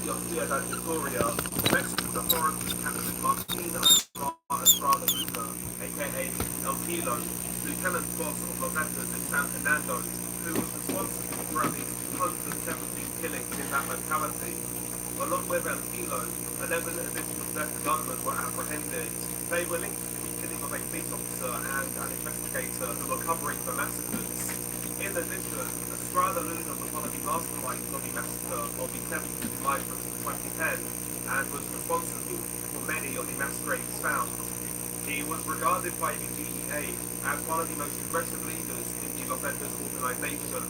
city of Ciudad Victoria, Mexican authorities captured Martina Estrada Luna, aka El Kilo, lieutenant boss of Los Angeles and San Fernando, who was responsible for at least 217 killings in that locality. Along with El Kilo, 11 additional Delta gunmen were apprehended. They were linked to the killing of a police officer and an investigator who were covering the massacres. In addition, Estrada Luna was one of the masterminds of the massacre of the 7th migrants in 2010 and was responsible for many of the mass graves found. He was regarded by the DEA as one of the most aggressive leaders in the Los Angeles organization.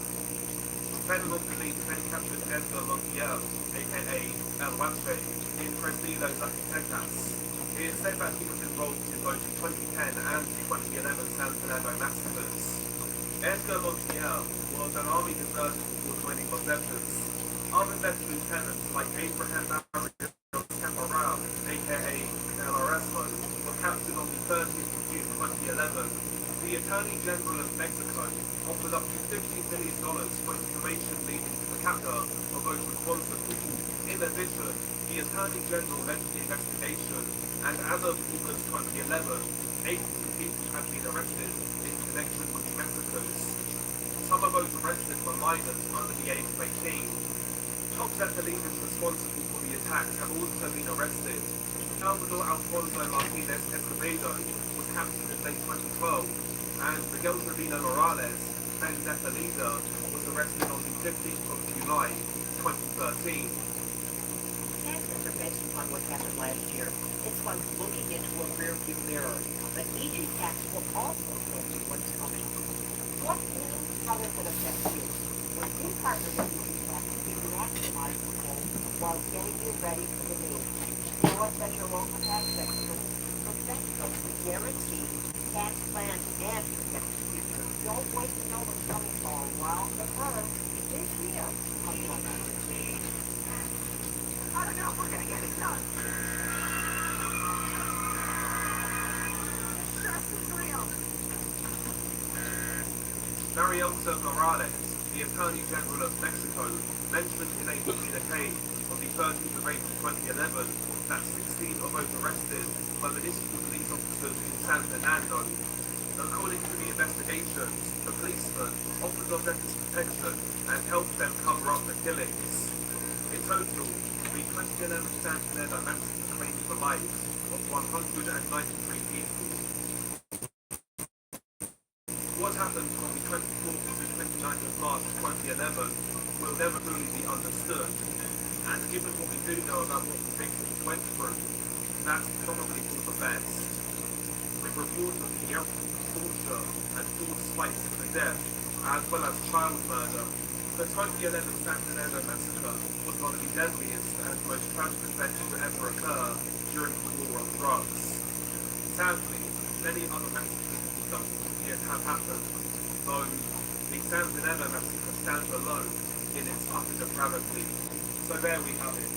Federal police then captured Edgar Montiel, aka El Huache, in Presidio Zacatecas. It is said that he was involved in both the 2010 and 2011 San Fernando massacres. Edgar Montiel was an army deserter before joining Los Angeles. Other than lieutenants like Abraham Caporal, aka El Erasmo, were captured on the 30th of June 2011. The Attorney General of Mexico offered up to $50 million for information leading to the capture of those responsible. In addition, the Attorney General led the investigation, and as of August 2011, 82 people had been arrested in connection with the massacres. Some of those arrested were minors under the age of 18. Top Zeta leaders responsible for the attacks have also been arrested. Salvador Alfonso Martinez Escobedo was captured in late 2012, and Miguel Trevino Morales, then Zeta leader, was arrested on the 15th of July, 2013. Taxes are based upon what happened last year. It's like looking into a rearview mirror, but each tax will also tell you what's coming. What will, how does it affect you? When you partner with each tax, you maximize the goal while getting you ready for the move. Show us at your local tax expert for Mexico to guarantee tax plans and protect the future. Don't wait to know what's coming for a while. The curve is here. I don't know if we're going to get it done. Stress is real. Marielza Morales, the Attorney General of Mexico, mentioned in a communique on the 30th of April 2011 that 16 of those arrested were municipal police officers in San Fernando. According to the investigations, the policemen offered Los Angeles protection and helped them cover up the killings. In total, the 2011 San Fernando massacre claimed the lives of 193 people. What happened from the 24th to 29th of March 2011 will never fully be understood, and given what we do know about what the victims went through, that's probably for the best. With reports of torture and forced fights to the death, as well as child murder, the 2011 San Fernando massacre was one of the deadliest and most tragic events to ever occur during the war on drugs. Sadly, many other massacres in subsequent years have happened, though the San Fernando massacre stands alone in its utter depravity. So there we have it,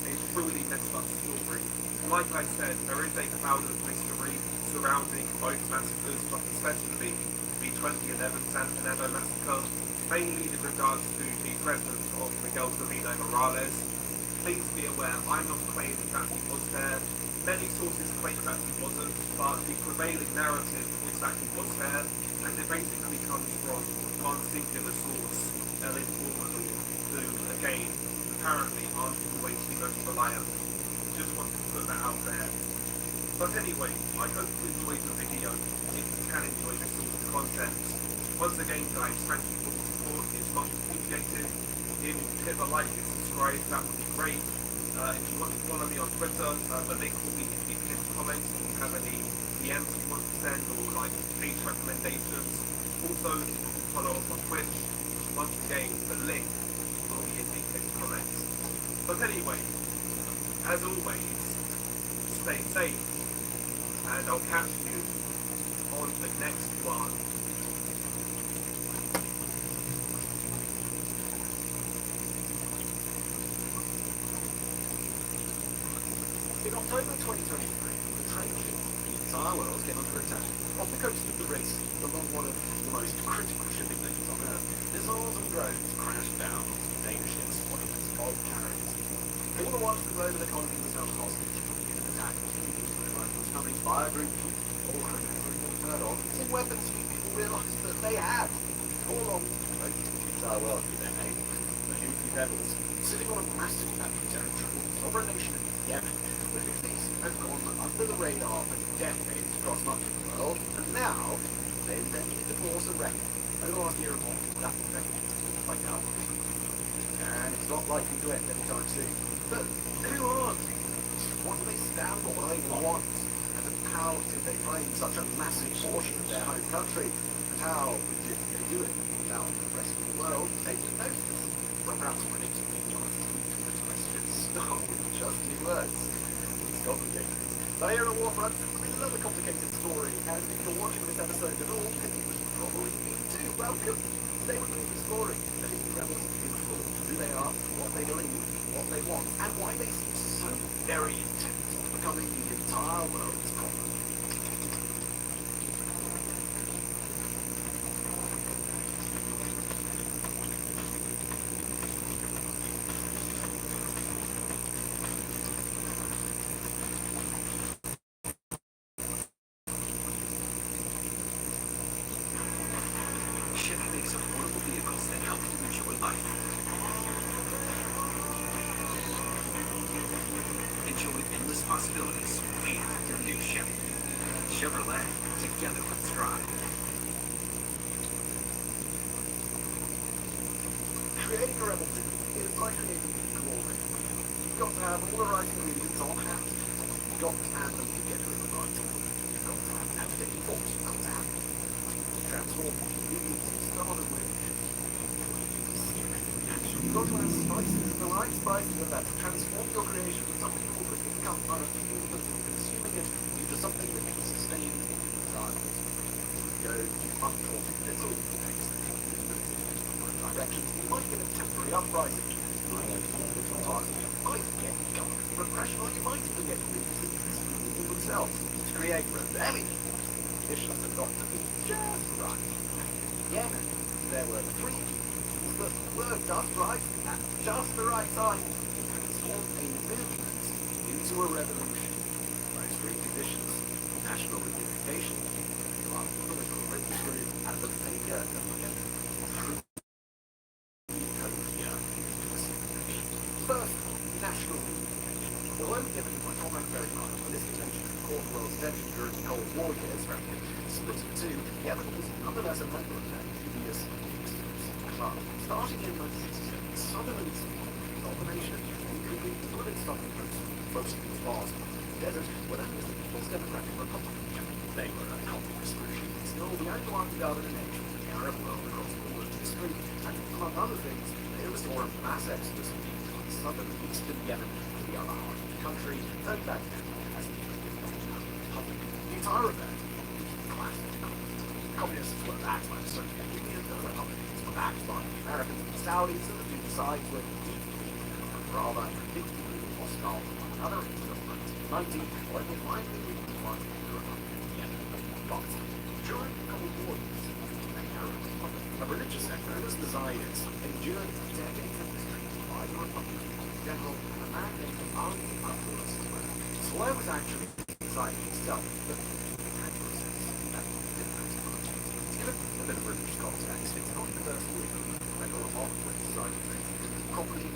a truly messed up story. Like I said, there is a cloud of mystery surrounding both massacres, but especially the 2011 San Fernando massacre, mainly in regards to the presence of Miguel Trevino Morales. Please be aware, I'm not claiming that he was there. Many sources claim that he wasn't, but the prevailing narrative is that he was there, and it basically comes from one singular source, El Informador, who, again, apparently aren't always the most reliable. Just want to put that out there. But anyway, I hope you enjoyed the video. If you can enjoy this sort of content. Once again guys, thank you for the support, it's much appreciated. If you hit the like and subscribe, that would be great. If you want to follow me on Twitter, the link will be in the pinned comments if you have any DMs you want to send or like page recommendations. Also, if you can follow us on Twitch, once again, the link will be in the pinned comments. But anyway, as always, stay safe, and I'll catch you on the next one. In October 2023, the train killed the entire world came under attack. Off the coast of the Greece, along one of the most critical shipping lanes on Earth, missiles and drones crashed down dangerous ships on its bulk carriers. All once the global economy was held hostage in an attack on was coming by a group of people all around heard of, using weapons few people realised that they had. All along the entire world with their name, the Houthi rebels, sitting on a massive patch of territory, sovereign nation in Yemen. The Houthis have gone under the radar for decades across much of the world, and now they invented to force a record over the last year or more. That record like now. And it's not likely to end anytime soon. But who are they? What do they stand for? What do they want? And how did they claim such a massive portion of their home country? And how did they do it without the rest of the world taking notice? Well, perhaps predictably, the answer to those questions start with just two words. It's complicated. But here at Warfront, we love a complicated story, and if you're watching this episode at all, then you probably need to. Welcome! Today we're going to be exploring the Houthi rebels in full, who they are, what they believe, what they want, and why they seem so very intent on becoming the entire world's problem. Chevy makes affordable vehicles that help you enjoy life. Enjoy endless possibilities with your new Chevy. Chevrolet, together let's drive. Creating a rebel team is like creating a glory. You've got to have all the right ingredients on hand. You've got to add them together in the right order. You've got to have navigating force. You've got to have transform ingredients and started with. You've got to have spices, the right spices of that to transform your creation from something that will quickly become unappealing, but consuming it into something that can sustain desires. Go much more little directions. You might get a temporary uprising. You might get different parts. You might get government repression, or you might even get people themselves to create rebellion. Conditions have got to be just right. Yemen, there were three people that were just right at just the right time to transform a movement into a revolution. Those three conditions: national unification, political breakthrough, and the failure of true utopia into a civilization. First, national unification. Although given by Conrad very much, this contention caught the world's attention during the Cold War years, where it split in two, Yemen was nonetheless a member of that dubious club. Starting in 1967, southern and eastern domination including split stopping groups close to the bars of the desert, were known as the People's Democratic Republic. They were a communist regime, still the only one to govern a nation in the Arab world across the world history, and among other things, they oversaw a mass exodus of people from southern and eastern Yemen to the other half of the country, turned back then as the Republic. The entire event, classic communists were backed by the Soviet Union, the Republicans were backed by the Americans and the Saudis, and the two sides were deeply and rather predictably hostile to one another until 1990, when we finally redefined the Republic of Yemen. But during the Cold War years, the Arab Republic, a religious sect known as the Zionists, endured decades of mistreatment by the Republican general and a man named Ali Abdullah. So where was actually Zionism itself? But a bit of British context, it's not universally regular law with Zionism properly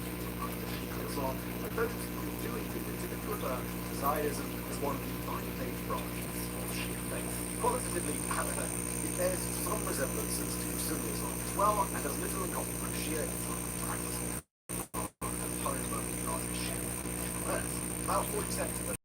Islam, but those who do include it tend to refer to Zionism as one of the 5 major branches of Shia faith. Qualitatively, however, it bears some resemblances to Sunni Islam as well, and has little in common with Shia Islam practice and home of Shia. About 40% of the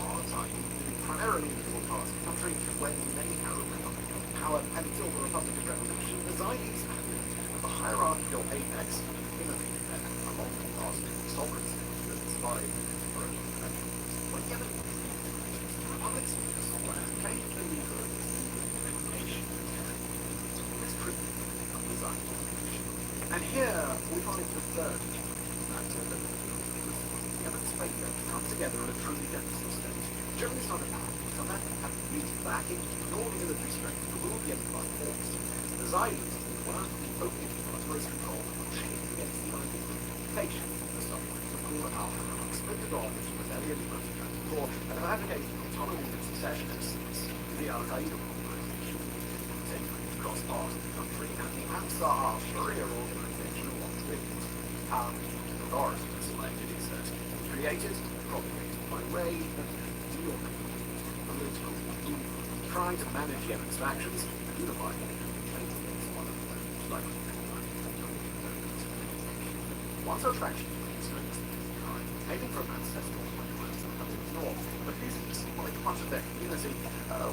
are Zionism, primarily in the middle class of the country, when many Arab republics power, and until the Republican Revolution, the Zionis had been at the hierarchical apex in a among the past sovereigns that survived for a when Yemen the Republic's software came to the leader of this nation. This proved of the Zionist revolution. And here we find the third factor that Yemen's failure to come together in a truly defensive state. During this time of power, some men had used backing nor the military strength to rule the Yemen by force. The Zionis were the only most control of change against the United States. The suffering of Al God is rebellion, law, and have advocated autonomy and secession as the Al-Qaeda organization. Taking across parts of the country, and the Ansar al-Sharia organization along with it. Authority selected is that created, propagated by raid, and deorganized political movement, trying to manage Yemen's factions, unify them, and influence one another, like once our traction is aiming for ancestral homelands and countries north, but these, like much of their community,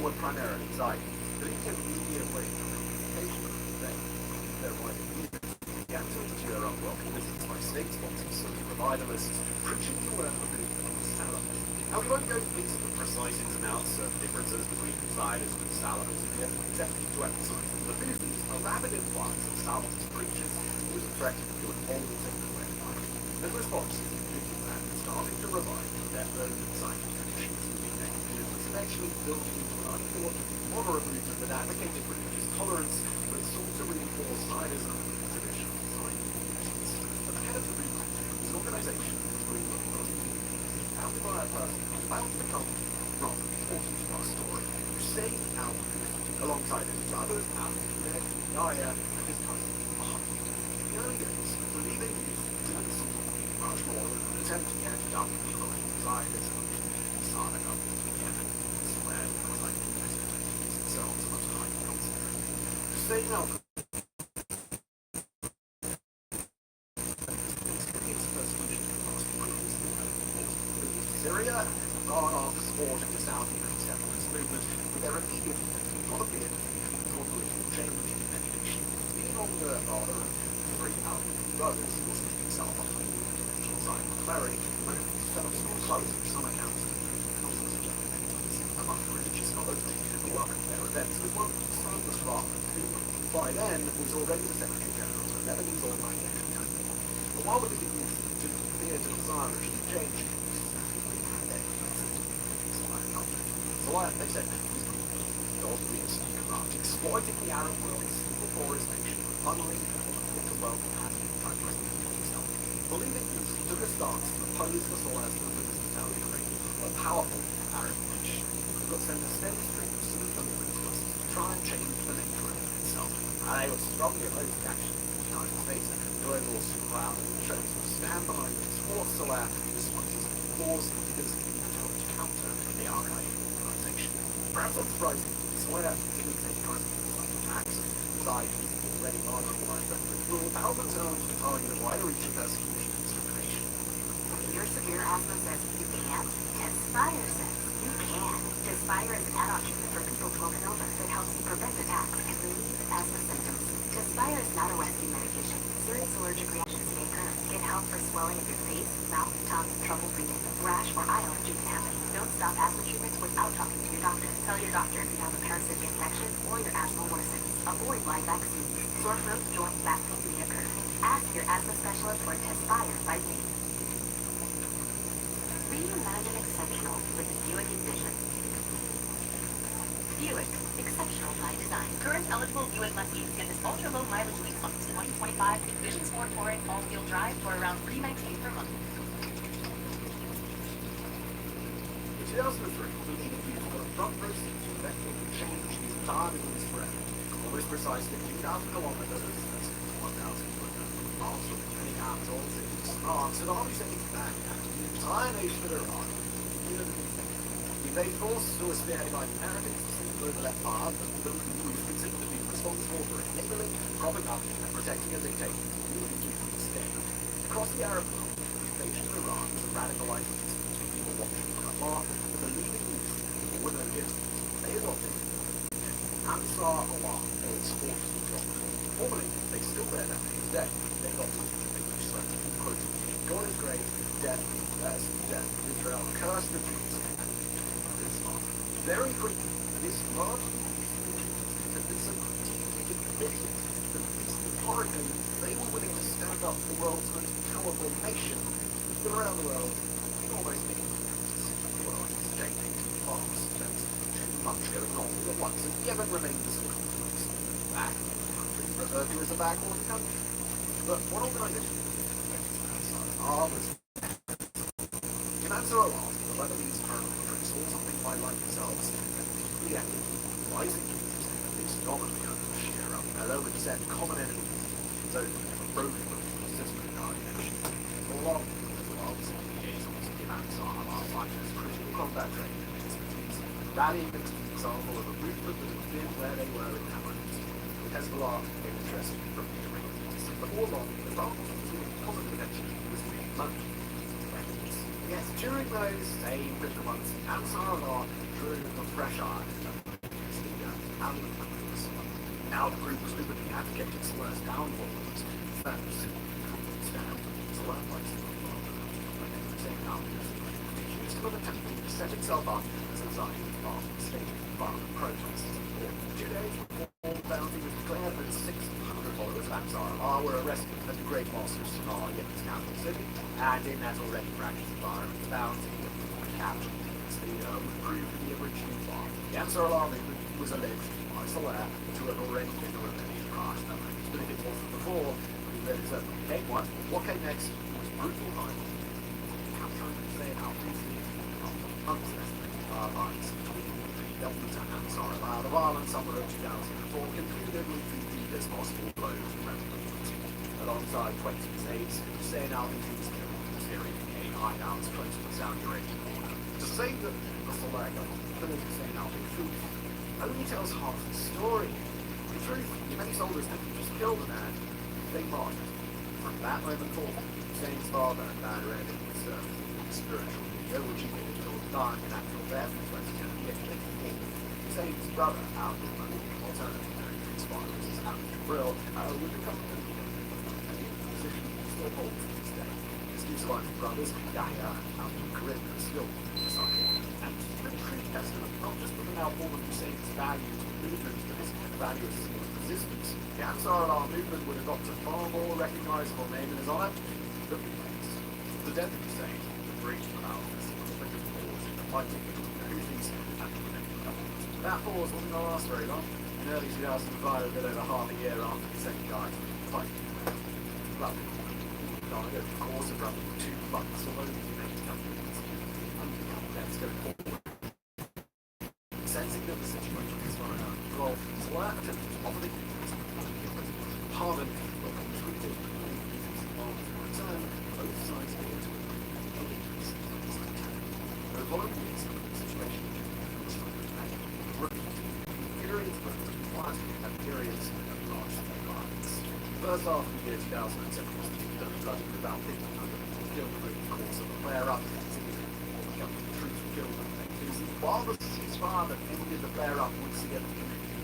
were primarily residing. The immediate way of communication of their wider community began to endure unwelcome visits by state sponsors and revivalists, preaching to learn the movement of Salafists. Now, we won't go into the precise ins and outs of differences between Crusaders and Salafists here, except to emphasize that the movement, a rapid influx of Salafist preachers, was a threat to an always everywhere life. In response, starting to revive their own scientific traditions within their communities, eventually building into an unequal, moderate movement that advocated religious tolerance, but sought to reinforce Zionism and traditional Zionism. At the head of the movement was an organization founded by a person who was about to become rather important to our story, Hussein al-Houthi, alongside his brothers Al-Ahmed, Yahya, and his cousin Muhammad. In the early days, believing youth didn't seem to be much more than an attempt to catch up with people Zionism, started up in Yemen, spread like themselves much higher concentrated. Hussein al-Houthi Syria and gone off supporting the South Yemen separatist movement with their immediate what appeared to be a political change in their nation. Being on the order of three Al-Houthi brothers was himself on the conventional side of clarity, when it set up small close in some accounts of among religious scholars who welcomed their events with one son was father, who by then was already the Secretary General of the Lebanese organization. But while the beginnings didn't appear to desire a regime change, so they said God is corrupt, exploiting the Arab world's single poorest nation, funneling into wealth and having time to himself. Believing this took a stance to oppose the Salah's movement as the Saudi Arabia, a powerful Arab nation, who got sent a steady stream of Sunni fundamentalists to try and change the nature of itself. They were strongly opposed to action of the United States and global superpower and chose to stand behind and support Salah as much as it caused because it helped to counter the Al-Qaeda. Perhaps unsurprisingly, Sawyer didn't take time to attacks and died already marginalized under the rule. Albert Jones was targeted a wider reach of persecution and discrimination. If your severe asthma says you can't, Tespire says you can. Tespire is an add-on treatment for people 12 and over that helps you prevent attacks and relieve asthma symptoms. Tespire is not a rescue medication. Serious allergic reactions may occur. Get help for swelling of your face, mouth, tongue, trouble breathing, rash, or eye allergy can happen. Don't stop asthma treatments without talking to your doctor. Tell your doctor if you have a parasitic infection or your asthma worsens. Avoid live vaccines. Sore throat, joint, back pain may occur. Ask your asthma specialist for Tespire by name. Reimagine exceptional with Buick Envision. Buick, exceptional by design. Current eligible Buick lessees get this ultra-low mileage lease on this 2025 Envision Sport Touring all-wheel drive for around $319 per month. 2003, the leading youth got a front row seat to that thing that changed the entire Middle East forever. Almost precisely 2,000 kilometers, that's 1,000 miles from many capitals in Saddam Hussein's Baghdad, the entire nation of Iran. The invading force was spearheaded by the Americans, the global empire, who was considered to be responsible for enabling, propping up, and protecting a dictator who would keep them staying. Across the Arab world, the invasion of Iran was a radicalized instance of people watching from afar, the believing youth, people with no gifts, they adopted Ansar Allah, or supporters of God. Formally, they still bear that name today. They adopted the English slang, quote, God is great, death, death, Israel, curse the Jews, and Islam. Very quickly, this large has been so deeply committed that historically they were willing to stand up for the world's most powerful nation, but around the world, in almost any the world is changing too fast, there's too much going on all at once, and Yemen remains a back referred to as a backward country. But one organization was Answer alarm, the Lebanese paramilitary saw something quite like themselves and deeply angered, rising troops, at least nominally under the sheer mellow and set common enemy, though never broken with persistent alienation. Along with the logs and liaisons of the Ansar Allah fighters, critical combat training and expertise, rallying them to the example of a movement that had been where they were in Hammond. With Hezbollah became interested from the Iranians. Before long, the role of the positive attention was really much. Yes, during those same bitter months, Ansar Allah drew a fresh eye at his leader, Ali Qudus. Now the group was openly advocating Salah's downfall, and fans couldn't stand Salah likes the same alchemist. Accused of attempting to set itself up as a Zionist Islamic state violent protests. 2 days before the bounty was declared, and 600 followers of Ansar Allah were arrested at the Great Mosque of Sanaa, Yemen's capital city, and in that already practiced environment, the bounty of capture its leader would prove to be a original plot. The Ansar Allah movement was alleged by Salah to have already been a rebellion prior to that, but if it wasn't before, then it certainly became one. What came next was brutal violence. Capturing Hussein al-Hussein after months our lines between the government and Ansar Allah. The violence summer of 2004 concluded with the deepest possible blow to rebel movement. Alongside 20 aides, Hussein al-Hussein killed in Syrian hideouts close to the Saudi Arabian border. To say that the Salah government killed Hussein al-Hussein only tells half the story. In truth, many soldiers didn't just kill the man, they martyred. From that moment forward, Hussein's father and dad Reddit served as spiritual leader, which he did until dying in actual death in 2010. Hussein's brother, Abdul Malik, alternatively his father was Abdul Jibril, would become the leader, and the position still holds to this day. His two surviving brothers, Yahya and Abdul Karim, are still disciples, and the true testament not just of an outpour of Hussein's values and movement, but his value as a resistance. The Ansar Allah movement would adopt a far more recognizable name in his honor, the Beatles. The death of Hussein would bring about a significant pause in the fighting between the Houthis and the Iranian government. That pause wasn't going to last very long. In early 2005, a bit over half a year after Hussein died, the fighting died over the course of roughly 2 months, although the Iranian government was unbelievable deaths going forward. Sensing that the situation was not under control, Salah attempted to offer the pardon, but was treated in return, both sides appeared to agree. The following years, the situation was periods of quiet and periods of large violence. The first half of the year 2007 was bloody with about 1,500 people killed during the course of a flare-up. Significant government troops were killed and losing. While the ceasefire that ended the flare-up would see a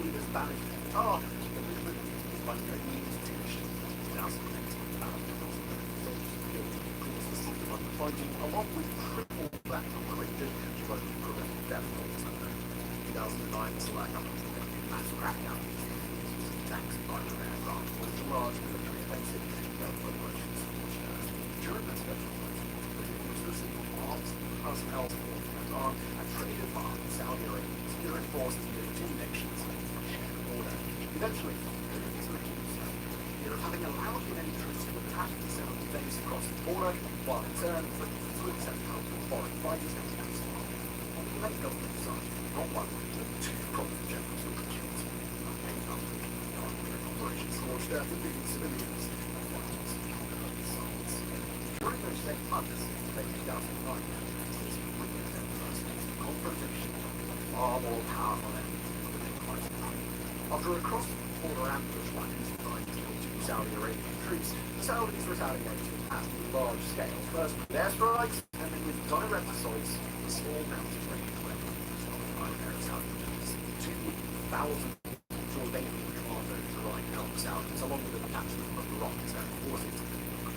leaders banished to Qatar, the movement was by no means finished. 2008, fighting along with triple that number of devoted preventive death tolls. 2009, Salah government made a massive crackdown using tanks and fighter aircraft, launched a large military offensive operations. During that special fight, was receiving arms and personnel support from Iran and traded arms in Saudi Arabia to reinforce the two nations from shared border. Eventually, these were accused of having allowed the enemy troops to attack the Saudi base across the border, while in turn threatening to accept help from foreign fighters and against them. On the late government side, not one, but 2 prominent generals were killed. Operations launched there for leading civilians and fighters on both sides. During those same months, late 2009, these brilliant emphasized the confrontation of far more powerful enemies than they quite agreed. After a cross-border ambush by Houthi killed 2 Saudi Arabian troops, the Saudis retaliated at a large scale, first with airstrikes and then with direct assaults on small mountain range where Saudi 2,000 Jordanian commandos arrived to help the Saudis, along with the detachment of Iraq's air forces.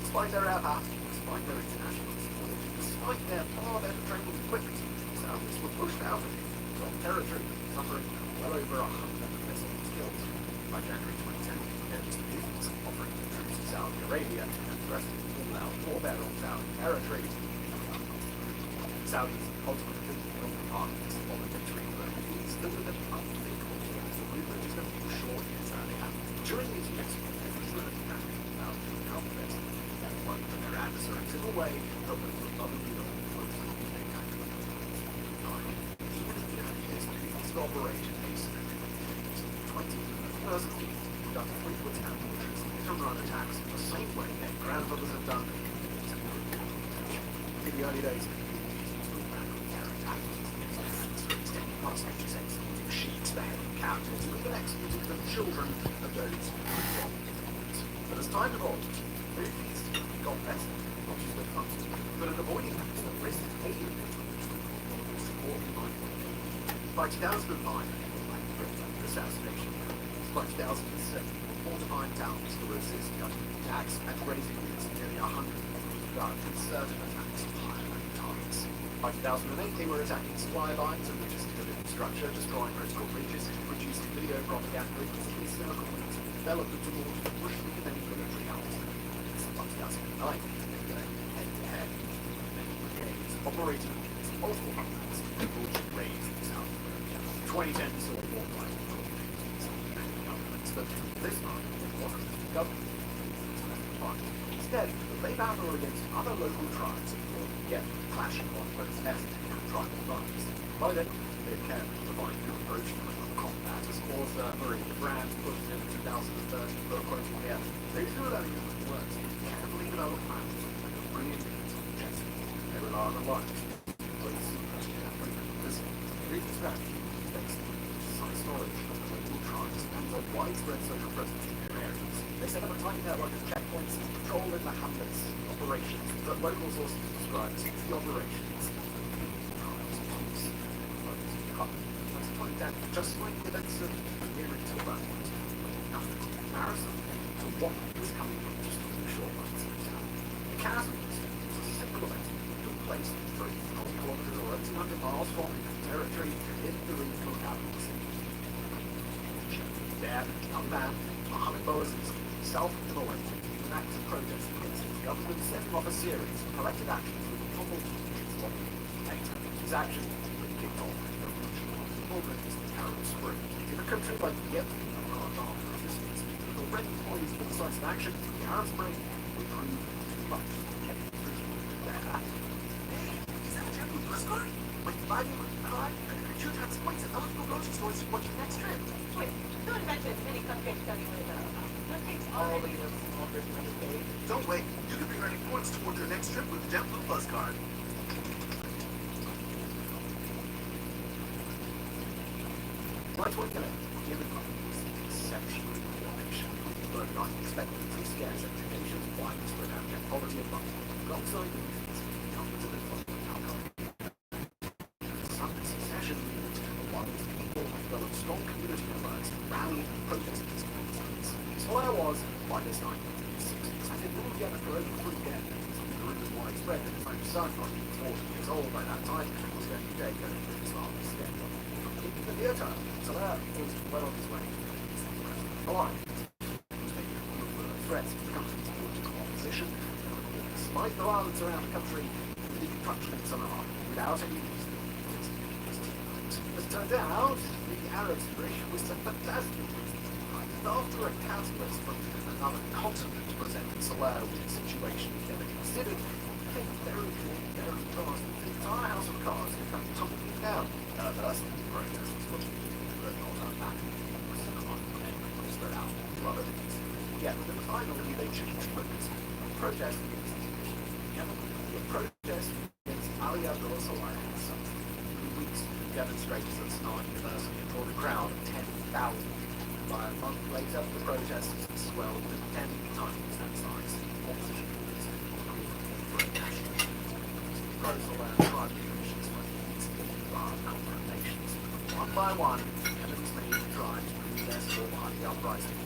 Despite their air power, despite their international support, despite their far better training equipment, the Saudis were pushed out of Iraq territory, suffering well over 100 missiles killed. By January 2010, there was the Houthis offering the troops to Saudi Arabia and threatening to pull out warfare on Saudi territory. The Saudis ultimately killed the parties of the victory, but these delivered an unthinkable movement just a few short years earlier. During these years, every Israeli country about the conflict that one from their adversaries in a way, helping to other people operate a 20,000 feet conduct frequent ambushes to run attacks in the same way their grandfathers have done in the early days. Sheets, beheading captives, and even executing the children of those who were. But as time evolved, their feats got better, not just with fun, but at avoiding the risk of alien support in mind. By 2005, assassination. By 2007, fortifying towns to resist government attacks and raising units of nearly 100 with certain attacks of high-rank targets. By 2008, they were attacking supply lines and logistical infrastructure, destroying critical bridges, producing video propaganda, increasingly cynical ways of development towards pushing the military out. By 2009, they were head-to-head. Many brigades operating against multiple governments, which raised the South. 2010 saw more violent governments, but this time it wasn't the government. Instead, they battled against other local tribes yet clashing on both ethnic and tribal lines. By then, they had carefully defined their approach to combat, as author Marie Brand put in a 2013 book quoting here, they threw out using words, carefully developed plans, and a brilliant means of objective. They rely on the lives, both secret and frequent. Reading strategy based on precise knowledge of the local tribes and the widespread social presence in their areas. They set up a tiny network of checkpoints, patrol in the hamlets, operations that local sources describe as the operations. Just like the events of nearing to that point, nothing in comparison to what was coming from just the short months of town. The chasm was a simple event that took place 300 kilometers or 200 miles from territory in the regional capital city. There, a young man, Mohammed Boaz's self-employed, an active protest against his government, setting off a series of collective actions with a couple of later. His actions really kicked off the regional movement as the Arab Spring. In a country like Yemen, armed resistance, with already poised for decisive action, the Arab Spring would prove too much. Is that a genuine postcard? Like 5 2 times points at eligible grocery stores to support your next trip. Wait, don't imagine as many cupcakes tell you what cupcakes All already the offered money. Don't wait. You could be earning points toward your next trip with the JetBlue Plus card. By 2011, Yemen was exceptionally poor nation, but not expectantly scarce education, widespread abject poverty and violence, alongside the reasons government of the outcome. Some secession movement, along with people developed strong community networks, rallied and protested these movements. Somalia was, by this time, in the 60s, and had ruled Yemen for over 3 decades. The group was widespread, and his own son, probably 40 years old by that time, was going to take over his father's step. In the near term, Salah was well on his way to the alliance. He was making threats to the country's political opposition. Despite the violence around the country, he confronted Salah without any reason. As it turned out, the Arab Spring was a fantastic reason. And after a catalyst from another continent presented Salah with a situation he never considered, I think very fast the entire house of cards had come tumbling down. Thus, the protest was put not back. Spread out to other things. Yet, but finally, they changed focus. Protest against the protest against Ali Abdullah Salah himself. For weeks, demonstrators at Sanaa University had drawn a crowd of 10,000. By a month later, the protests swelled to 10 times that size. Opposition groups for a national pro-Salah tribal commissions were large confrontations. One by one, Yemen's main tribes protest or behind the uprising.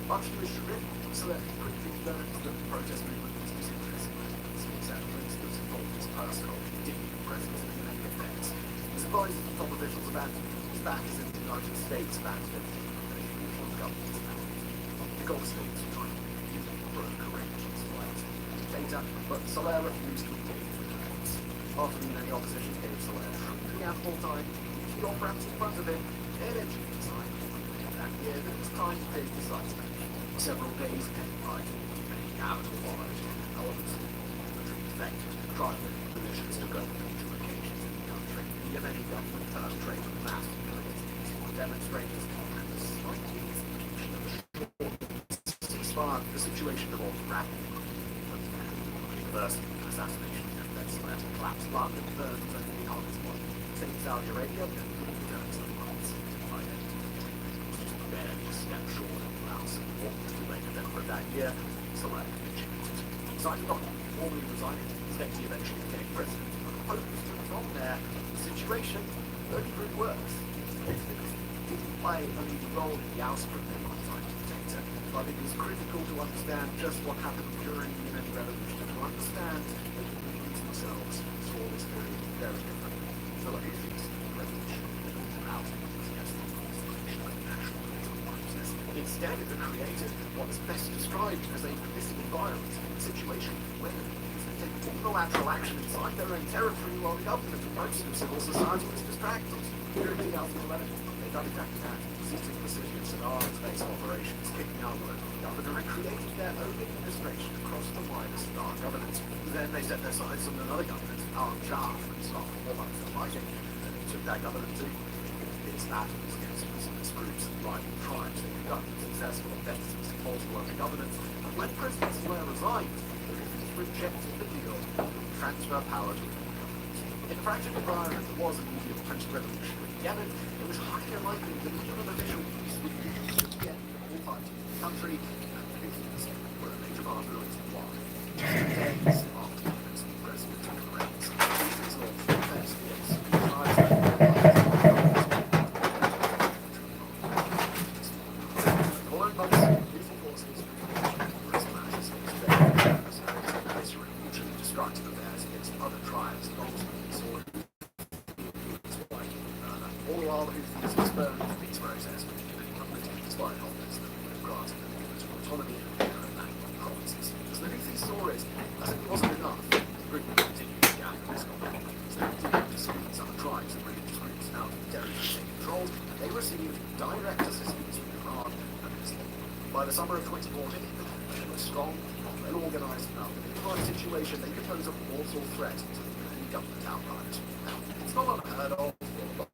Much to his chagrin, Salah quickly learned that the protest movement was disinterested. Settlements that involved his personal, continued presence in many effects. He surprised that the top officials abandoned his back as in the United States abandoned the regional government's back. The Gulf states were trying to broke arrangements later, but Salah refused to engage with the courts. After the many opposition gave Salah the ample time, the off-ramps in front of him, and edging inside. That year, it was time to take decisive action. Several days came by, many capital followed, elements of military effect, tribal militias took over major locations in the country. The if any government perpetrated mass demonstrators and the ceasefire, the situation evolved rapidly. First, assassination attempts led to collapse London, burns and the economy's one. Same Saudi Arabia, and returns of months. Barely a step short of the house. Too late November of that year, select Simon Donovan, formally resigning, Stacey eventually became president. Hope was from there. The situation only grew worse. Didn't play only the role in the ousting of the one-time dictator, but it is critical to understand just what happened during the Yemen Revolution, to understand that the Libyans themselves saw this period very differently. So like Libyans, the revolution, out instead, it created what is best described as a permissive environment, a situation where they take unilateral action inside their own territory while the government and most of civil society was distracted. During 2011, they done exactly that, seizing precision Saddam-based operations, kicking out the local governor and creating their own administration across the wider Saddam government. Then they set their sights on another government, al-Shah, and started war months of fighting, and they took that government too. It's battles against resistance groups and rival tribes. They conducted successful offensives in multiple other governments. And when President Saleh resigned, the Houthis rejected the deal to transfer power to the government. In a fractured environment that was immediate post-revolutionary Yemen, it was highly unlikely that even official peace would be used again in all parts of the country, and the Houthis were a major part of its war. Days after the president took the reins, the Houthis launched their first against the tribes. By the summer of 2014, the was strong, well-organized enough. In the current situation, they could pose a mortal threat to the Iranian government outright. Now, it's not unheard of for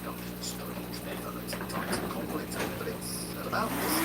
governments to arrange methods in times of conflict, but it's about this.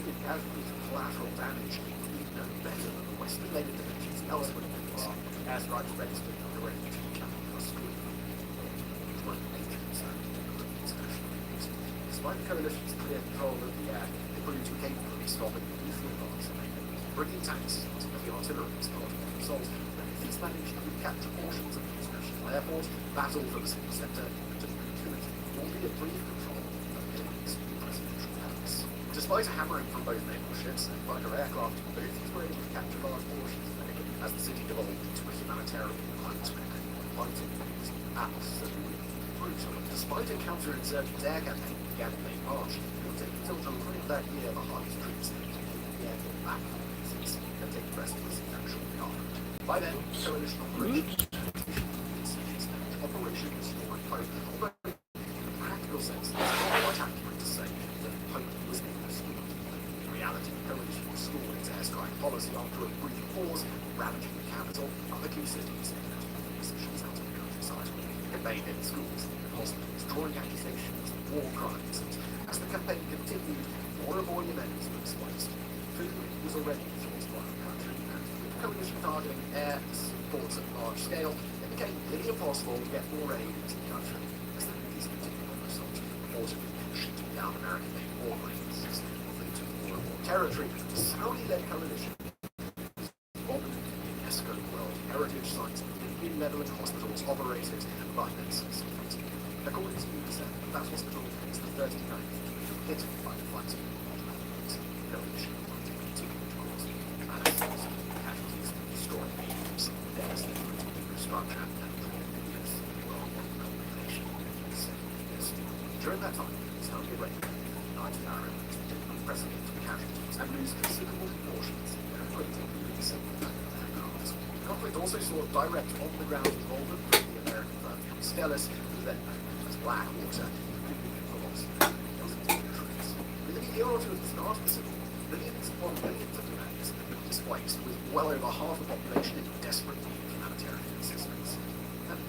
civilian casualties and collateral damage would be no better than the Western-led interventions elsewhere in the Middle East. Airstrikes registered under refugee camp across Sweden. Which were a major concern for the international community. Despite the coalition's clear control of the air, they proved to be capable of stopping the lethal advance of enemies. Bringing tanks and heavy artillery as part of their assault, the Houthis managed to recapture portions of the international airport, battle for the city centre, and took impunity, albeit brief control of the enemy's presidential palace. Despite a hammering from both naval ships and fighter aircraft, the Houthis were able to capture large portions of the area as the city devolved into a humanitarian nightmare. Fighting was absolutely brutal. Despite a counterinsurgent air campaign that began in late March, it would take until July of that year the Houthi troops to take the airport back from the Houthis and take restless action beyond. By then, coalition operations were imposed, although in a practical sense, it's not quite accurate to say that hope was in the school. In reality, the coalition restored its airstrike policy after a brief pause, ravaging the capital, other key cities, and positions out of the countryside. It made in schools and hospitals, drawing accusations of war crimes, and as the campaign continued, more and more Yemenis were displaced. Food was already a source of the country, and with the coalition targeting air supports at a large scale, it became nearly impossible to get more aid into the country. As the Houthis continued on assault, reportedly shooting down American-made warplanes, as they took more and more territory, the Saudi-led coalition UNESCO World Heritage Sites in Netherlands hospitals operated by medicines. According to UNICEF, that hospital is the 39th hit by the fighting the coalition continued to cause massive casualties, destroying homes, devastating infrastructure, and drawing millions worldwide population. During that time, Saudi Arabia united Arab did unprecedented casualties and lose considerable proportions in their equipment. The conflict also saw direct on-the-ground involvement from the American firm Stellus, who then known as Blackwater, within a year or two of the start of the civil war, millions upon millions of Yemenis were displaced, with well over half the population in desperate need of humanitarian assistance. And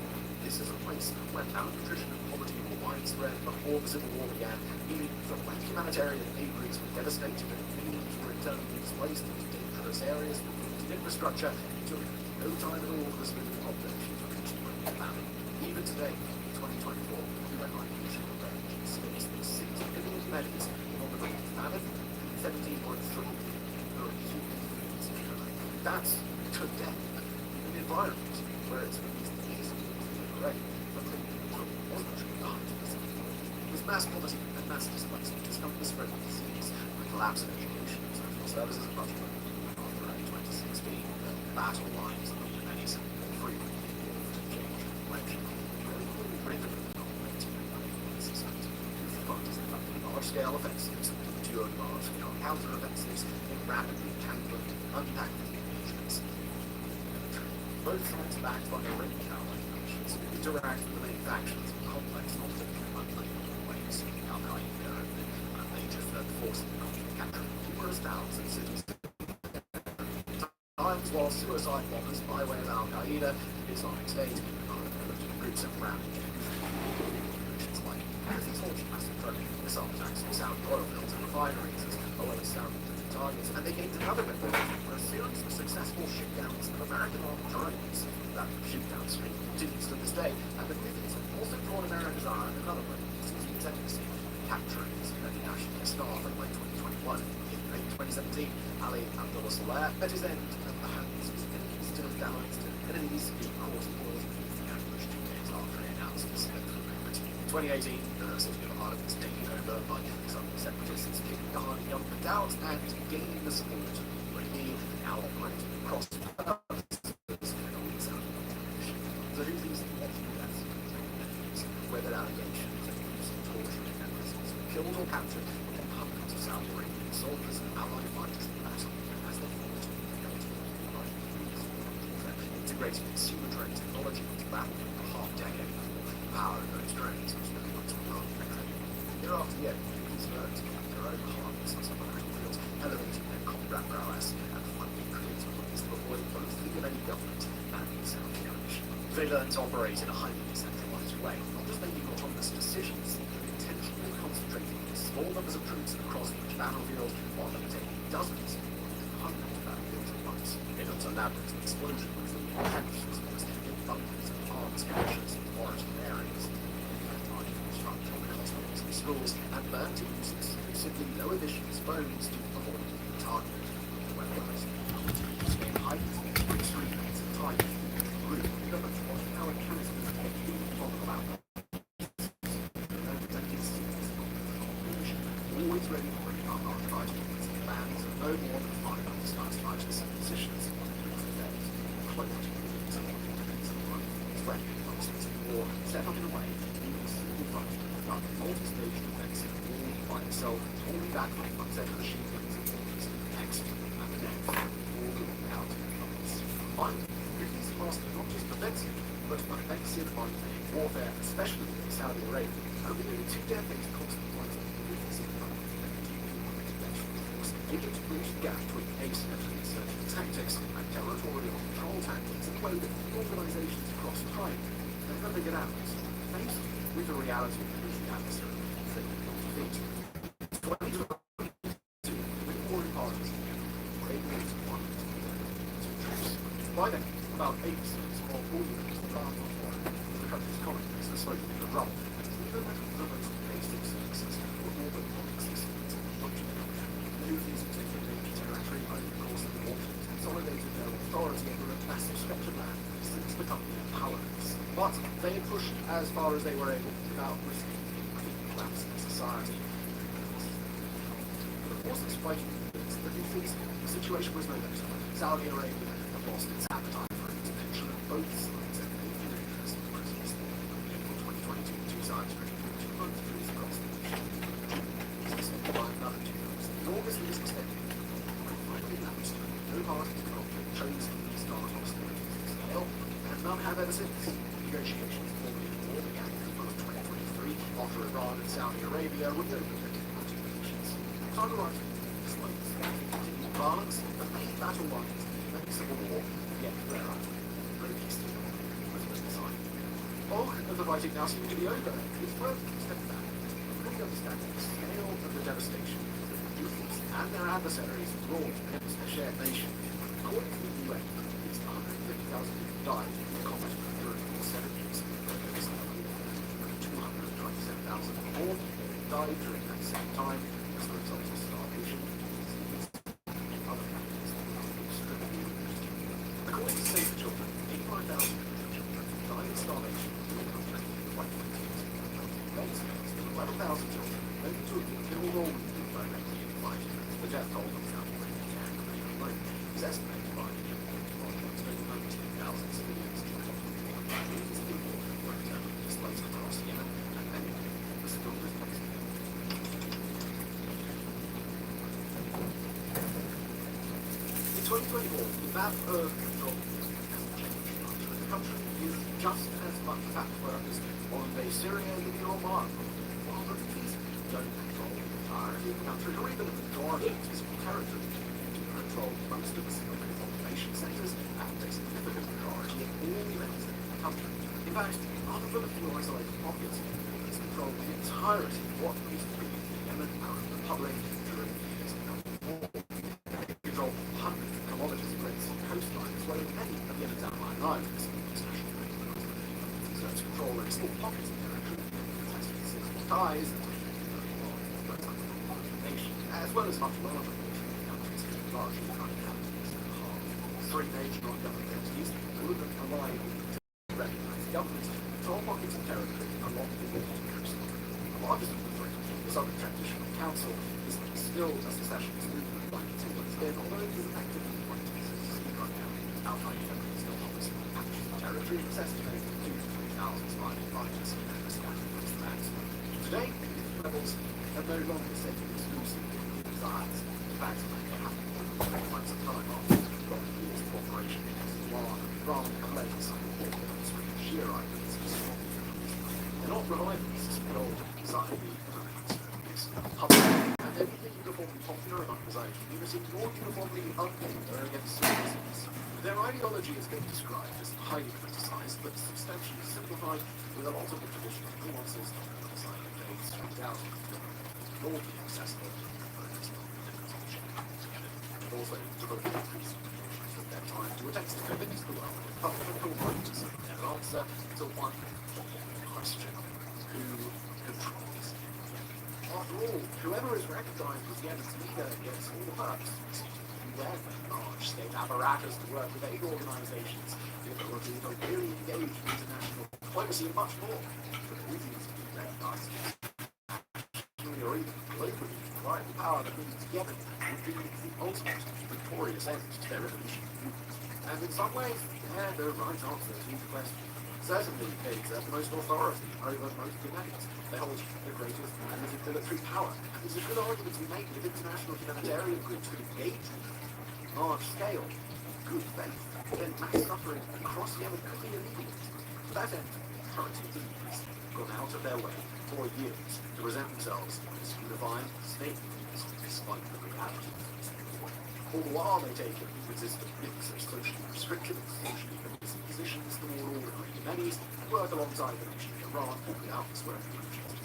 this is a place where malnutrition and poverty were widespread before the civil war began, meaning that when humanitarian aid routes were devastated and millions were internally displaced into dangerous areas with limited infrastructure, it took no time at all for the civilian population to reach the brink of famine. Even today, in 2024, UN population estimates that 6 million Yemenis are on the brink of famine, 17.3 million are acute needs. That's today, in an environment where it's at least easy to liberate from the wasn't behind this. With mass poverty and mass displacement has come the spread of disease, the collapse of education and social services and much more. After 2016, the battle lines of the Yemenis more frequently evolved to change election. Large-scale offensives, endured large-scale counter-offensives, in rapidly tangled, unpacked nations. Both sides backed by their own allied nations interact with the main factions in complex, often unpredictable ways. Al-Qaeda and a major third force in the conflict capturing numerous towns and cities. Times while suicide bombers by way of Al-Qaeda, the Islamic State, and other groups of rallied Houthis launched massive drone missile attacks on Saudi oil fields and refineries as well as Saudi targets, and they gained another weapon for a series of successful shootdowns of American armed drones. That shootdown streak continues to this day, and the Houthis have also drawn America's eye in another way since its embassy, capturing its national staff in late 2021. In late 2017, Ali Abdullah Saleh met his end at the hands of his enemies, still balanced enemies being caught in wars with the ambush 2 days after he announced his liberty. In 2018, the city of Al was taken over by some separatists, kicking Ghani up and out and gaining the support of the UAE, now operating across the The Houthis often weathered allegations of use of torture and prisoners were killed or captured in hundreds of Saudi Arabian soldiers and allied fighters in battle as they fought against integrating consumer drone technology into battle for a half-decade before power of those drones was really put to work. Year after year, these learned to get their own harvest on some other fields, elevating their combat prowess and funding creative ways to avoid both the Yemeni government and the Saudi coalition. They learned to operate in a highly decentralized way, not just making autonomous decisions, but intentionally concentrating small numbers of troops across each battlefield while maintaining explosions and tensions amongst bunkers and arms caches in forested areas. Structural hospitals and schools and burn to use exclusively low emissions phones to avoid being targeted. Weaponized in heightened extreme events of time. Group governments watching how mechanisms being talked about. Always ready for bringing up our fighters and bands of no more than 500 stars fighters and positions. War set up in a way to be a single front, not multi-stage defensive war by itself, only back by concept machine guns and forces, next and the next, all going out in advance. Finally, Britain's past not just defensive, but offensive on warfare, especially in Saudi Arabia, over nearly 2 decades contemplating Egypt bridged the gap between asymmetric insurgent tactics and territorial control tactics in a way that organizations across time never figured out, faced with the reality of the atmosphere that defeat. 2022, with warring parties, great wars won to troops. By then, about 80% of all units were armed on board. The country's colonies were smoking in the rubble. Even the most basic services were all but non-existent. Houthis have taken major territory over the course of the war, consolidated their authority over a massive stretch of land since becoming powerless. But they had pushed as far as they were able without risking the collapse of society. But of course, despite the Houthis, the situation was no better. Saudi Arabia had lost its appetite for intervention on both sides and major interest in the presence. In April 2022, two sides were to run through across the nation. By another 2 months, in August of this extended, when finally announced, no party to the conflict chose to restart hostilities in scale, and none have ever since. Negotiations formally in war began in April of 2023 after Iran and Saudi Arabia were no longer diplomatic relations. Time arrived this month, continued advance, the main battle lines in the civil war, yet rarer. No peace deal was signed. Bulk of the fighting now seemed to be over. It's worth stepping back and really understanding the scale of the devastation that the Houthis and their adversaries brought against their shared nation. According to the UN, at least 150,000 people died in the combat during the 7 years. 227,000 more died during that same time as a result of starvation, disease, and other factors that were extremely. According to Save the Children, 85,000 children died of starvation in the country by 2020. 11,000 children went to have been killed or wounded directly in the fight. The death toll of Saudi Arabia alone is estimated by the over 19,000 civilians. Millions of people were internally displaced across Yemen, and many were still displaced. In 2024, the map of control hasn't changed much. The country is just as much fact workers on Syria, Libya, or Oman. While the Houthis don't control the entirety of the country, or even a majority of its physical territory, they do control most of the civilian population centres and a significant majority of all the residents in the country. In fact, other than a few isolated pockets, it's controlled the entirety of what used to be the Yemen Republic during the years of the war. They control hundreds of kilometres of Red Sea coastline, as well as many of Yemen's outlying islands. Exerts control over small pockets of territory, ties, as well as much larger portion of the country's largely uncapitalist heart. Three major non-government entities, all of them aligned with recognized governments, control pockets of territory along the Northern coastline. The largest of the three, the Southern Transitional Council, is still a secessionist movement like until it's been, although it is effectively quite easy right now. Outside Yemen still offers patches of territory that's estimated at 2,000 to 3,000 surviving fighters and scattered across the lands. Today, rebels have no longer set exclusively sides. In fact, they have quite some time after long years of operation against Iran, rather than playing some warlords with sheer ideas of strong countries. They're not revivalists, but all inside the public, and they're neither uniformly popular among the Zion community nor uniformly unpopular against citizens. Their ideology has been described as highly criticized, but substantially simplified with a lot of the traditional nuances of the Zion days stripped out, broadly accessible. Also, to look at increased implications of their time to attempt to convince the world of political rightness and their answer to one question: who controls? After all, whoever is recognized as the enemy's leader gets all the perks. Then large state apparatus to work with aid organizations, the ability to really engage in international diplomacy and much more. But all these people recognize or even globally, right power that brings together would be the ultimate victorious end to their revolution. And in some ways, they're the right answer to the question. Certainly, they exert the most authority over most domains. They hold the greatest unlimited military power. And there's a good argument to be made that international humanitarian groups could engage in large scale, good faith, then mass suffering across Yemen could be alleviated. To that end, current leaders have gone out of their way for years to present themselves as unifying state leaders, despite the reality of this war. All the while they take a resistant mix of socially restrictive and socially permissive positions toward ordinary Yemenis and work alongside the nation of Iran without swearing religions.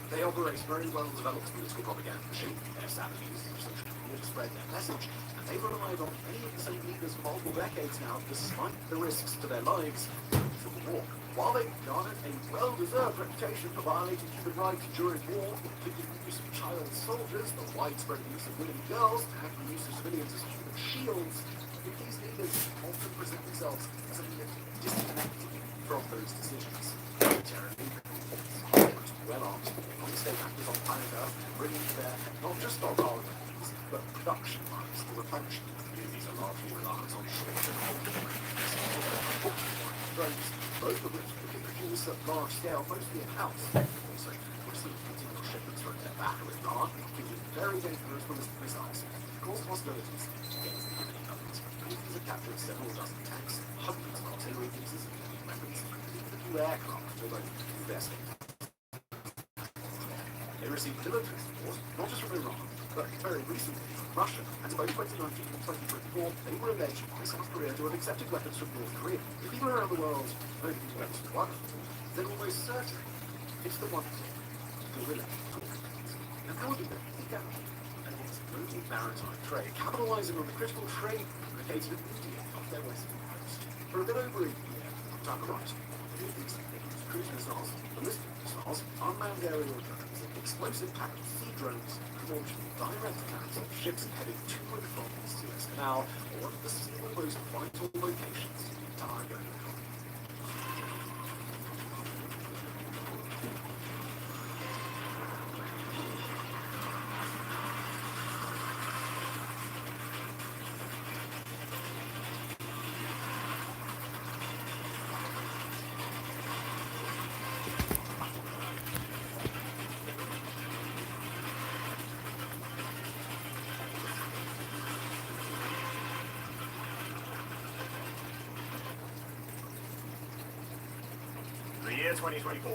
They operate very well-developed political propaganda machine. Their strategies of social media to spread their message. They've relied on many of the same leaders for multiple decades now, despite the risks to their lives for the war. While they've garnered a well-deserved reputation for violating human rights during war, including the use of child soldiers, the widespread use of women and girls, and the use of civilians as human shields, these leaders often present themselves as a leader disconnected from those decisions. Militarily, well-armed, non-state actors on planet Earth, bringing to bear not just stockpile weapons, but production lines to replenish them. These are largely reliant on short-term drones, both of which can be produced at large scale, mostly in-house. Also, receive continual shipments from their back of Iran, using very dangerous ballistic missiles, cause possibilities against the enemy government. These have captured several dozen tanks, hundreds of artillery pieces and heavy weapons, and even a few aircraft, although their state. They received military support, not just from Iran, but very recently from Russia, and in both 2019 and 2024, they were alleged by South Korea to have accepted weapons from North Korea. If people around the world only went to one of them, then almost certainly it's the one thing, guerrilla conflict. And how would they engage against global maritime trade, capitalizing on the critical trade located immediately off their western coast? For a bit over a year, down the right, they used cruise missiles, ballistic missiles, unmanned aerial drones, and explosive-packed sea drones to launch direct attacks on ships heading to and from the Suez Canal, or one of the single most vital locations in the entire economy. The year 2024.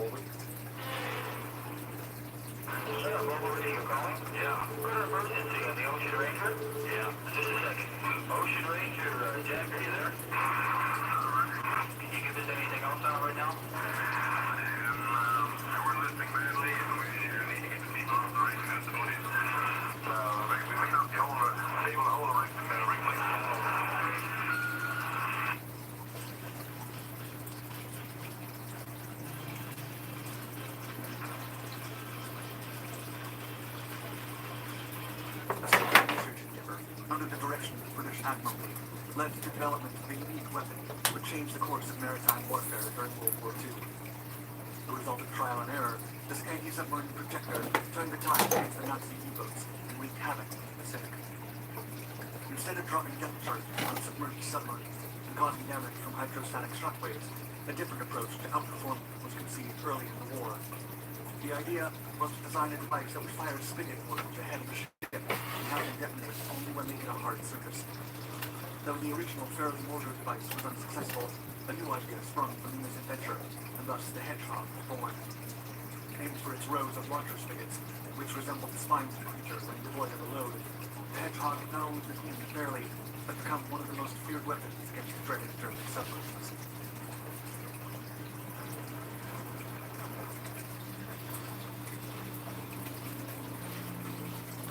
Normal radio calling? Yeah. We're an emergency on the Ocean Ranger? Yeah. Just a second. Ocean Ranger, Jack, are you there? Can you give us anything else on right now? We're listening badly, and we need to get the people operating at the police. We may not be able to hold a ring. Under the direction of the British Admiralty, led to the development of a unique weapon that would change the course of maritime warfare during World War II. The result of trial and error, this anti-submarine projector turned the tide against the Nazi U-boats and wreaked havoc in the Pacific. Instead of dropping depth charges on submerged submarines and causing damage from hydrostatic shockwaves, a different approach to outperform was conceived early in the war. The idea was to design a device that would fire spigot worms ahead of the ship and have them detonate only when they hit a hard surface. Though the original fairly mortar device was unsuccessful, a new idea sprung from this adventure, and thus the Hedgehog was born. Named for its rows of launcher spigots, which resembled the spines of the creature when devoid of a load, the Hedgehog not only became barely, but become one of the most feared weapons against the dreaded German submarines.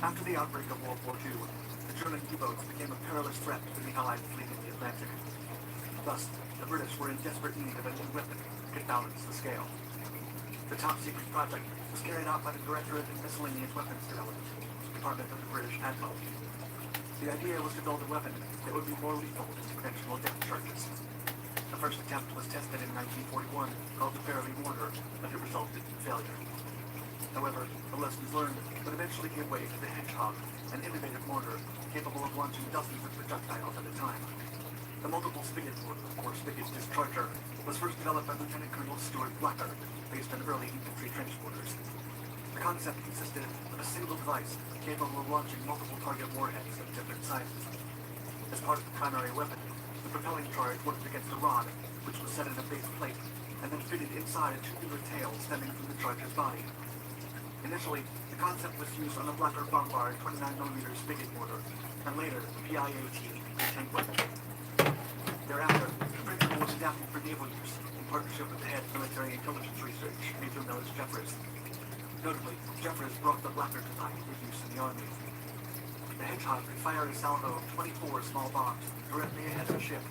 After the outbreak of World War II, the German U-boats became a perilous threat to the Allied fleet in the Atlantic. Thus, the British were in desperate need of a new weapon that could balance the scale. The top-secret project was carried out by the Directorate of Miscellaneous Weapons Development, Department of the British Admiralty. The idea was to build a weapon that would be more lethal than conventional depth charges. The first attempt was tested in 1941, called the Fairley mortar, but it resulted in failure. However, the lessons learned would eventually give way to the Hedgehog, an innovative mortar capable of launching dozens of projectiles at a time. The multiple spigot mortar, or spigot discharger, was first developed by Lieutenant Colonel Stuart Blacker, based on early infantry trench mortars. The concept consisted of a single device capable of launching multiple target warheads of different sizes. As part of the primary weapon, the propelling charge worked against a rod, which was set in a base plate, and then fitted inside a tubular tail stemming from the charger's body. Initially, the concept was used on the Blacker Bombard 29mm spigot mortar, and later the PIAT tank weapon. Thereafter, the principle was adapted for naval use in partnership with the head of military intelligence research, Major Mills Jeffers. Notably, Jeffers brought the Blacker design for use in the Army. The Hedgehog could fire a salvo of 24 small bombs directly ahead of a ship.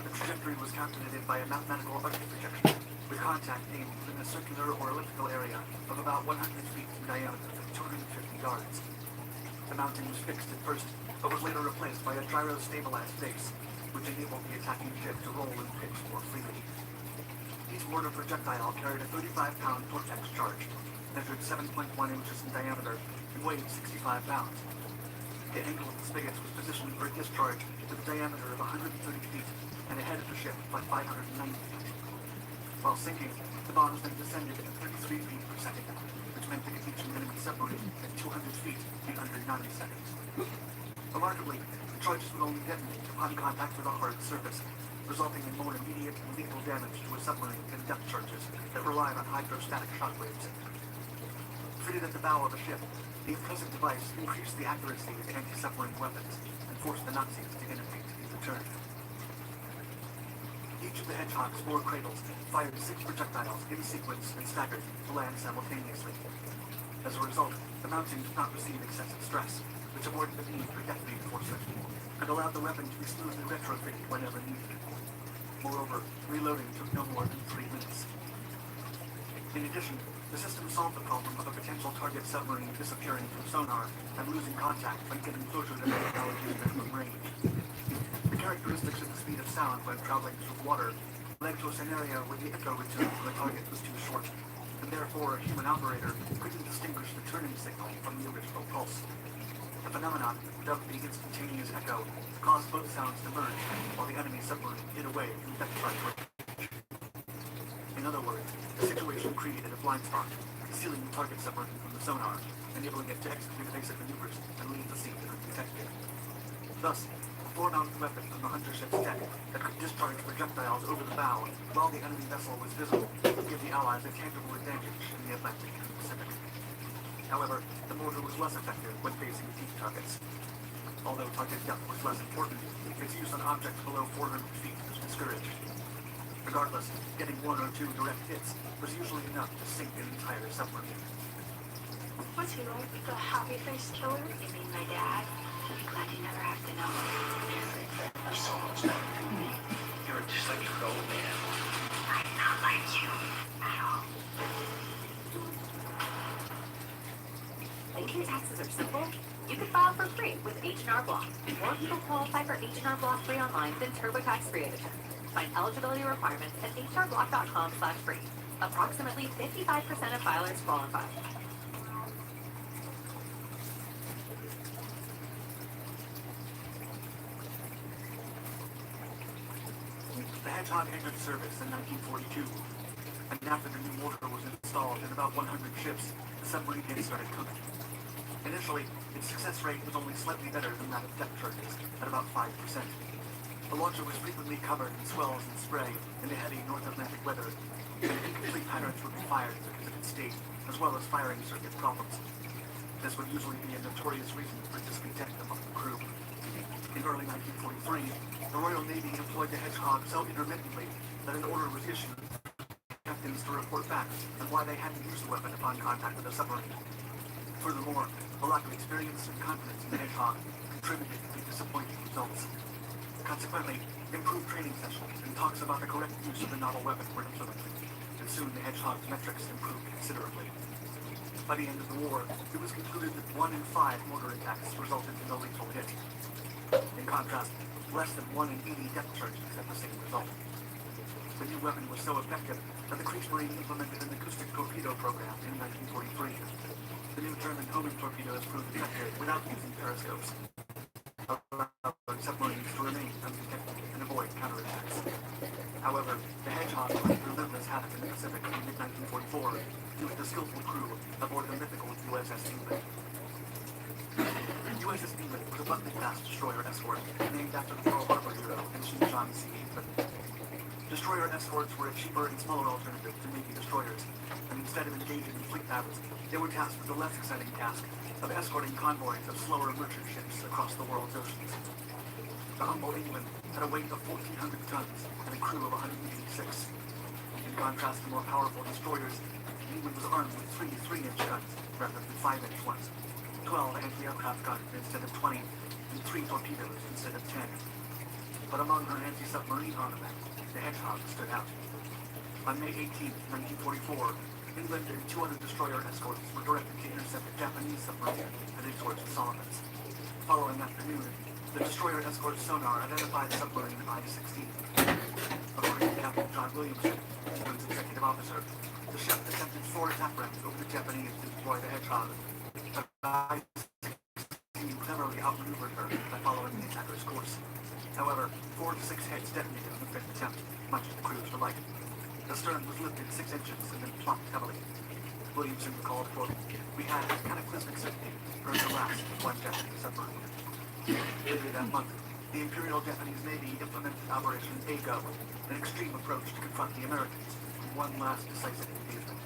The trajectory was calculated by a mathematical arctic projection, with contact aimed within a circular or elliptical area of about 100 feet in diameter and 250 yards. The mounting was fixed at first, but was later replaced by a gyro-stabilized base, which enabled the attacking ship to roll and pitch more freely. Each mortar projectile carried a 35-pound vortex charge, measured 7.1 inches in diameter, and weighed 65 pounds. The angle of the spigots was positioned for a discharge with a diameter of 130 feet and ahead of the ship by 590 feet. While sinking, the bombs then descended at 33 feet per second, which meant they could reach an enemy submarine at 200 feet in under 90 seconds. Remarkably, the charges would only detonate upon contact with a hard surface, resulting in more immediate and lethal damage to a submarine than depth charges that relied on hydrostatic shockwaves. Fitted at the bow of a ship, the impressive device increased the accuracy of anti-submarine weapons and forced the Nazis to innovate in return. Each of the Hedgehog's 4 cradles fired 6 projectiles in sequence and staggered to land simultaneously. As a result, the mounting did not receive excessive stress, which avoided the need for detonator enforcement, and allowed the weapon to be smoothly retrofitted whenever needed. Moreover, reloading took no more than 3 minutes. In addition, the system solved the problem of a potential target submarine disappearing from sonar and losing contact when getting closer to the technology's minimum range. The characteristics of the speed of sound when traveling through water led to a scenario where the echo return from the target was too short, and therefore a human operator couldn't distinguish the turning signal from the original pulse. A phenomenon, dubbed the instantaneous echo, caused both sounds to merge while the enemy submarine hid away from depth charge range. In other words, the situation created a blind spot, concealing the target submarine from the sonar, enabling it to execute basic maneuvers and leave the scene undetected. Thus, a 4-mounted weapon from the Hunter ship's deck that could discharge projectiles over the bow while the enemy vessel was visible would give the Allies a tangible advantage in the Atlantic and Pacific. However, the mortar was less effective when facing deep targets. Although target depth was less important, its use on objects below 400 feet was discouraged. Regardless, getting 1 or 2 direct hits was usually enough to sink an entire submarine. What's he like? The happy-faced killer? You mean my dad? Glad you never have to know. You're so much better than me. You're just like your old man. I'm not like you at all. Thinking taxes are simple? You can file for free with H&R Block. More people qualify for H&R Block free online than TurboTax Free Edition. Find eligibility requirements at hrblock.com/free. Approximately 55% of filers qualify. The Hedgehog entered service in 1942, and after the new mortar was installed in about 100 ships, the submarine hit started cooking. Initially, its success rate was only slightly better than that of depth charges, at about 5%. The launcher was frequently covered in swells and spray in the heavy North Atlantic weather, and incomplete patterns would be fired because of its state, as well as firing circuit problems. This would usually be a notorious reason for discontent among the crew. In early 1943, the Royal Navy employed the Hedgehog so intermittently that an order was issued for captains to report back on why they hadn't used the weapon upon contact with a submarine. Furthermore, the lack of experience and confidence in the Hedgehog contributed to the disappointing results. Consequently, improved training sessions and talks about the correct use of the novel weapon were implemented, and soon the Hedgehog's metrics improved considerably. By the end of the war, it was concluded that 1 in 5 mortar attacks resulted in a lethal hit. In contrast, less than 1 in 80 depth charges had the same result. The new weapon was so effective that the Kriegsmarine implemented an acoustic torpedo program in 1943. The new German homing torpedoes proved effective without using periscopes, allowing submarines to remain undetected and avoid counterattacks. However, the Hedgehog played relentless havoc in the Pacific in mid-1944 due to the skillful crew aboard the mythical USS England. USS England was a lightning-fast destroyer escort named after the Pearl Harbor hero and Chief John C. England. Destroyer escorts were a cheaper and smaller alternative to Navy destroyers, and instead of engaging in fleet battles, they were tasked with the less exciting task of escorting convoys of slower merchant ships across the world's oceans. The humble England had a weight of 1,400 tons and a crew of 186. In contrast to more powerful destroyers, England was armed with 3 3-inch guns rather than 5-inch ones, 12 anti-aircraft guns instead of 20, and 3 torpedoes instead of 10. But among her anti-submarine armament, the Hedgehog stood out. On May 18, 1944, England and 2 other destroyer escorts were directed to intercept a Japanese submarine headed towards the Solomons. The following afternoon, the destroyer escort sonar identified submarine I-16. According to Captain John Williamson, England's executive officer, the ship attempted 4 attack rounds over the Japanese to destroy the Hedgehog, but I-16 cleverly outmaneuvered her by following the attacker's course. However, 4 to 6 hits detonated on the 5th attempt, much to the crew's delight. The stern was lifted 6 inches and then plopped heavily. Williamson recalled, quote, "We had a cataclysmic certainty for the last of 1 Japanese submarine." Later that month, the Imperial Japanese Navy implemented Operation A-Go, an extreme approach to confront the Americans in one last decisive engagement.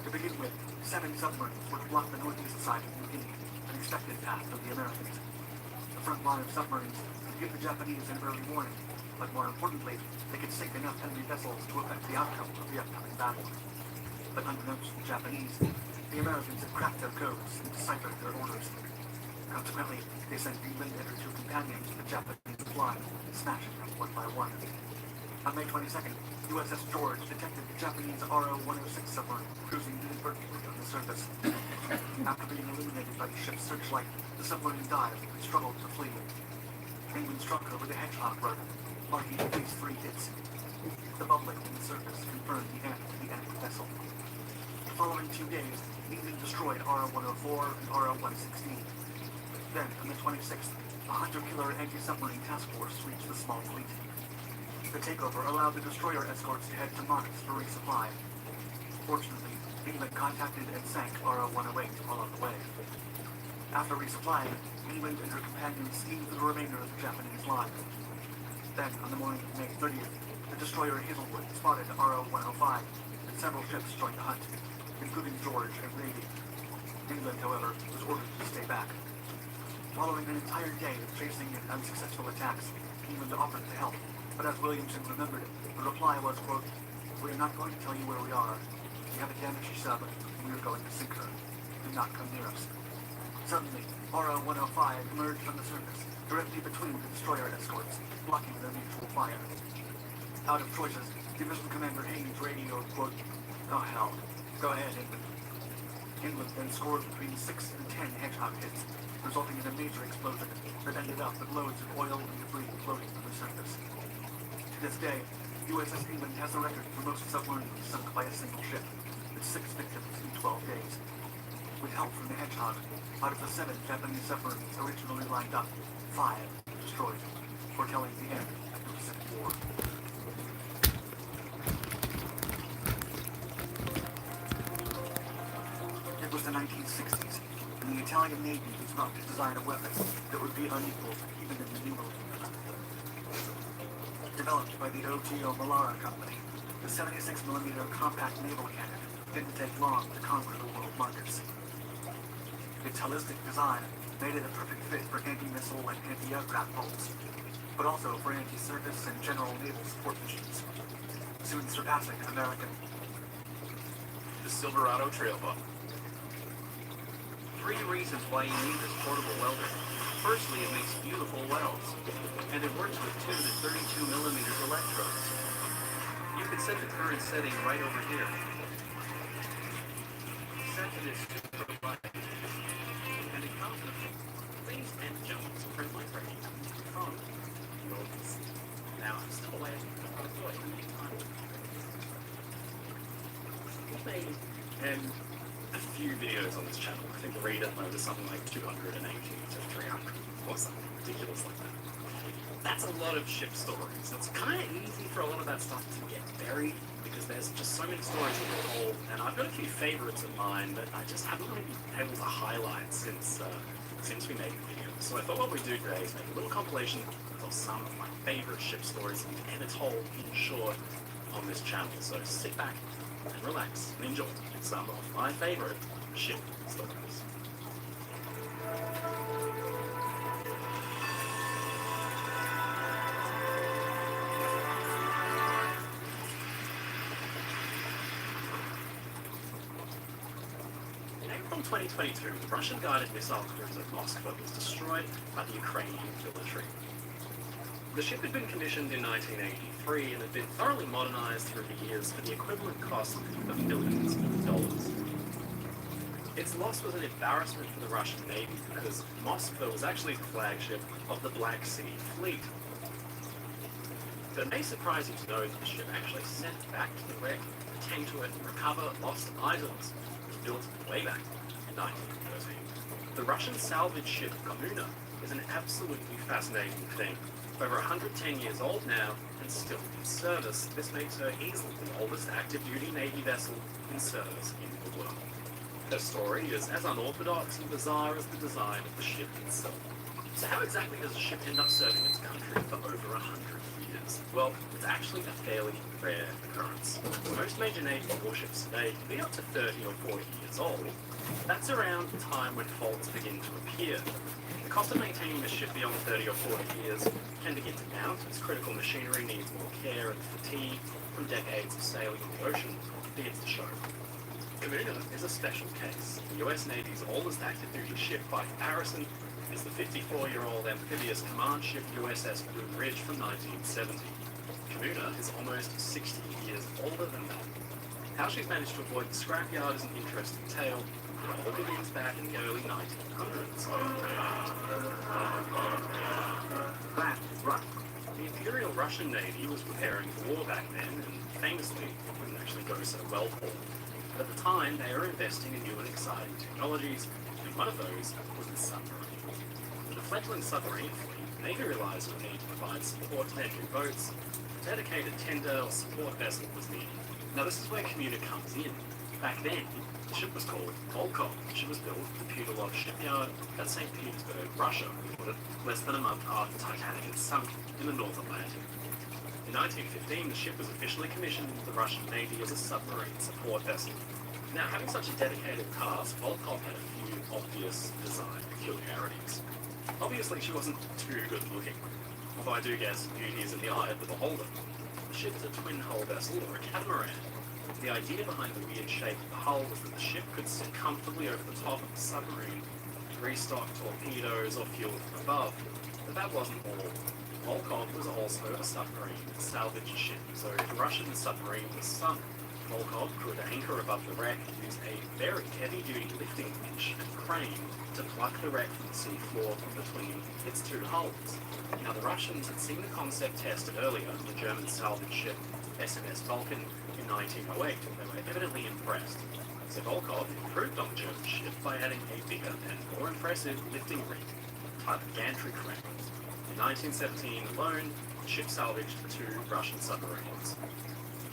To begin with, 7 submarines were to block the northeast side of New Guinea, an expected path of the Americans. The front line of submarines could give the Japanese an early warning, but more importantly, they could sink enough enemy vessels to affect the outcome of the upcoming battle. But unbeknownst to the Japanese, the Americans had cracked their codes and deciphered their orders. Consequently, they sent England and her 2 companions to the Japanese line, smashing them one by one. On May 22nd, USS George detected the Japanese RO-106 submarine cruising inadvertently on the surface. After being illuminated by the ship's searchlight, the submarine dived and struggled to flee. England struck her with a Hedgehog rudder, marking at least 3 hits. The bubbling from the surface confirmed the end of the enemy vessel. The following 2 days, England destroyed RO-104 and RO-116. Then, on the 26th, a hunter-killer anti-submarine task force reached the small fleet. The takeover allowed the destroyer escorts to head to Marcus for resupply. Fortunately, England contacted and sank RO-108 while on the way. After resupplying, England and her companions steamed for the remainder of the Japanese line. Then, on the morning of May 30th, the destroyer Hazelwood spotted RO-105, and several ships joined the hunt, including George and Navy. England, however, was ordered to stay back. Following an entire day of chasing and unsuccessful attacks, England offered to help, but as Williamson remembered, the reply was, quote, "We are not going to tell you where we are. We have a damaged sub, and we are going to sink her. Do not come near us." Suddenly, RO-105 emerged from the surface, directly between the destroyer escorts, blocking their mutual fire. Out of choices, Division Commander Haynes radioed, quote, "Oh hell, go ahead, England." England then scored between 6 and 10 Hedgehog hits, resulting in a major explosion that ended up with loads of oil and debris floating from the surface. To this day, USS England has the record for most submarines sunk by a single ship, with 6 victims in 12 days. With help from the Hedgehog, out of the 7 Japanese submarines originally lined up, 5 were destroyed, foretelling the end of the Pacific War. It was the 1960s, and the Italian Navy was about to design a weapon that would be unequaled even in the new millennium. Developed by the OTO Melara Company, the 76mm compact naval cannon didn't take long to conquer the world markets. Its holistic design made it a perfect fit for anti-missile and anti-aircraft bolts, but also for anti-surface and general naval support missions, soon surpassing American. The Silverado Trail Book. 3 reasons why you need this portable welder. Firstly, it makes beautiful wells, and it works with 2 to 32mm electrodes. You can set the current setting right over here. Set to this super light, and it comes with things and jumps for my brain from yours. Now I'm still away, but I thought it would be time. We've made a few videos on this channel. I think the reader mode is something like 280 to 300 or something ridiculous like that. That's a lot of ship stories. It's kind of easy for a lot of that stuff to get buried because there's just so many stories to be told, and I've got a few favorites of mine that I just haven't really been able to highlight since we made the video. So I thought what we'd do today is make a little compilation of some of my favorite ship stories ever told in short on this channel. So sit back and relax and enjoy some of my favorite ship stories. In April 2022, the Russian-guided missile cruiser Moskva was destroyed by the Ukrainian military. The ship had been commissioned in 1983 and had been thoroughly modernized through the years for the equivalent cost of millions of dollars. Its loss was an embarrassment for the Russian Navy because Moskva was actually the flagship of the Black Sea Fleet. But it may surprise you to know that the ship actually sent back to the wreck, attend to it, and recover lost items. It was built way back in 1913. The Russian salvage ship Kommuna is an absolutely fascinating thing. Over 110 years old now and still in service, this makes her easily the oldest active-duty Navy vessel in service in the world. Her story is as unorthodox and bizarre as the design of the ship itself. So how exactly does a ship end up serving its country for over 100 years? Well, it's actually a fairly rare occurrence. Most major Navy warships today can be up to 30 or 40 years old. That's around the time when faults begin to appear. The cost of maintaining a ship beyond 30 or 40 years can begin to mount as critical machinery needs more care and fatigue from decades of sailing in the ocean begins to show. Kommuna is a special case. The US Navy's oldest active-duty ship by comparison is the 54-year-old amphibious command ship USS Blue Ridge from 1970. Kommuna is almost 60 years older than that. How she's managed to avoid the scrapyard is an interesting tale. It all begins back in the early 1900s. That is right. The Imperial Russian Navy was preparing for war back then, and famously, it wouldn't actually go so well for them. At the time, they were investing in new and exciting technologies, and one of those was the submarine. With the fledgling submarine fleet, the Navy realized it would need to provide support to their new boats. A dedicated tender or support vessel was needed. Now this is where Kommuna comes in. Back then, the ship was called Volkov. She was built at the Putilov shipyard at St. Petersburg, Russia, less than a month after Titanic had sunk in the North Atlantic. In 1915, the ship was officially commissioned into the Russian Navy as a submarine support vessel. Now, having such a dedicated task, Volkov had a few obvious design peculiarities. Obviously, she wasn't too good looking, although I do guess beauty is in the eye of the beholder. The ship is a twin-hull vessel, or a catamaran. The idea behind the weird shape of the hull was that the ship could sit comfortably over the top of the submarine, restock torpedoes or fuel from above. But that wasn't all. Volkov was also a submarine salvage ship, so if a Russian submarine was sunk, Volkov could anchor above the wreck and use a very heavy-duty lifting winch and crane to pluck the wreck from the seafloor from between its two hulls. Now, the Russians had seen the concept tested earlier on the German salvage ship SMS Vulcan in 1908, and they were evidently impressed. So Volkov improved on the German ship by adding a bigger and more impressive lifting rig, type of gantry crane. In 1917 alone, the ship salvaged 2 Russian submarines.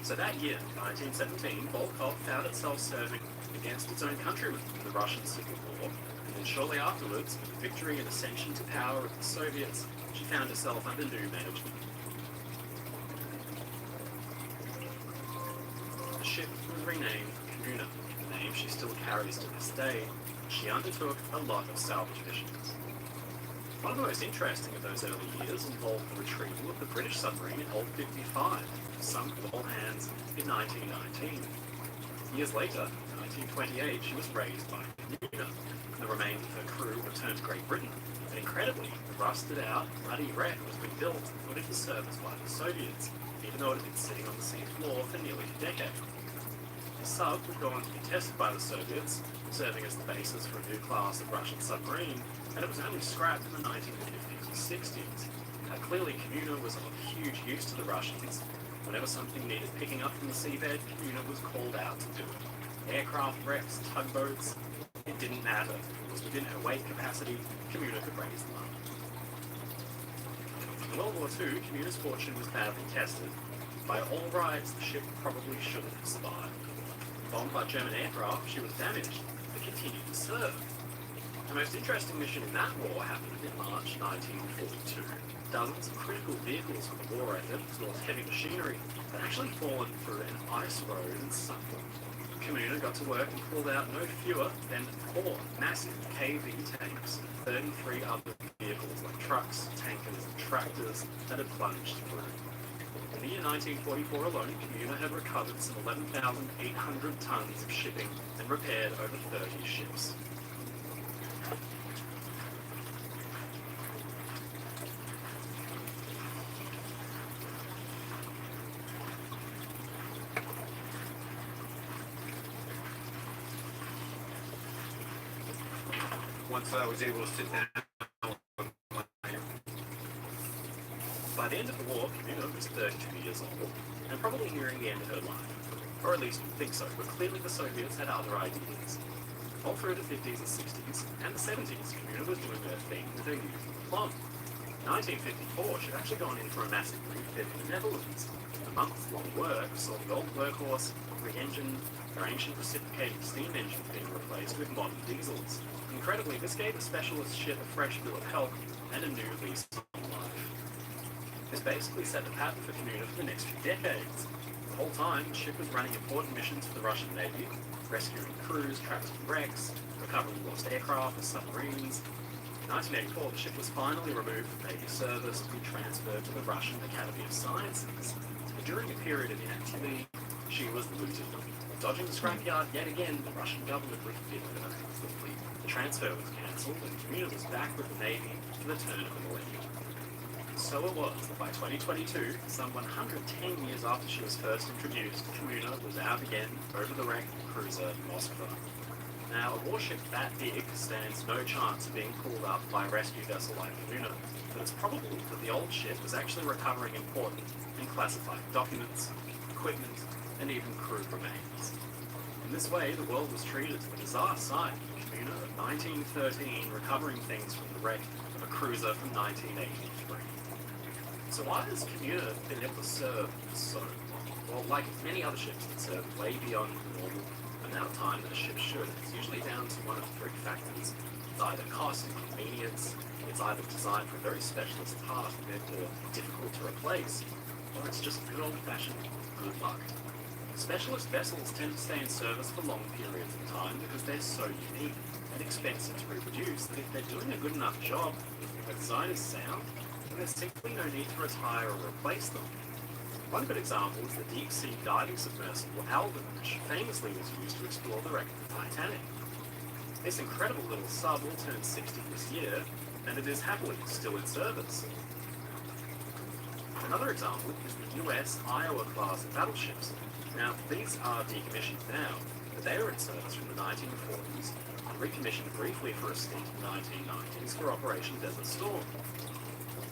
So that year, 1917, Volkov found itself serving against its own countrymen in the Russian Civil War, and then shortly afterwards, with the victory and ascension to power of the Soviets, she found herself under new management. The ship was renamed Kommuna, a name she still carries to this day. She undertook a lot of salvage missions. One of the most interesting of those early years involved the retrieval of the British submarine Old 55, sunk with all hands in 1919. Years later, in 1928, she was raised by Comuna. The remains of her crew returned to Great Britain, and incredibly, the rusted-out, muddy wreck was rebuilt and put into service by the Soviets, even though it had been sitting on the sea floor for nearly a decade. The sub would go on to be tested by the Soviets, serving as the basis for a new class of Russian submarine, and it was only scrapped in the 1950s and 60s. Clearly, Comuna was of huge use to the Russians. Whenever something needed picking up from the seabed, Comuna was called out to do it. Aircraft wrecks, tugboats, it didn't matter. It was within her weight capacity, Comuna could raise them up. In World War II, Comuna's fortune was badly tested. By all rights, the ship probably shouldn't have survived. Bombed by German aircraft, she was damaged, but continued to serve. The most interesting mission in that war happened in March 1942. Dozens of critical vehicles for the war effort, as well as heavy machinery, had actually fallen through an ice road and sunk them. Comuna got to work and pulled out no fewer than 4 massive KV tanks, 33 other vehicles like trucks, tankers, and tractors that had plunged through. In the year 1944 alone, Comuna had recovered some 11,800 tons of shipping and repaired over 30 ships. Once I was able to sit down. By the end of the war, Comuna was 32 years old, and probably nearing the end of her life. Or at least you'd think so, but clearly the Soviets had other ideas. All through the 50s and 60s, and the 70s, Comuna was doing her thing with her usual plum. In 1954, she'd actually gone in for a massive refit in the Netherlands. A month-long work saw the old workhorse re-engined, her ancient reciprocating steam engine being replaced with modern diesels. Incredibly, this gave the specialist ship a fresh bill of health and a new lease on life. This basically set the pattern for Comuna for the next few decades. The whole time, the ship was running important missions for the Russian Navy, rescuing crews trapped in wrecks, recovering lost aircraft and submarines. In 1984, the ship was finally removed from Navy service to be transferred to the Russian Academy of Sciences. But during a period of inactivity, she was looted. Dodging the scrapyard yet again, the Russian government refitted her completely. The transfer was cancelled, and Comuna was back with the Navy for the turn of the millennium. So it was that by 2022, some 110 years after she was first introduced, Comuna was out again over the wrecked cruiser Moskva. Now, a warship that big stands no chance of being pulled up by a rescue vessel like Comuna, but it's probable that the old ship was actually recovering important and classified documents, equipment, and even crew remains. In this way, the world was treated to a bizarre sight of Comuna of 1913 recovering things from the wreck of a cruiser from 1983. So why has Comuna been able to serve so long? Well, like many other ships that serve way beyond the normal amount of time that a ship should, it's usually down to one of 3 factors. It's either cost and convenience, it's either designed for a very specialist part and therefore difficult to replace, or it's just good old-fashioned good luck. Specialist vessels tend to stay in service for long periods of time because they're so unique and expensive to reproduce that if they're doing a good enough job, if the design is sound, then there's simply no need to retire or replace them. One good example is the deep-sea diving submersible Alvin, which famously was used to explore the wreck of the Titanic. This incredible little sub will turn 60 this year, and it is happily still in service. Another example is the US Iowa class of battleships. Now, these are decommissioned now, but they were in service from the 1940s and recommissioned briefly for a stint in the 1990s for Operation Desert Storm.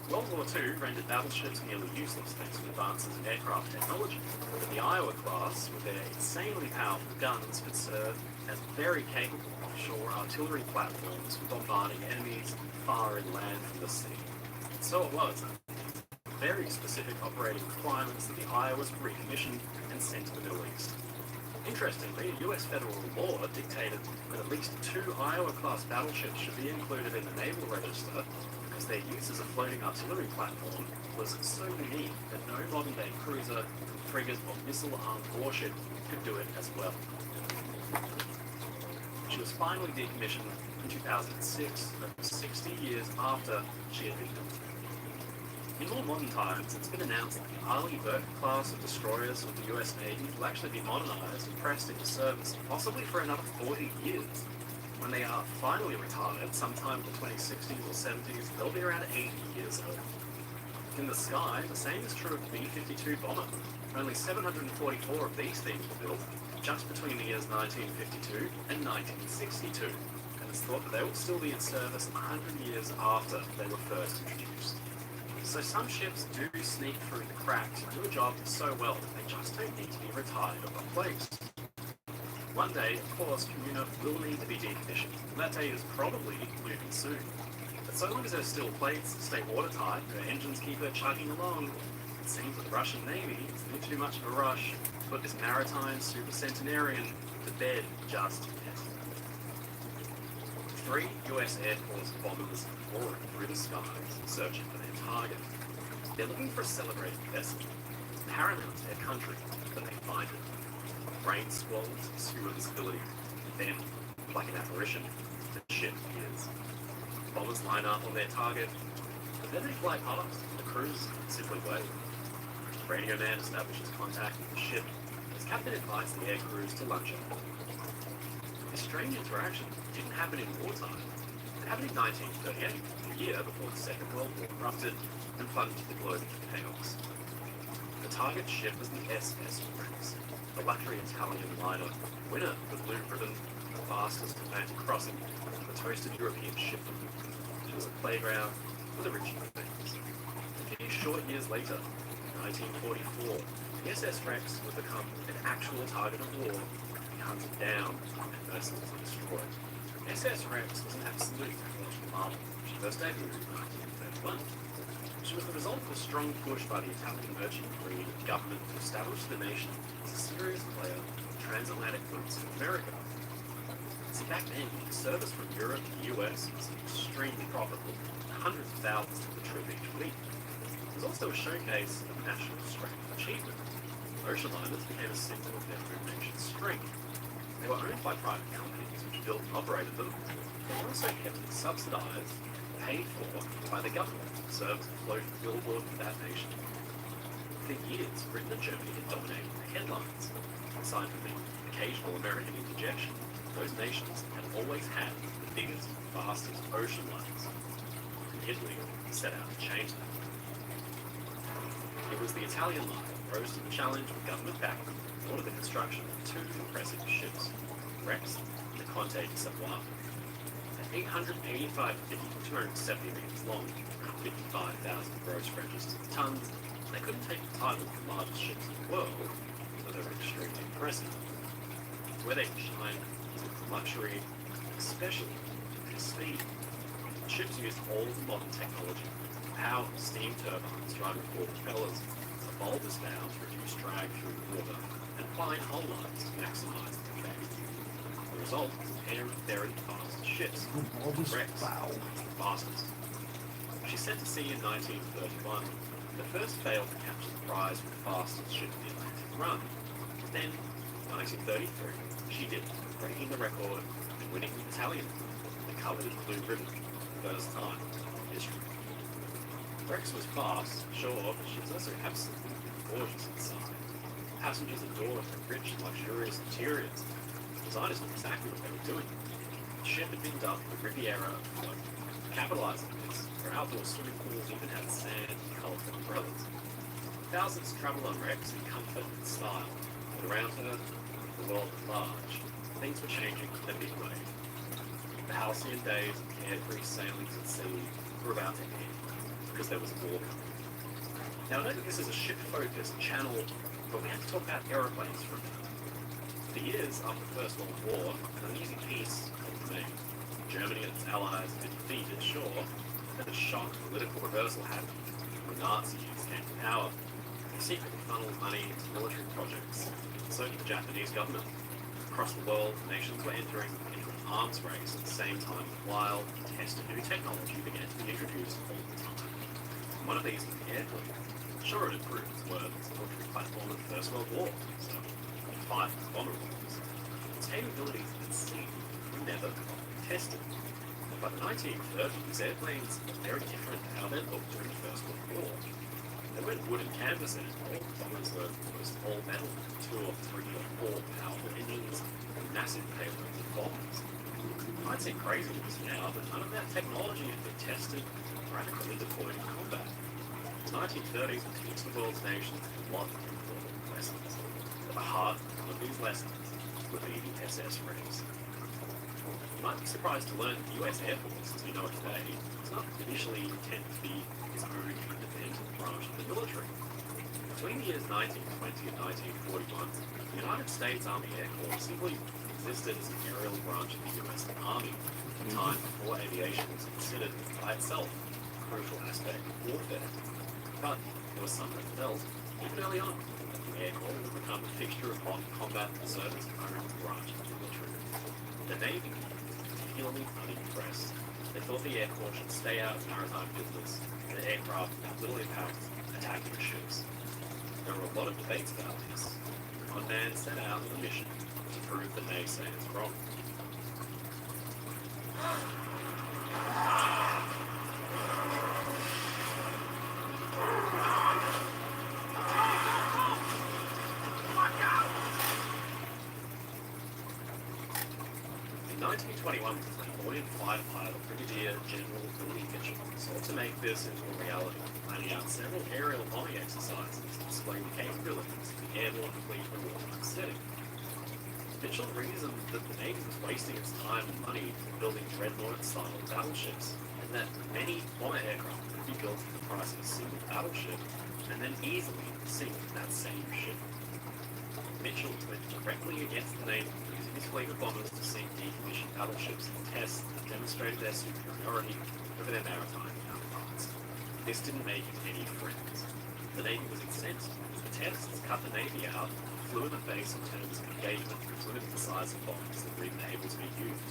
World War II rendered battleships nearly useless thanks to advances in aircraft technology, but the Iowa class, with their insanely powerful guns, could serve as very capable offshore artillery platforms for bombarding enemies far inland from the sea. So it was very specific operating requirements that the Iowas were recommissioned and sent to the Middle East. Interestingly, US federal law dictated that at least 2 Iowa-class battleships should be included in the Naval Register because their use as a floating artillery platform was so unique that no modern-day cruiser, frigate, or missile-armed warship could do it as well. She was finally decommissioned in 2006, over 60 years after she had been built. In more modern times, it's been announced that the Arleigh Burke class of destroyers of the US Navy will actually be modernized and pressed into service, possibly for another 40 years. When they are finally retired, sometime in the 2060s or 70s, they'll be around 80 years old. In the sky, the same is true of the B-52 bomber. Only 744 of these things were built just between the years 1952 and 1962, and it's thought that they will still be in service 100 years after they were first introduced. So some ships do sneak through the cracks and do a job so well that they just don't need to be retired or replaced. One day, of course, Comuna will need to be decommissioned, and that day is probably moving soon. But so long as her steel plates stay watertight, her engines keep her chugging along, it seems that the Russian Navy is in too much of a rush to put this maritime supercentenarian to bed just yet. 3 US Air Force bombers are roaring through the skies, searching for their target. They're looking for a celebrated vessel. It's paramount to their country that they find it. Rain squalls obscure visibility. Then, like an apparition, the ship appears. Bombers line up on their target, but then they fly past, and the crews simply wait. The radio man establishes contact with the ship as Captain invites the air crews to lunch hour. This strange interaction didn't happen in wartime. It happened in 1938, the year before the Second World War erupted and plunged the globe into chaos. The target ship was the SS Rex, the luxury Italian liner, winner of the Blue Ribbon, the fastest Atlantic crossing, the toasted European ship. It was a playground for the rich and the famous. A few short years later, in 1944, the SS Rex would become an actual target of war, be hunted down and mercilessly destroyed. SS Rex was an absolute technological marvel. She first debuted in 1931. She was the result of a strong push by the Italian merchant marine government to establish the nation as a serious player in transatlantic routes to America. See, back then, service from Europe to the US was extremely profitable, and hundreds of thousands took the trip each week. It was also a showcase of national strength and achievement. Ocean liners became a symbol of their nation's strength. They were owned by private companies which built and operated them, but were also heavily subsidized, paid for by the government, served as a floating billboard for that nation. For years, Britain and Germany had dominated the headlines. Aside from the occasional American interjection, those nations had always had the biggest, fastest ocean liners. And Italy set out to change that. It was the Italian line that rose to the challenge with government backing and ordered the construction of 2 impressive ships, Rex and the Conte de Savoie. At 885 feet, 270 meters long, 55,000 gross registered tons, they couldn't take the title of the largest ships in the world, but they were extremely impressive. Where they shine was in luxury, especially in speed. The ships used all the modern technology, power steam turbines driving 4 propellers, a bulbous valve to reduce drag through the water, and fine hull lines to maximize the effect. The result was a pair of very fast ships. Rex was the fastest. She set to sea in 1931. The first failed to capture the prize for the fastest ship in the Atlantic run. Then, in 1933, she did, breaking the record and winning the Italian, the coveted Blue Ribbon, for the first time in history. Rex was fast, sure, but she was also absolutely gorgeous inside. Passengers adored her rich and luxurious interiors. Designers knew exactly what they were doing. The ship had been dubbed the Riviera of Float. Capitalizing on this, her outdoor swimming pools even had sand and colorful umbrellas. Thousands traveled on Rex in comfort and style, but around her, the world at large, things were changing in a big way. The halcyon days of carefree sailings at sea were about to end, because there was a war coming. Now, I know that this is a ship-focused channel, but we have to talk about aeroplanes for a minute. For years after the First World War, an uneasy peace came to me. Germany and its allies had been defeated, sure, but a shock political reversal happened when Nazis came to power. They secretly funneled money into military projects, and so did the Japanese government. Across the world, nations were entering into an arms race at the same time that wild, tested new technology began to be introduced all the time. One of these was the airplane. Sure, it improved its worth as a military platform in the First World War, so it fight bomber bombs. Its capabilities at sea were never tested. By the 1930s, airplanes were very different to how they looked during the First World War. weren't wooden canvas anymore. Bombers were almost all metal, 2 or 3 or 4 powerful engines, and massive payloads of bombs. It might seem crazy to us now, but none of that technology had been tested or adequately deployed in combat. The 1930s would teach the world's nations a lot of important lessons. At the heart of these lessons were the SS rays. You might be surprised to learn that the US Air Force, as we know it today, was not initially intended to be its own independent branch of the military. Between the years 1920 and 1941, the United States Army Air Corps simply existed as an aerial branch of the US Army, at a time before aviation was considered by itself a crucial aspect of warfare. But there was some that felt, even early on, that the Air Corps would become a fixture of modern combat and serve as its own branch of the military. The Navy particularly unimpressed. They thought the Air Corps should stay out of maritime business, and the aircraft had little impact attacking ships. There were a lot of debates about this. One man set out on a mission to prove the naysayers wrong. In 1921, flamboyant fighter pilot Brigadier General Willie Mitchell sought to make this into a reality, planning out several aerial bombing exercises to display the capabilities of the airborne fleet in a wartime setting. Mitchell reasoned that the Navy was wasting its time and money building dreadnought-style battleships, and that many bomber aircraft could be built at the price of a single battleship, and then easily sink that same ship. Mitchell went directly against the Navy, using his fleet of bombers to sink decommissioned battleships in tests that demonstrated their superiority over their maritime counterparts. This didn't make him any friends. The Navy was incensed. The tests cut the Navy out, flew in the face in terms of engagement, which limited the size of bombs that were even able to be used.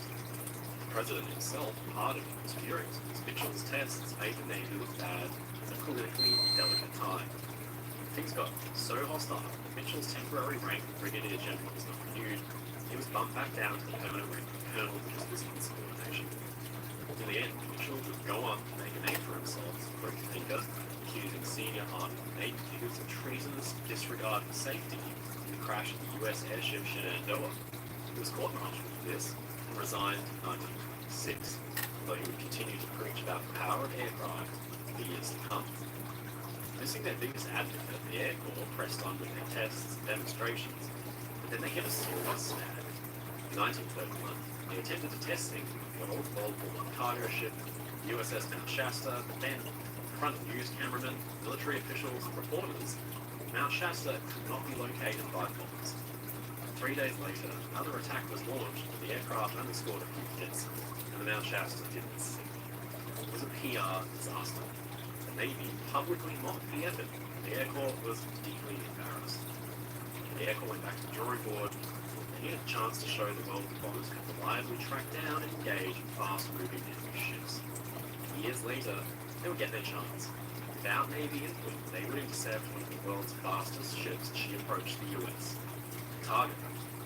The President himself, pardoned, was furious because Mitchell's tests made the Navy look bad at a politically delicate time. Things got so hostile that Mitchell's temporary rank of Brigadier General was not renewed. He was bumped back down to the permanent rank of Colonel, which was his insubordination. In the end, Mitchell would go on to make a name for himself as a free thinker, accusing senior Army and Navy figures of treasonous disregard for safety in the crash of the US airship Shenandoah. He was court-martialed for this and resigned in 1926, although he would continue to preach about the power of aircraft for years to come. Missing their biggest advocate, the Air Corps pressed on with their tests and demonstrations, but then they hit a serious snag. In 1931, they attempted a testing of an old World War I cargo ship, USS Mount Shasta, but then, in front of news cameramen, military officials, and reporters, Mount Shasta could not be located by bombers. 3 days later, another attack was launched, but the aircraft underscored a few hits, and the Mount Shasta didn't sink. It was a PR disaster. The Navy publicly mocked the effort, and the Air Corps was deeply embarrassed. The Air Corps went back to the drawing board. They needed a chance to show the world that bombers could reliably track down and engage fast-moving enemy ships. Years later, they would get their chance. Without Navy input, they would intercept one of the world's fastest ships as she approached the US. The target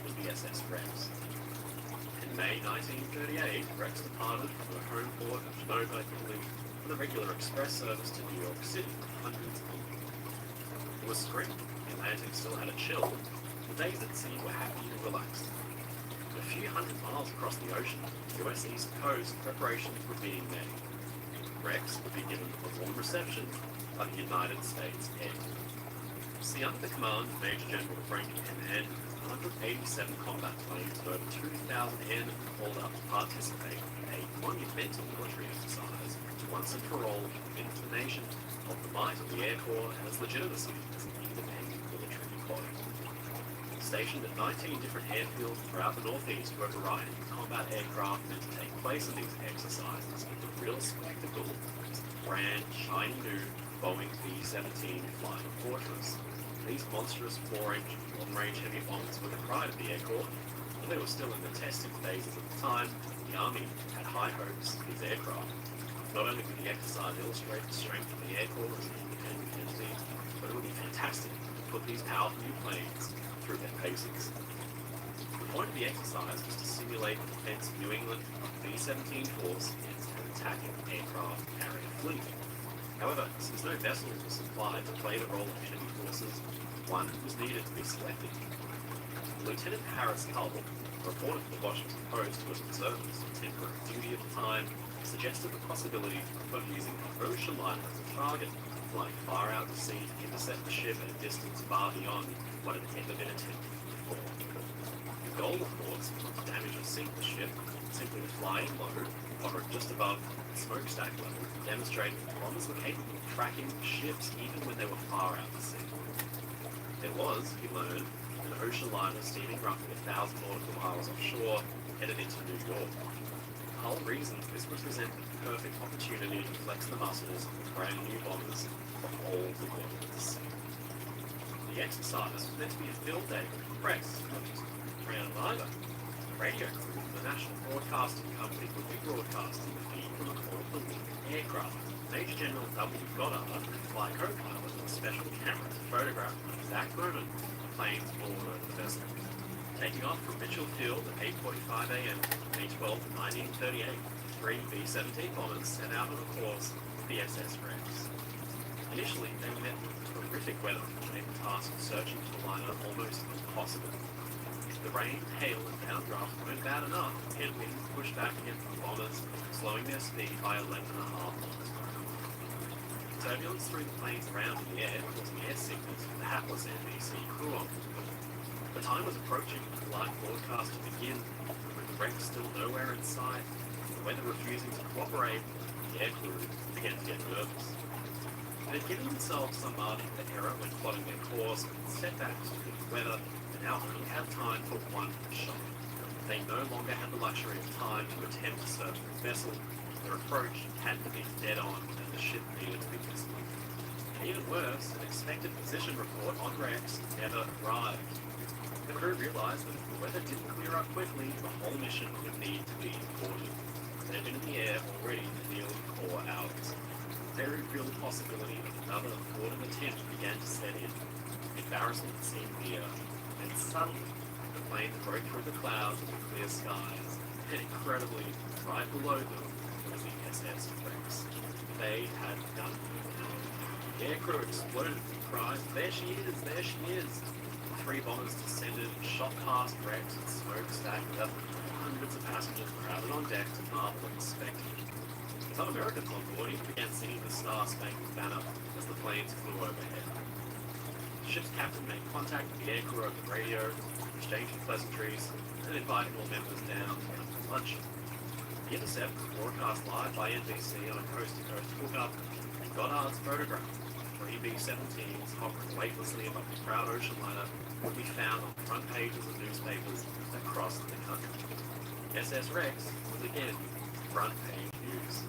was the SS Rex. In May 1938, Rex departed from her home port of Genova, Italy, with a regular express service to New York City, hundreds of people. It was spring, the Atlantic still had a chill, the days at sea were happy and relaxed. A few hundred miles across the ocean, the US East Coast, preparations were being made. Rex would be given a warm reception by the United States Air Force. See, under the command of Major General Frank M. 187 combat planes and over 2,000 airmen were called up to participate in a monumental military exercise to once and for all convince the nation of the might of the Air Corps and its legitimacy as an independent military body. Stationed at 19 different airfields throughout the Northeast, where a variety of combat aircraft meant to take place in these exercises, and the real spectacle was the brand, shiny new Boeing B-17 Flying Fortress. These monstrous 4-inch long-range heavy bombers were the pride of the Air Corps, and they were still in the testing phases at the time. The Army had high hopes for these aircraft. Not only would the exercise illustrate the strength of the Air Corps as an independent entity, but it would be fantastic to put these powerful new planes through their paces. The point of the exercise was to simulate the defense of New England of B-17 force against an attacking aircraft carrier fleet. However, since no vessels were supplied to play the role of enemy forces, one was needed to be selected. Lieutenant Harris Hull, a reporter for the Washington Post who was observers on temporary duty at the time, suggested the possibility of using an ocean liner as a target, flying far out to sea to intercept the ship at a distance far beyond what had ever been attempted before. The goal, of course, was not to damage or sink the ship, simply to fly in low, hovering just above the smokestack level, demonstrating that bombers were capable of tracking ships even when they were far out to sea. There was, he learned, an ocean liner steaming roughly 1,000 nautical miles offshore, headed into New York. Hull reasoned this would present the perfect opportunity to flex the muscles of brand new bombers from all the world to sea. The exercise was meant to be a field day for the press, not just around either. The radio crew of the National Broadcasting Company would be broadcasting the feed from aboard the Lincoln aircraft. Major General W. Goddard, flight co-pilot, with a special camera to photograph the exact moment the planes board over the vessel. Taking off from Mitchell Field at 8:45 a.m. May 12, 1938, three B-17 bombers set out on a course for the SS Rex. Initially, they were met with horrific weather, which made the task of searching for the liner almost impossible. The rain, hail, and downdraft weren't bad enough. Headwinds pushed back against the bombers, slowing their speed by 11.5 miles per hour. Turbulence threw the planes around in the air, causing air sickness for the hapless NBC crew on board. The time was approaching for the live broadcast to begin, with the wreck still nowhere in sight, the weather refusing to cooperate, the air crew began to get nervous. They had given themselves some margin for error when plotting their course, but setbacks due to weather, and now only had time for one shot. They no longer had the luxury of time to attempt to search the vessel. Their approach had to be dead on, and the ship needed to be visible. And even worse, an expected position report on Rex never arrived. The crew realized that if the weather didn't clear up quickly, the whole mission would need to be aborted. They had been in the air already for nearly 4 hours. The very real possibility of another aborted attempt began to set in. Embarrassment seemed near, and suddenly, the plane broke through the clouds of the clear skies, and incredibly, right below them was the SS Rex. They had done it. The aircrew exploded with cries, "There she is! There she is!" Three bombers descended and shot past Rex and smokestack without hundreds of passengers crowded on deck to marvel at the spectacle. Some Americans on board even began singing the Star-Spangled Banner as the planes flew overhead. The ship's captain made contact with the aircrew over the radio, exchanging pleasantries, and inviting all members down to come to lunch. The intercept was broadcast live by NBC on a coast-to-coast hookup, and Goddard's photograph of 3 B-17s hovering weightlessly above the proud ocean liner would be found on the front pages of newspapers across the country. SS Rex was again front page news.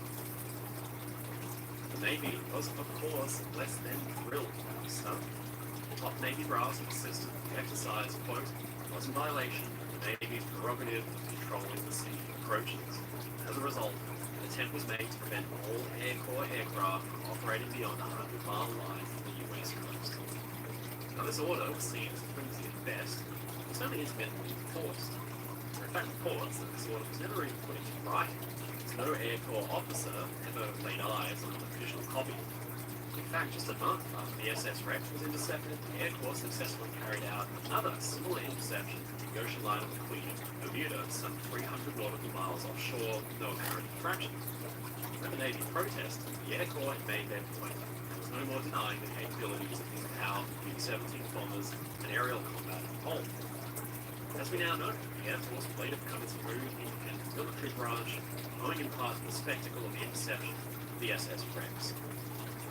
The Navy was, of course, less than thrilled to be stunned. Top Navy brass insisted the exercise, quote, was in violation of the Navy's prerogative of controlling the sea approaches. As a result, an attempt was made to prevent all Air Corps aircraft from operating beyond the 100-mile line from the U.S. coast. Now, this order was seen as flimsy at best, and was only intermittently enforced. There are in fact reports that this order was never even put into writing, as no Air Corps officer ever laid eyes on an official copy. In fact, just a month after the SS Rex was intercepted, the Air Corps successfully carried out another similar interception of the ocean liner of the Queen of Bermuda, some 300 nautical miles offshore, with no apparent infraction. When the Navy protested, the Air Corps had made their point. There was no more denying the capabilities of these powerful B-17 bombers and aerial combat at home. As we now know, the Air Force played a become its own independent military branch, owing in part to the spectacle of the interception of the SS Rex.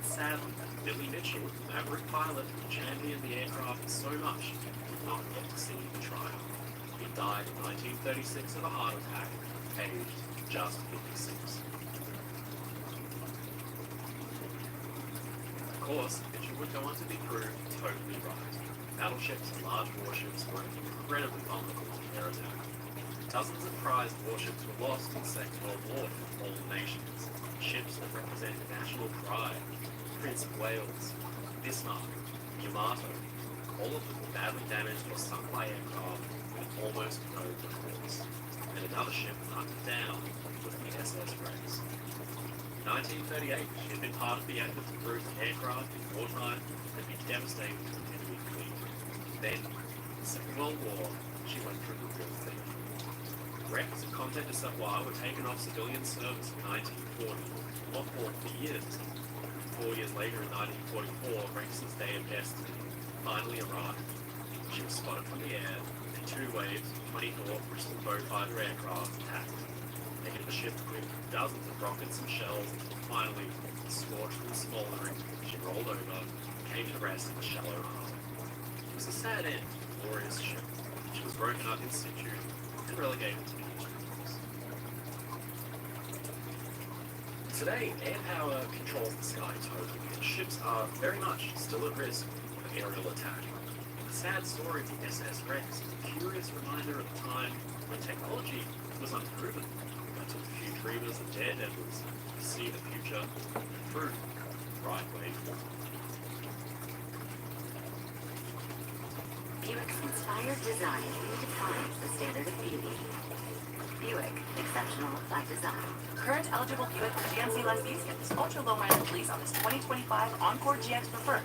Sadly, Billy Mitchell, the maverick pilot who championed the aircraft so much, did not get to see the trial. He died in 1936 of a heart attack, aged just 56. Of course, Mitchell would go on to be proved totally right. Battleships and large warships were incredibly vulnerable to air attack. Dozens of prized warships were lost in the Second World War from all nations. Ships that represented national pride. Prince of Wales, Bismarck, Yamato, all of them were badly damaged or sunk by aircraft with almost no recourse. And another ship hunted down was the SS Rex. 1938, she had been part of the effort to prove that aircraft in wartime had been devastating to the enemy fleet. Then, in the Second World War, she went through the real thing. Wrecks of Comte de Savoie were taken off civilian service in 1940, mothballed for years. 4 years later, in 1944, Rankson's Day of Destiny finally arrived. She was spotted from the air, and 2 waves of 24 Bristol Beaufighter aircraft attacked. They hit the ship with dozens of rockets and shells until finally, scorched and smoldering, she rolled over and came to rest in the shallow harbour. It was a sad end to the glorious ship. She was broken up in situ and relegated to the instruments. Today, air power controls the sky totally, and ships are very much still at risk of aerial attack. The sad story of the SS Rex is a curious reminder of a time when technology was unproven. It took a few dreamers and daredevils to see the future through the right way forward. Buick's inspired design redefines the standard of beauty. Buick, exceptional by design. Current eligible Buick GMC Lexus ultra low mileage lease on this 2025 Encore GX Preferred.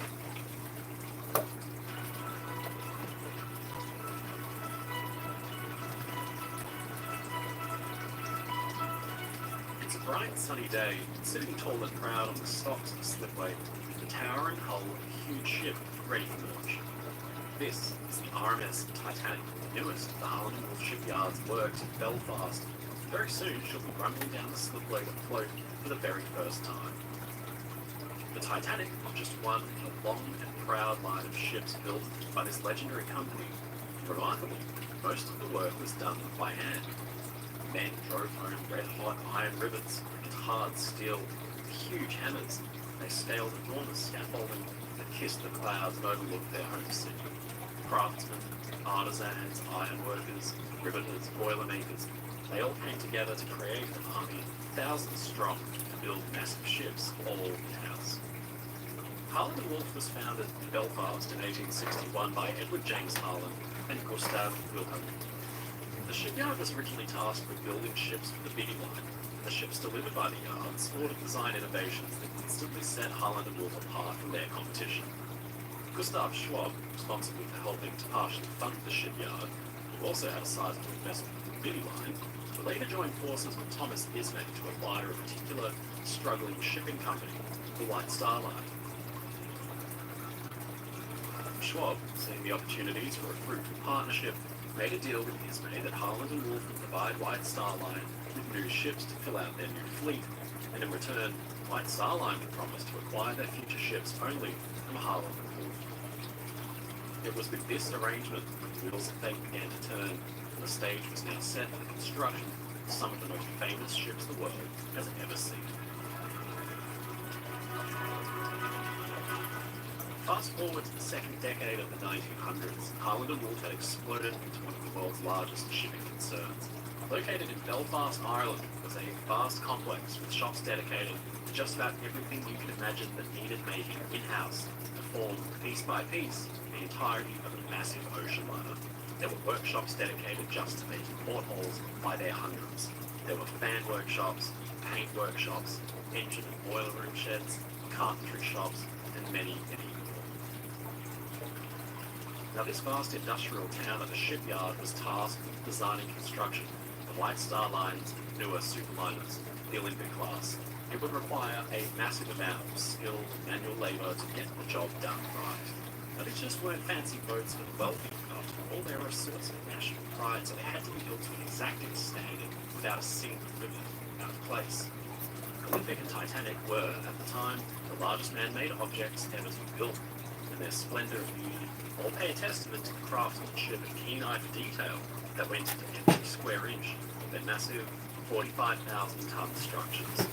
It's a bright sunny day, sitting tall and proud on the stocks of the slipway, the towering hull of a huge ship ready for launch. This is the RMS Titanic, the newest of the Harland & Wolff shipyard's works in Belfast. Very soon she'll be rumbling down the slipway to float for the very first time. The Titanic was just one in a long and proud line of ships built by this legendary company. Remarkably, most of the work was done by hand. Men drove home red-hot iron rivets into hard steel with huge hammers. They scaled enormous scaffolding that kissed the clouds and overlooked their home city. Craftsmen, artisans, ironworkers, riveters, boilermakers, they all came together to create an army thousands strong to build massive ships all in-house. Harland & Wolff was founded in Belfast in 1861 by Edward James Harland and Gustav Wilhelm. The shipyard was originally tasked with building ships for the Biddy line. The ships delivered by the yard sported design innovations that instantly set Harland & Wolff apart from their competition. Gustav Schwab, responsible for helping to partially fund the shipyard, who also had a sizable investment in the Biddy line, would later join forces with Thomas Ismay to acquire a particular struggling shipping company, the White Star Line. Schwab, seeing the opportunities for a fruitful partnership, made a deal with Ismay that Harland & Wolff would provide White Star Line with new ships to fill out their new fleet, and in return, White Star Line would promise to acquire their future ships only from Harland & Wolff. It was with this arrangement that the wheels of fate began to turn, and the stage was now set for the construction of some of the most famous ships the world has ever seen. Fast forward to the second decade of the 1900s, Harland & Wolff had exploded into one of the world's largest shipping concerns. Located in Belfast, Ireland, was a vast complex with shops dedicated to just about everything you could imagine that needed making in-house to form, piece by piece, the entirety of a massive ocean liner. There were workshops dedicated just to making portholes by their hundreds. There were fan workshops, paint workshops, engine and boiler room sheds, carpentry shops, and many, many more. Now, this vast industrial town of a shipyard was tasked with designing construction of White Star Line's newer superliners, the Olympic class. It would require a massive amount of skilled manual labor to get the job done right. Now, these just weren't fancy boats for the wealthy. After all, they were a source of national pride, so they had to be built to an exacting standard without a single rivet out of place. Olympic and Titanic were, at the time, the largest man-made objects ever to be built, and their splendor and beauty all pay a testament to the craftsmanship and keen eye for detail that went into every square inch of their massive 45,000-ton structures.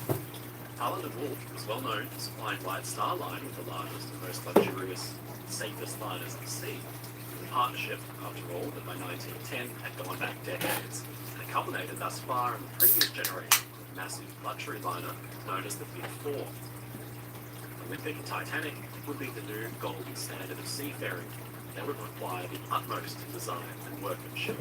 Harland & Wolff was well known for supplying White Star Line with the largest and most luxurious, safest liners at sea. The partnership, after all, that by 1910 had gone back decades, and it culminated thus far in the previous generation of massive luxury liner known as the Big Four. Olympic and Titanic would be the new golden standard of seafaring. They would require the utmost in design and workmanship.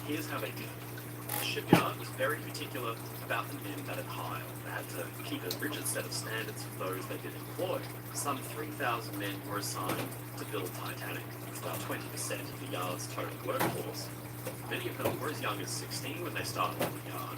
Here's how they did it. The shipyard was very particular about the men that it hired. They had to keep a rigid set of standards for those they did employ. Some 3,000 men were assigned to build Titanic. It's about 20% of the yard's total workforce. Many of them were as young as 16 when they started at the yard.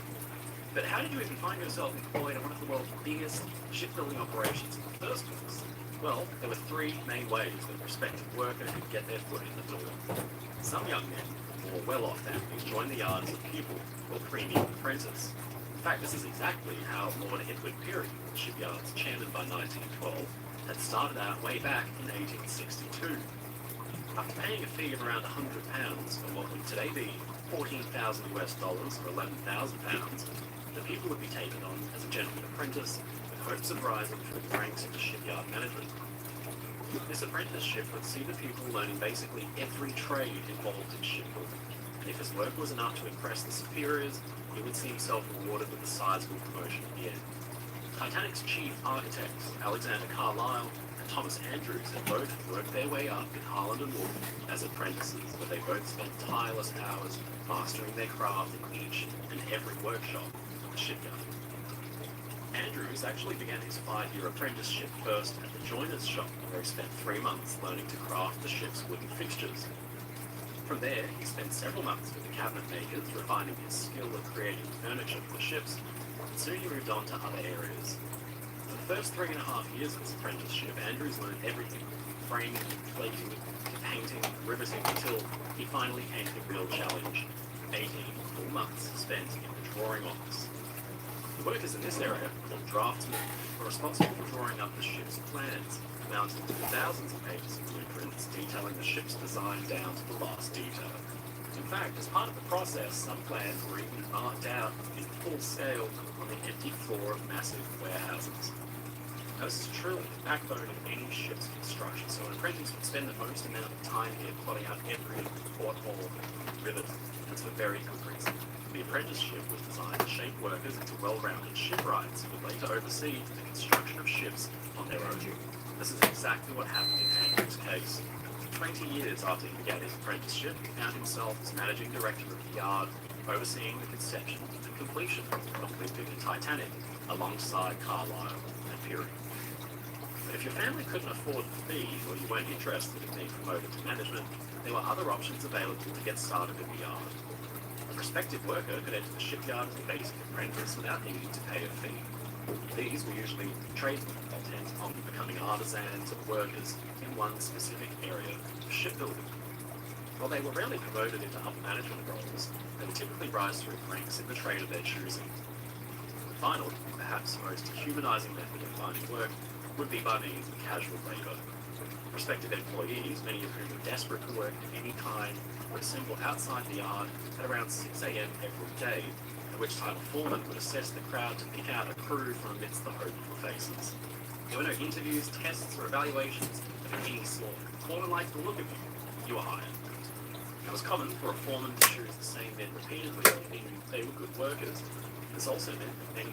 But how did you even find yourself employed in one of the world's biggest shipbuilding operations in the first place? Well, there were three main ways that a prospective worker could get their foot in the door. Some young men, more well-off families, joined the yard as a pupil or premium apprentice. In fact, this is exactly how Lord Edward Peary, the shipyard's chairman by 1912, had started out way back in 1862. After paying a fee of around £100 for what would today be $14,000 US dollars or £11,000, the people would be taken on as a gentleman apprentice with hopes of rising through the ranks of the shipyard management. This apprenticeship would see the pupil learning basically every trade involved in shipbuilding, and if his work was enough to impress the superiors, he would see himself rewarded with a sizable promotion at the end. Titanic's chief architects, Alexander Carlisle and Thomas Andrews, had both worked their way up in Harland and Wolff as apprentices, where they both spent tireless hours mastering their craft in each and every workshop of the shipyard. Andrews actually began his 5-year apprenticeship first at the joiner's shop, where he spent 3 months learning to craft the ship's wooden fixtures. From there, he spent several months with the cabinet makers, refining his skill of creating furniture for the ships, and soon he moved on to other areas. For the first 3.5 years of his apprenticeship, Andrews learned everything from framing, plating, to painting, riveting, until he finally came to the real challenge: 18 full months spent in the drawing office. The workers in this area, called draftsmen, were responsible for drawing up the ship's plans, amounting to thousands of pages of blueprints detailing the ship's design down to the last detail. In fact, as part of the process, some plans were even marked out in full scale on the empty floor of massive warehouses. Now, this is truly the backbone of any ship's construction, so an apprentice would spend the most amount of time here plotting out every porthole and rivet, and it's for very good reason. The apprenticeship was designed to shape workers into well-rounded shipwrights who would later oversee the construction of ships on their own. This is exactly what happened in Andrews' case. 20 years after he began his apprenticeship, he found himself as managing director of the yard, overseeing the conception and completion of Olympic and Titanic alongside Carlisle and Peary. But if your family couldn't afford the fee, or you weren't interested in being promoted to management, there were other options available to get started in the yard. A prospective worker could enter the shipyard as a basic apprentice without needing to pay a fee. These were usually tradesmen intent on becoming artisans or workers in one specific area of shipbuilding. While they were rarely promoted into upper management roles, they would typically rise through the ranks in the trade of their choosing. The final, perhaps most humanizing method of finding work would be by means of casual labor. Prospective employees, many of whom were desperate for work of any kind, would assemble outside the yard at around 6 a.m. every day, at which time a foreman would assess the crowd to pick out a crew from amidst the hopeful faces. There were no interviews, tests, or evaluations of any sort. The foreman liked the look of you. You were hired. It was common for a foreman to choose the same men repeatedly, meaning they were good workers. This also meant that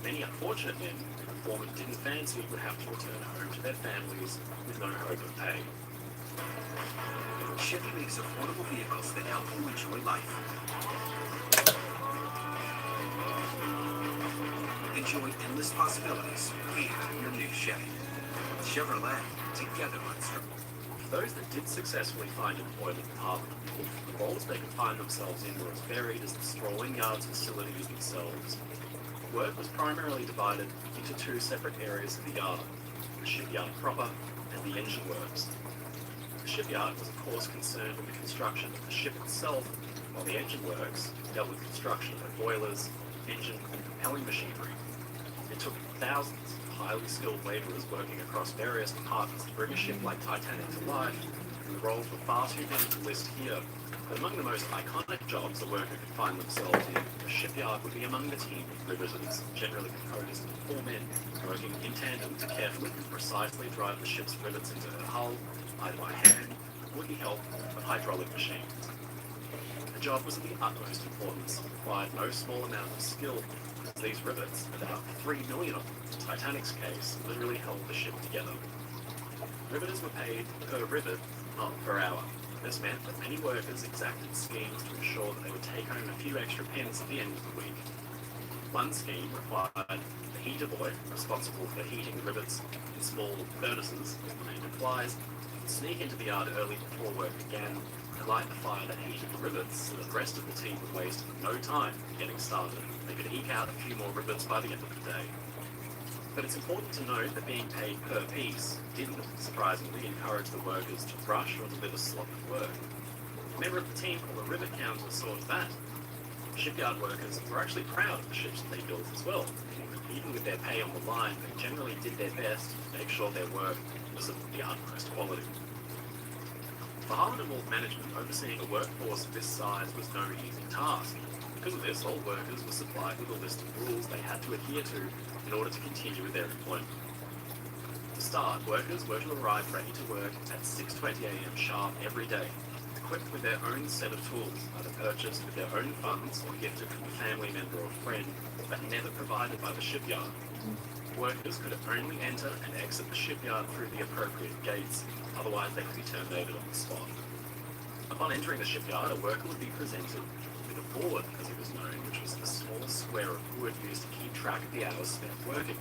many unfortunate men who the foreman didn't fancy would have to return home to their families with no hope of pay. Chevy makes affordable vehicles that help you enjoy life. Enjoy endless possibilities in your new Chevy. Chevrolet, together unstoppable. For those that did successfully find employment in Harland and Wolff, the roles they could find themselves in were as varied as the sprawling yard's facilities themselves. Work was primarily divided into two separate areas of the yard: the shipyard proper and the engine works. The shipyard was of course concerned with the construction of the ship itself, while the engine works dealt with construction of boilers, engine and propelling machinery. It took thousands of highly skilled labourers working across various departments to bring a ship like Titanic to life, and the roles were far too many to list here. But among the most iconic jobs a worker could find themselves in, the shipyard would be among the team of riveters, generally composed of 4 men, working in tandem to carefully and precisely drive the ship's rivets into her hull, either by hand or with the help of hydraulic machines. The job was of the utmost importance and required no small amount of skill, as these rivets, about 3 million of them in Titanic's case, literally held the ship together. Riveters were paid per rivet, not per hour. This meant that many workers exacted schemes to ensure that they would take home a few extra pence at the end of the week. One scheme required the heater boy, responsible for heating the rivets in small furnaces, as the name implies, to sneak into the yard early before work began and light the fire that heated the rivets so that the rest of the team would waste no time getting started. They could eke out a few more rivets by the end of the day. But it's important to note that being paid per piece didn't, surprisingly, encourage the workers to rush or deliver sloppy work. A member of the team called a rivet counter saw to that. Shipyard workers were actually proud of the ships that they built as well. Even with their pay on the line, they generally did their best to make sure their work was of the utmost quality. For Harland and Wolff management, overseeing a workforce of this size was no easy task. Because of this, all workers were supplied with a list of rules they had to adhere to in order to continue with their employment. To start, workers were to arrive ready to work at 6:20 a.m. sharp every day, equipped with their own set of tools, either purchased with their own funds or gifted from a family member or friend, but never provided by the shipyard. Workers could only enter and exit the shipyard through the appropriate gates, otherwise they could be terminated on the spot. Upon entering the shipyard, a worker would be presented with a board, as it was known, which was a small square of wood used to keep track of the hours spent working.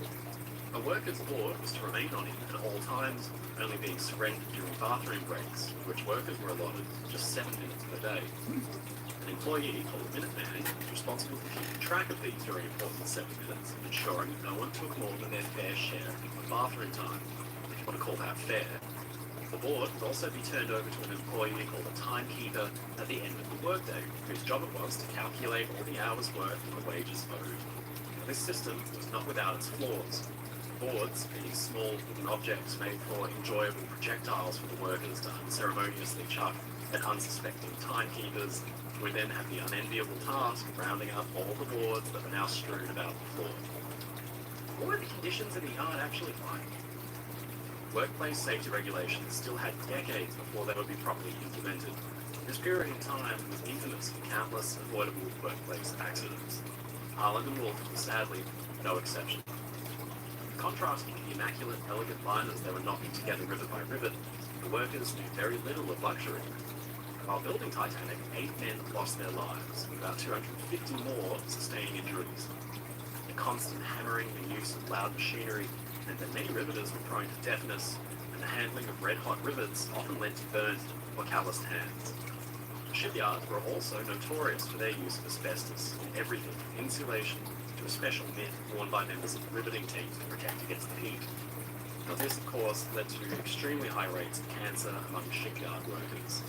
A worker's board was to remain on him at all times, only being surrendered during bathroom breaks, which workers were allotted just 7 minutes per day. An employee called a minute man was responsible for keeping track of these very important 7 minutes, ensuring that no one took more than their fair share of bathroom time, if you want to call that fair. The board would also be turned over to an employee called a timekeeper at the end of the workday, whose job it was to calculate all the hours worked and the wages owed. Now, this system was not without its flaws. Boards, being small wooden objects made for enjoyable projectiles for the workers to unceremoniously chuck at unsuspecting timekeepers, who would then have the unenviable task of rounding up all the boards that were now strewn about the floor. What were the conditions in the yard actually like? Workplace safety regulations still had decades before they would be properly implemented. This period in time was infamous for countless avoidable workplace accidents. Harland and Wolff was sadly no exception. Contrasting the immaculate, elegant liners they were knocking together rivet by rivet, the workers knew very little of luxury. While building Titanic, 8 men lost their lives, and about 250 more sustaining injuries. The constant hammering and use of loud machinery meant that many riveters were prone to deafness, and the handling of red-hot rivets often led to burnt or calloused hands. Shipyards were also notorious for their use of asbestos in everything, from insulation to a special mitt worn by members of the riveting team to protect against the heat. Now this, of course, led to extremely high rates of cancer among shipyard workers.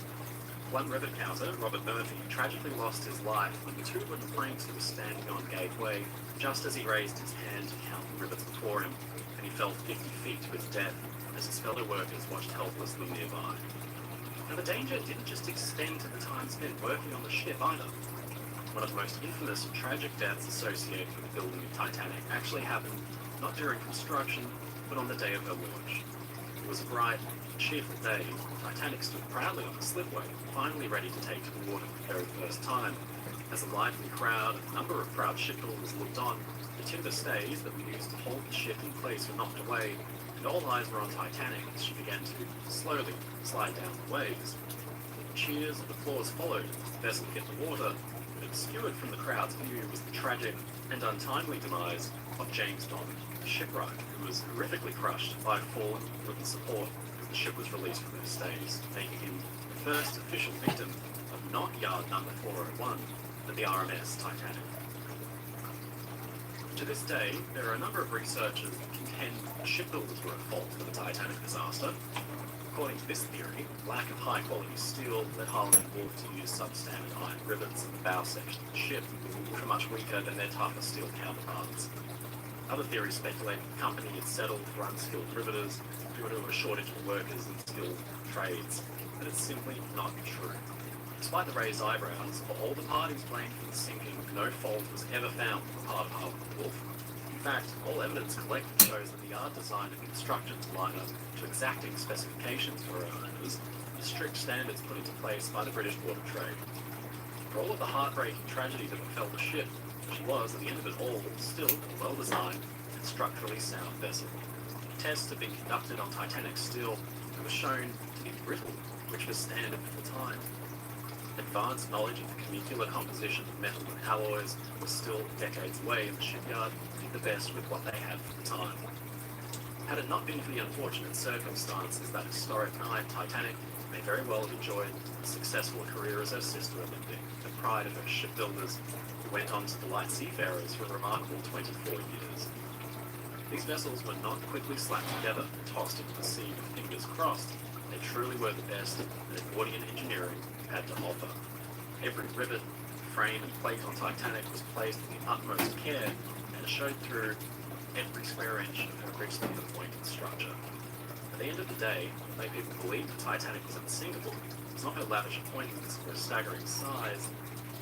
One rivet counter, Robert Murphy, tragically lost his life when the 2 wooden planks he was standing on gave way just as he raised his hand to count the rivets before him, and he fell 50 feet to his death as his fellow workers watched helplessly nearby. Now the danger didn't just extend to the time spent working on the ship either. One of the most infamous and tragic deaths associated with the building of Titanic actually happened not during construction, but on the day of her launch. It was a bright, cheerful day. Titanic stood proudly on the slipway, finally ready to take to the water for the very first time. As a lively crowd and a number of proud shipbuilders looked on, the timber stays that were used to hold the ship in place were knocked away, and all eyes were on Titanic as she began to slowly slide down the waves. Cheers and applause followed as the vessel hit the water, but obscured from the crowd's view was the tragic and untimely demise of James Don, a shipwright who was horrifically crushed by a fallen wooden support as the ship was released from her stays, making him the first official victim of not yard number 401, but the RMS Titanic. To this day, there are a number of researchers that contend that shipbuilders were at fault for the Titanic disaster. According to this theory, lack of high-quality steel led Harland and Wolff to use substandard iron rivets in the bow section of the ship, which were much weaker than their tougher steel counterparts. Other theories speculate that the company had settled for unskilled riveters due to a shortage of workers in skilled trades, but it's simply not true. Despite the raised eyebrows, for all the parties blamed for the sinking, no fault was ever found on the part of Harland and Wolff. In fact, all evidence collected shows that the yard designed and constructed the liner to exacting specifications for her owners, and strict standards put into place by the British Board of Trade. For all of the heartbreaking tragedy that befell the ship, she was, at the end of it all, still a well-designed and structurally sound vessel. Tests have been conducted on Titanic's steel, and was shown to be brittle, which was standard for the time. Advanced knowledge of the molecular composition of metal and alloys was still decades away, and the shipyard did the best with what they had for the time. Had it not been for the unfortunate circumstances, that historic Titanic may very well have enjoyed a successful career as her sister Olympic, the pride of her shipbuilders, who went on to delight seafarers for a remarkable 24 years. These vessels were not quickly slapped together and tossed into the sea with fingers crossed. They truly were the best that Edwardian engineering had to offer. Every rivet, frame, and plate on Titanic was placed with the utmost care and showed through every square inch of her richly appointed structure. At the end of the day, what made people believe the Titanic was unsinkable was not her lavish appointments or her staggering size,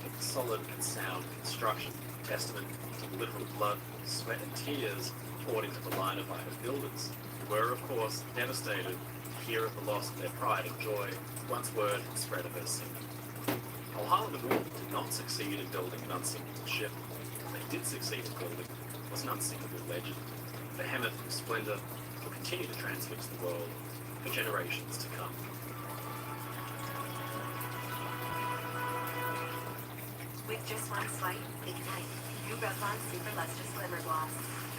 but the solid and sound construction, testament to the literal blood, sweat, and tears poured into the liner by her builders, who were, of course, devastated to hear of the loss of their pride and joy once word had spread of her sinking. While Harland & Wolff did not succeed in building an unsinkable ship, what they did succeed in building was an unsinkable legend. The behemoth whose splendor will continue to transfix the world for generations to come. With just one swipe, ignite. New Revlon Super Lustrous Glimmer Gloss.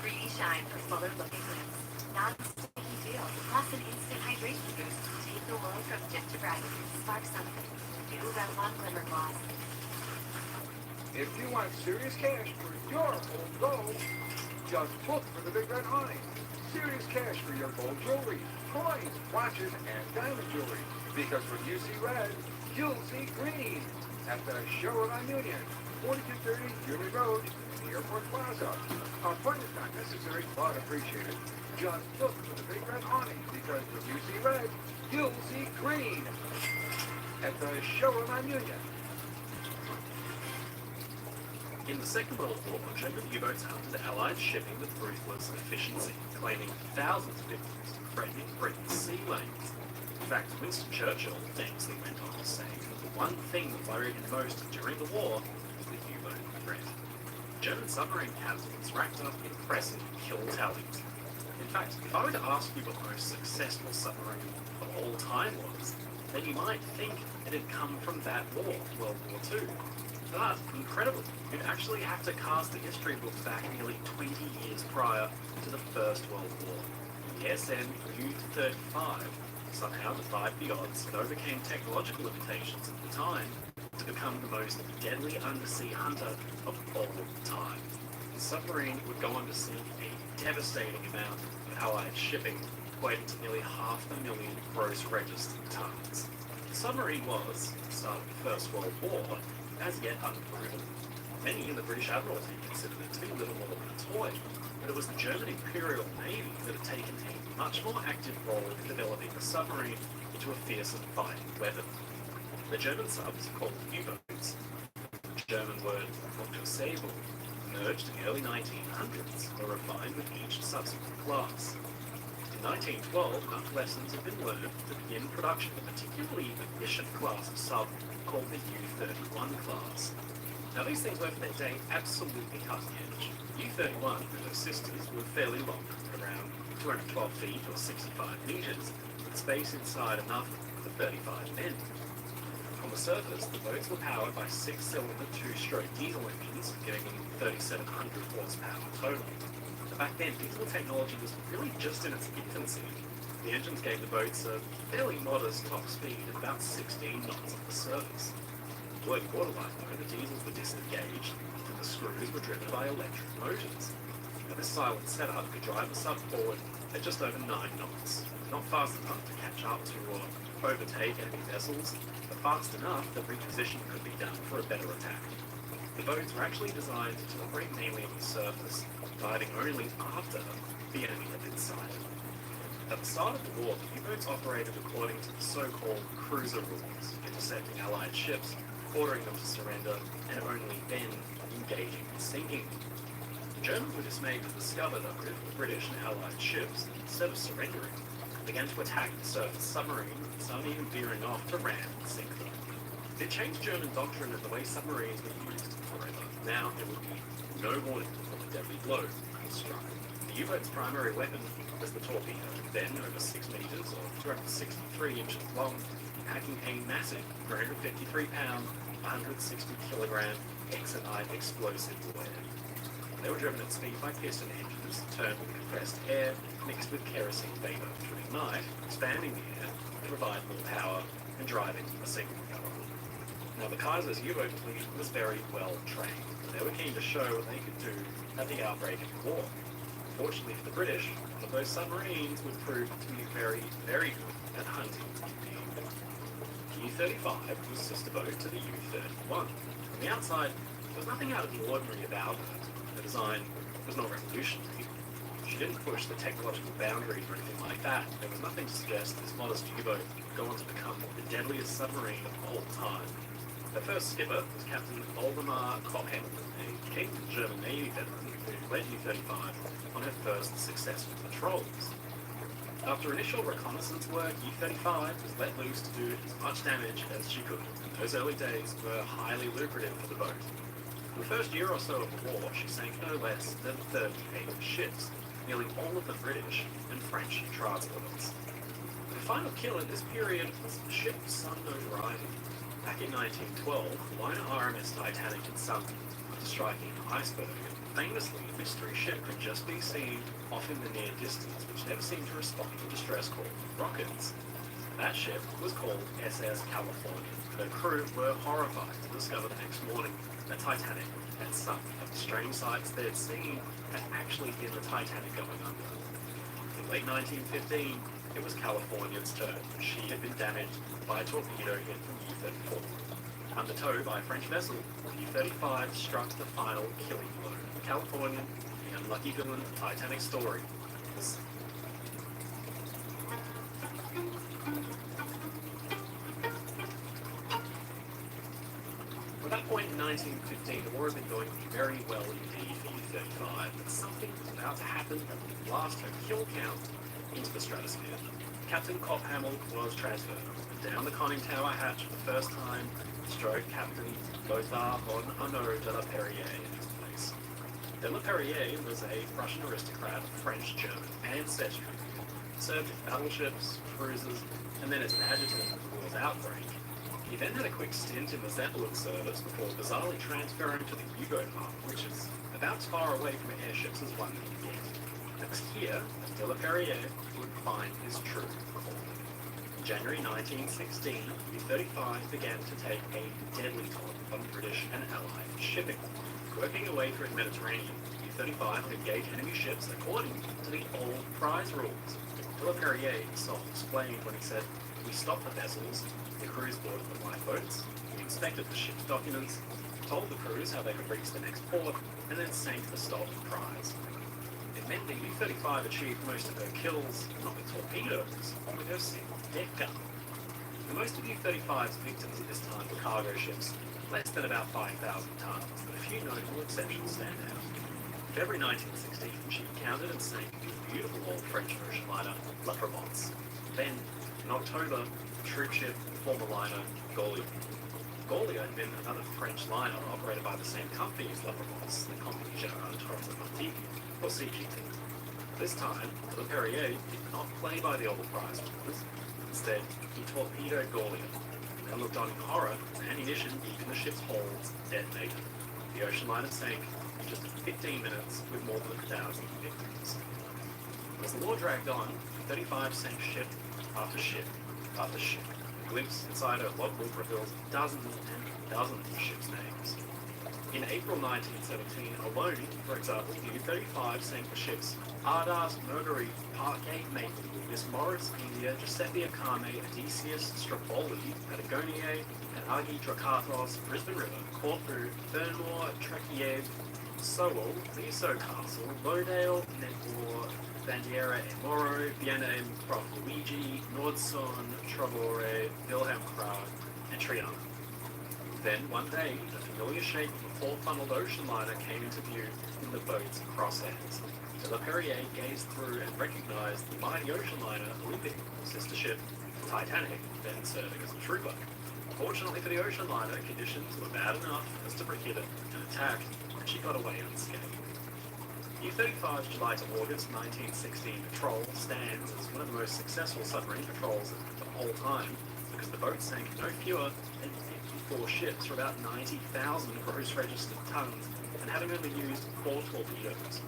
3D shine for fuller looking lips. Non-sticky feel, plus an instant hydration boost. Take the world from dim to bright. Spark something. New Revlon Glimmer Gloss. If you want serious cash for your old gold, just look for the Big Red Awning. Serious cash for your gold jewelry, coins, watches, and diamond jewelry. Because when you see red, you'll see green. At the showroom on Union, 4230 Union Road, Airport Plaza. Appointments not necessary, but appreciated. Just look for the Big Red Awning, because when you see red, you'll see green. At the showroom on Union. In the Second World War, German U-boats hunted Allied shipping with ruthless efficiency, claiming thousands of victims, threatening Britain's sea lanes. In fact, Winston Churchill famously went on to say that the one thing that worried him most during the war was the U-boat threat. German submarine captains racked up impressive kill tallies. In fact, if I were to ask you what the most successful submarine of all time was, then you might think it had come from that war, World War II. But, incredibly, you'd actually have to cast the history books back nearly 20 years prior to the First World War. The SN U-35 somehow defied the odds and overcame technological limitations at the time to become the most deadly undersea hunter of all time. The submarine would go on to sink a devastating amount of Allied shipping, equating to nearly 500,000 gross registered tons. The submarine was, at the start of the First World War, as yet unproven. Many in the British Admiralty considered it to be little more than a toy, but it was the German Imperial Navy that had taken a much more active role in developing the submarine into a fearsome fighting weapon. The German subs, called U-boats, the German word Unterseeboot, emerged in the early 1900s and were refined with each subsequent class. In 1912, enough lessons had been learned to begin production of a particularly efficient class of sub called the U-31 class. Now these things were for their day absolutely cutting edge. U-31 and her sisters were fairly long, around 212 feet or 65 meters, with space inside enough for 35 men. On the surface, the boats were powered by 6-cylinder 2-stroke diesel engines, giving them 3,700 horsepower total. But back then, diesel technology was really just in its infancy. The engines gave the boats a fairly modest top speed of about 16 knots on the surface. Below the waterline, though, the diesels were disengaged and the screws were driven by electric motors. Now, this silent setup could drive the sub forward at just over 9 knots. Not fast enough to catch up to or overtake enemy vessels, but fast enough that reposition could be done for a better attack. The boats were actually designed to operate mainly on the surface, diving only after the enemy had been sighted. At the start of the war, the U-boats operated according to the so-called cruiser rules, intercepting Allied ships, ordering them to surrender, and only then engaging and sinking. The Germans were dismayed to discover that the British and Allied ships, instead of surrendering, began to attack the surface submarine, some even veering off to ram and sink them. It changed German doctrine of the way submarines were used forever. Now there would be no warning before the deadly blow was struck. The U-boat's primary weapon was the torpedo, then over 6 meters or 263 inches long, packing a massive 353-pound, 160-kilogram Exonite explosive lead. They were driven at speed by piston engines, turned with compressed air, mixed with kerosene vapor to ignite, expanding the air to provide more power and driving a single propeller. Now, the Kaiser's U-boat fleet was very well trained. They were keen to show what they could do at the outbreak of the war. Fortunately for the British, one of those submarines would prove to be very, very good at hunting indeed. The U-35 was sister boat to the U-31. From the outside, there was nothing out of the ordinary about her. The design was not revolutionary. She didn't push the technological boundaries or anything like that. There was nothing to suggest this modest U-boat would go on to become the deadliest submarine of all time. Her first skipper was Captain Waldemar Koppel, a keen German Navy veteran who led U-35 on her first successful patrols. After initial reconnaissance work, U-35 was let loose to do as much damage as she could. Those early days were highly lucrative for the boat. In the first year or so of the war, she sank no less than 38 ships, nearly all of them British and French transports. The final kill in this period was the ship Sun Notoriety. Back in 1912, the liner RMS Titanic had sunk after striking an iceberg. Famously, the mystery ship could just be seen off in the near distance, which never seemed to respond to distress calls from rockets. That ship was called SS California. Her crew were horrified to discover the next morning that Titanic had sunk, but the strange sights they'd seen had actually been the Titanic going under. In late 1915, it was California's turn. She had been damaged by a torpedo hit from U-34. Under tow by a French vessel, U-35 struck the final killing blow. The Californian, the unlucky villain of the Titanic story, was At that point in 1915, the war had been going very well indeed for U-35, but something was about to happen that would blast her kill count into the stratosphere. Captain Koppel was transferred down the conning tower hatch for the first time, stroke Captain Lothar von Arnaud de la Perrière in his place. De la Perrière was a Russian aristocrat of French-German ancestry. He served in battleships, cruisers, and then as an adjutant of the war's outbreak. He then had a quick stint in the Zeppelin service before bizarrely transferring to the U-boat arm, which is about as far away from airships as one can get. It was here that de la Perrière would find his true calling. In January 1916, U-35 began to take a deadly toll on British and Allied shipping. Working away through the Mediterranean, U-35 would engage enemy ships according to the old prize rules. De la Perrière himself explained when he said, "We stopped the vessels, the crews boarded the lifeboats, we inspected the ship's documents, told the crews how they could reach the next port, and then sank the stolen prize." It meant that U-35 achieved most of her kills, not with torpedoes, but with her single deck gun. And most of U-35's victims at this time were cargo ships, less than about 5,000 tons, but a few notable exceptions stand out. In February 1916, she encountered and sank the beautiful old French ocean liner La Provence. Then, in October, the troop ship, former liner Gaulia. Gaulia had been another French liner operated by the same company as La Provence, the Compagnie Générale Transatlantique, or CGT. This time, de la Perrière did not play by the old prize rules. Instead, he torpedoed Gaulia, and looked on in horror as ammunition deep in the ship's holds detonated. The ocean liner sank in just 15 minutes with more than 1,000 victims. As the war dragged on, 35 sank ship after ship after ship. A glimpse inside her logbook reveals dozens and dozens of ships' names. In April 1917 alone, for example, the U-35 sank the ships Ardas, Mercury, Parkgate, Maple, Miss Morris, India, Giuseppe Acame, Odysseus, Straboli, Patagonia, Panagi, Drakatos, Brisbane River, Corfu, Fernmore, Trekiev, Sowell, Leso Castle, Lodale, Netmore, Bandiera e Moro, Vienna and Prof. Luigi, Nordson, Travore, Wilhelm Krag, and Triana. Then, one day, the familiar shape of a four-funneled ocean liner came into view in the boat's crosshairs. De la Perrière gazed through and recognized the mighty ocean liner Olympic, sister ship Titanic, then serving as a trooper. Fortunately for the ocean liner, conditions were bad enough as to prohibit an attack, and she got away unscathed. U-35's July to August 1916 patrol stands as one of the most successful submarine patrols of all time because the boat sank no fewer than 54 ships for about 90,000 gross registered tons and having only used 4 torpedoes.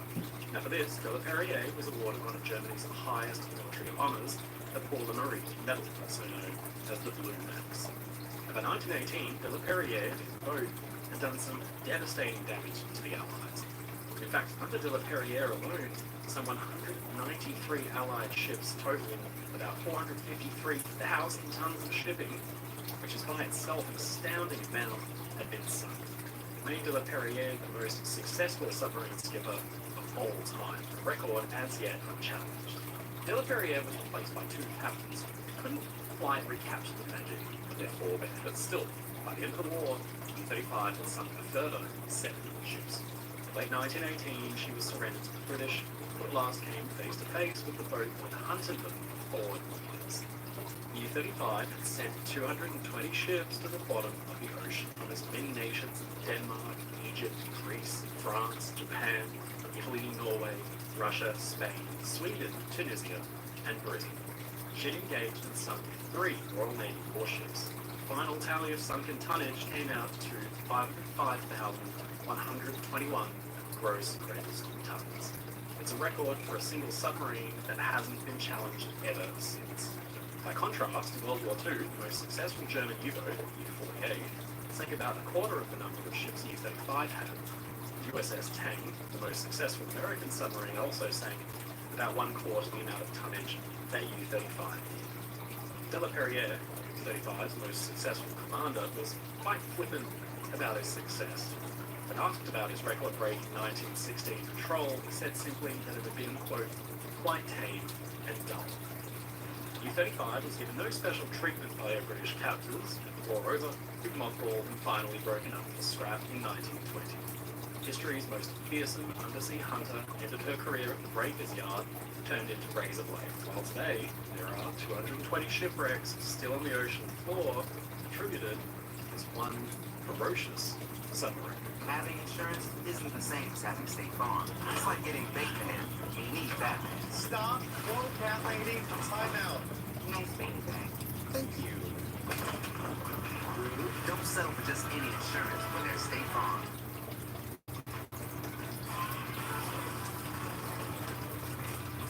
Now for this, de la Perrier was awarded one of Germany's highest military honours, the Pour le Mérite Medal, also known as the Blue Max. Now by 1918, de la Perrier and his boat had done some devastating damage to the Allies. In fact, under de la Perrier alone, some 193 Allied ships totaling about 453,000 tons of shipping, which is by itself an astounding amount, had been sunk, making de la Perrier the most successful submarine skipper of all time, a record as yet unchallenged. De la Perrier was replaced by 2 captains who couldn't quite recapture the magic of their forebear, but still, by the end of the war, U-35 had sunk a further 7 ships. Late 1918, she was surrendered to the British, who at last came face to face with the boat that hunted them for years. U-35 had sent 220 ships to the bottom of the ocean from as many nations as Denmark, Egypt, Greece, France, Japan, Italy, Norway, Russia, Spain, Sweden, Tunisia, and Britain. She'd engaged and sunk 3 Royal Navy warships. The final tally of sunken tonnage came out to 505,121 gross registered tons. It's a record for a single submarine that hasn't been challenged ever since. By contrast, in World War II, the most successful German U-boat, U-48, sank about a quarter of the number of ships U-35 had. USS Tang, the most successful American submarine, also sank about 1/4 the amount of tonnage that U-35. De la Perrier, U-35's most successful commander, was quite flippant about his success. When asked about his record-breaking 1916 patrol, he said simply that it had been, quote, quite tame and dull. U-35 was given no special treatment by her British captors, and moreover, mothballed and finally broken up for scrap in 1920. History's most fearsome undersea hunter ended her career at the breaker's yard, turned into razor blades, while today there are 220 shipwrecks still on the ocean floor, attributed to this one ferocious submarine. Having insurance isn't the same as having State Farm. It's like getting baked man. You need that man. Stop! Whoa, cat lady! Time out! Nice baby bag. Thank you. Don't settle for just any insurance when there's State Farm.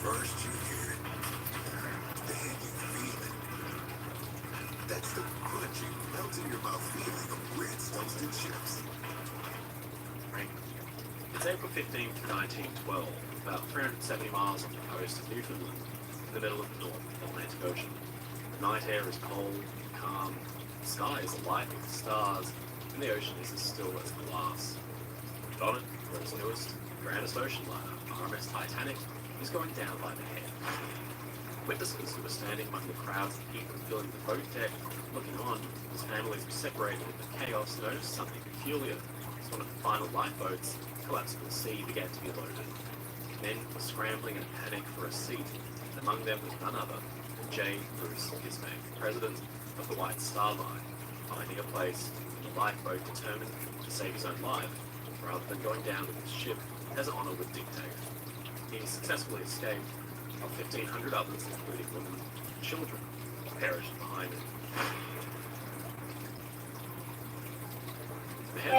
First you hear it, then you feel it. That's the crunchy, melt-in-your-mouth feeling of Ritz toasted chips. It's April 15th, 1912, about 370 miles off the coast of Newfoundland, in the middle of the North Atlantic Ocean. The night air is cold, calm, the sky is alight with stars, and the ocean is as still as glass. And on it, the world's newest, grandest ocean liner, RMS Titanic, is going down by the head. Witnesses who were standing among the crowds of people filling the boat deck, looking on as families were separated in the chaos, noticed something peculiar as one of the final lifeboats, collapsed to the sea, began to be loaded. Men were scrambling in panic for a seat, and among them was none other than J. Bruce Ismay, president of the White Star Line, finding a place in the lifeboat determined to save his own life, rather than going down with his ship as honor would dictate. He successfully escaped, while 1,500 others, including women and children, perished behind him. The head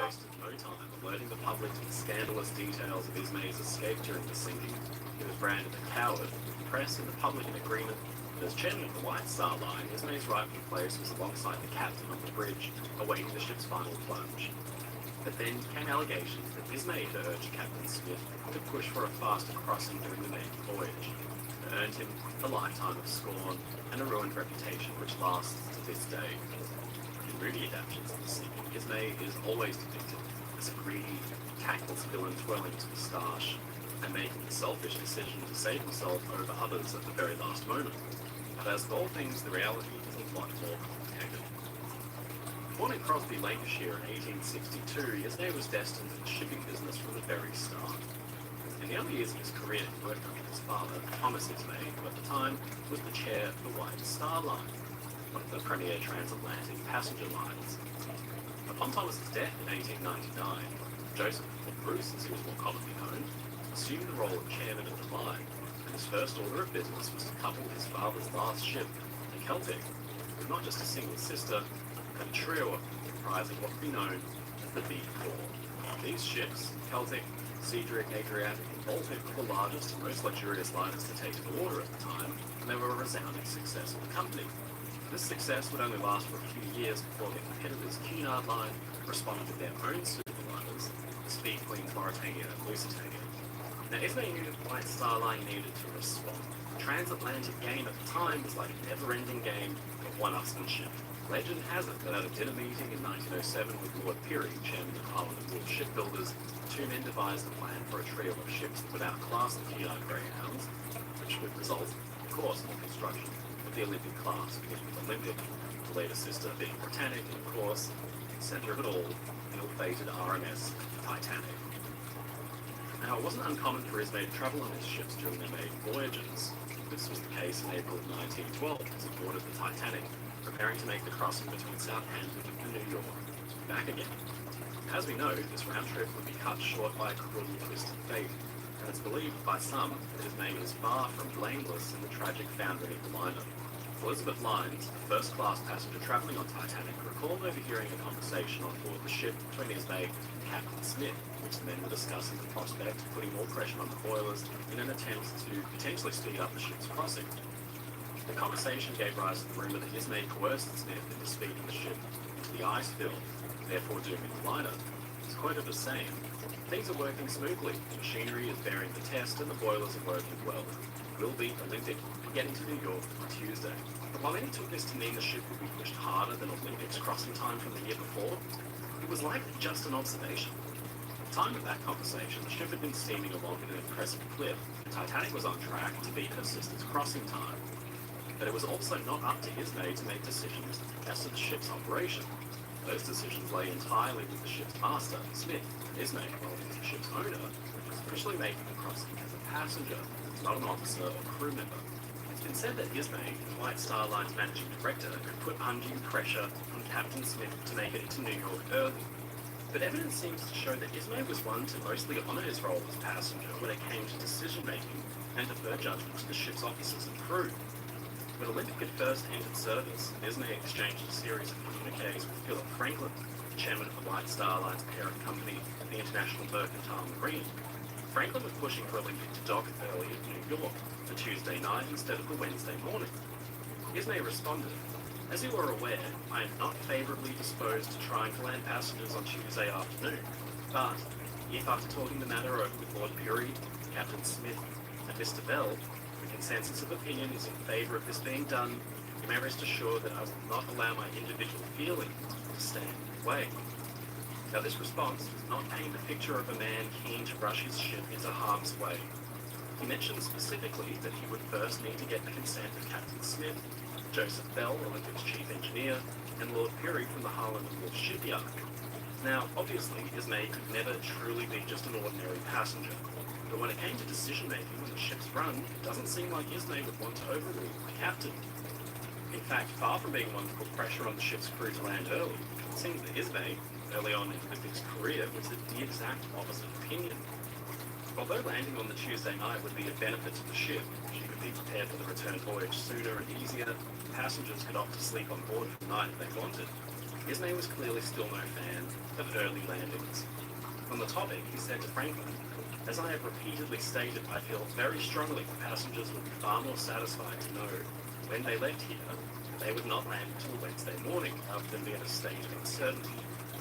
wasted no time alerting the public to the scandalous details of Ismay's escape during the sinking. He was branded a coward, the press and the public in agreement that as chairman of the White Star Line, Ismay's rightful place was alongside the captain on the bridge, awaiting the ship's final plunge. But then came allegations that Ismay had urged Captain Smith to push for a faster crossing during the maiden voyage. It earned him a lifetime of scorn and a ruined reputation which lasts to this day. In movie adaptations of the sinking, Ismay is always depicted as a greedy, tactless villain twirling his moustache and making the selfish decision to save himself over others at the very last moment. But as with all things, the reality is a lot more complicated. Born in Crosby, Lancashire in 1862, Ismay was destined for the shipping business from the very start. In the early years of his career, he worked under his father, Thomas Ismay, who at the time was the chair of the White Star Line, one of the premier transatlantic passenger lines. Upon Thomas's death in 1899, Joseph, or Bruce as he was more commonly known, assumed the role of chairman of the line, and his first order of business was to couple his father's last ship, the Celtic, with not just a single sister, but a trio of them comprising what would be known as the Big Four. These ships, Celtic, Cedric, Adriatic, and Baltic, were the largest and most luxurious liners to take to the water at the time, and they were a resounding success for the company. This success would only last for a few years before their competitors' Cunard Line responded with their own suitable liners, the Speed Queens Mauritania and Lusitania. Now, Esme knew that White Star Line needed to respond. The transatlantic game at the time was like a never-ending game of one-upsmanship. Legend has it that at a dinner meeting in 1907 with Lord Peary, chairman of Harland and Wolff Shipbuilders, the two men devised a plan for a trio of ships that would outclass the Cunard Greyhounds, which would result, of course, in the construction of the Olympic class, beginning with Olympic, the later sister being Britannic, and of course, centre of it all, the ill-fated RMS Titanic. Now, it wasn't uncommon for Esme to travel on his ships during their maiden voyages. This was the case in April of 1912 as he boarded the Titanic, preparing to make the crossing between Southampton and New York, back again. As we know, this round trip would be cut short by a cruel twist of fate, and it's believed by some that Esme was far from blameless in the tragic foundering of the liner. Elizabeth Lyons, a first-class passenger travelling on Titanic, recalled overhearing a conversation on board the ship between Esme and Captain Smith, which the men were discussing the prospect of putting more pressure on the boilers in an attempt to potentially speed up the ship's crossing. The conversation gave rise to the rumour that Esme coerced Smith into speeding the ship into the ice field, therefore dooming the liner. He's quoted as saying, "Things are working smoothly, the machinery is bearing the test and the boilers are working well. We'll beat Olympic and get into New York on Tuesday." But while many took this to mean the ship would be pushed harder than Olympic's crossing time from the year before, it was likely just an observation. At the time of that conversation, the ship had been steaming along at an impressive clip. The Titanic was on track to beat her sister's crossing time. But it was also not up to Esme to make decisions as to the ship's operation. Those decisions lay entirely with the ship's master, Smith, and Esme, while he was the ship's owner, was officially making the crossing as a passenger, not an officer or crew member. It's been said that Esme, White Star Line's managing director, could put undue pressure on Captain Smith to make it into New York early. But evidence seems to show that Esme was one to mostly honour his role as passenger when it came to decision-making and defer judgment to the ship's officers and crew. When Olympic had first entered service, Esme exchanged a series of communiques with Philip Franklin, the chairman of the White Star Line's parent company, the International Mercantile Marine. Franklin was pushing for Olympic to dock early at New York for Tuesday night instead of the Wednesday morning. Esme responded, "As you are aware, I am not favourably disposed to trying to land passengers on Tuesday afternoon, but if after talking the matter over with Lord Peary, Captain Smith, and Mr. Bell, the consensus of opinion is in favour of this being done, you may rest assured that I will not allow my individual feelings to stand in the way." Now, this response does not paint a picture of a man keen to rush his ship into harm's way. He mentioned specifically that he would first need to get the consent of Captain Smith, Joseph Bell, Olympic's chief engineer, and Lord Peary from the Harland and Wolff shipyard. Now, obviously, Esme could never truly be just an ordinary passenger, but when it came to decision-making on the ship's run, it doesn't seem like Esme would want to overrule the captain. In fact, far from being one to put pressure on the ship's crew to land early, it seems that Esme, early on in Olympic's career, was of the exact opposite opinion. Although landing on the Tuesday night would be a benefit to the ship, she could be prepared for the return voyage sooner and easier, passengers could opt to sleep on board for the night if they wanted. Esme was clearly still no fan of early landings. On the topic, he said to Franklin, "As I have repeatedly stated, I feel very strongly that passengers would be far more satisfied to know when they left here they would not land until Wednesday morning rather than be in a state of uncertainty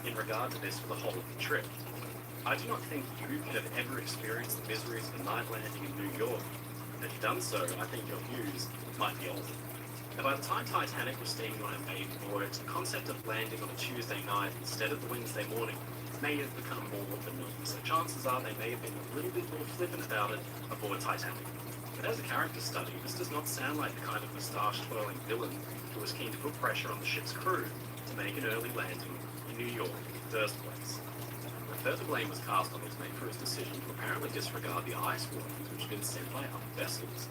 in regard to this for the whole of the trip. I do not think you could have ever experienced the miseries of a night landing in New York. If you've done so, I think your views might be altered." Now, by the time Titanic was steaming on her maiden voyage, the concept of landing on a Tuesday night instead of the Wednesday morning may have become more familiar, so chances are they may have been a little bit more flippant about it aboard Titanic. But as a character study, this does not sound like the kind of moustache-twirling villain who was keen to put pressure on the ship's crew to make an early landing in New York in the first place. Further blame was cast on Esme for his decision to apparently disregard the ice warnings which had been sent by other vessels.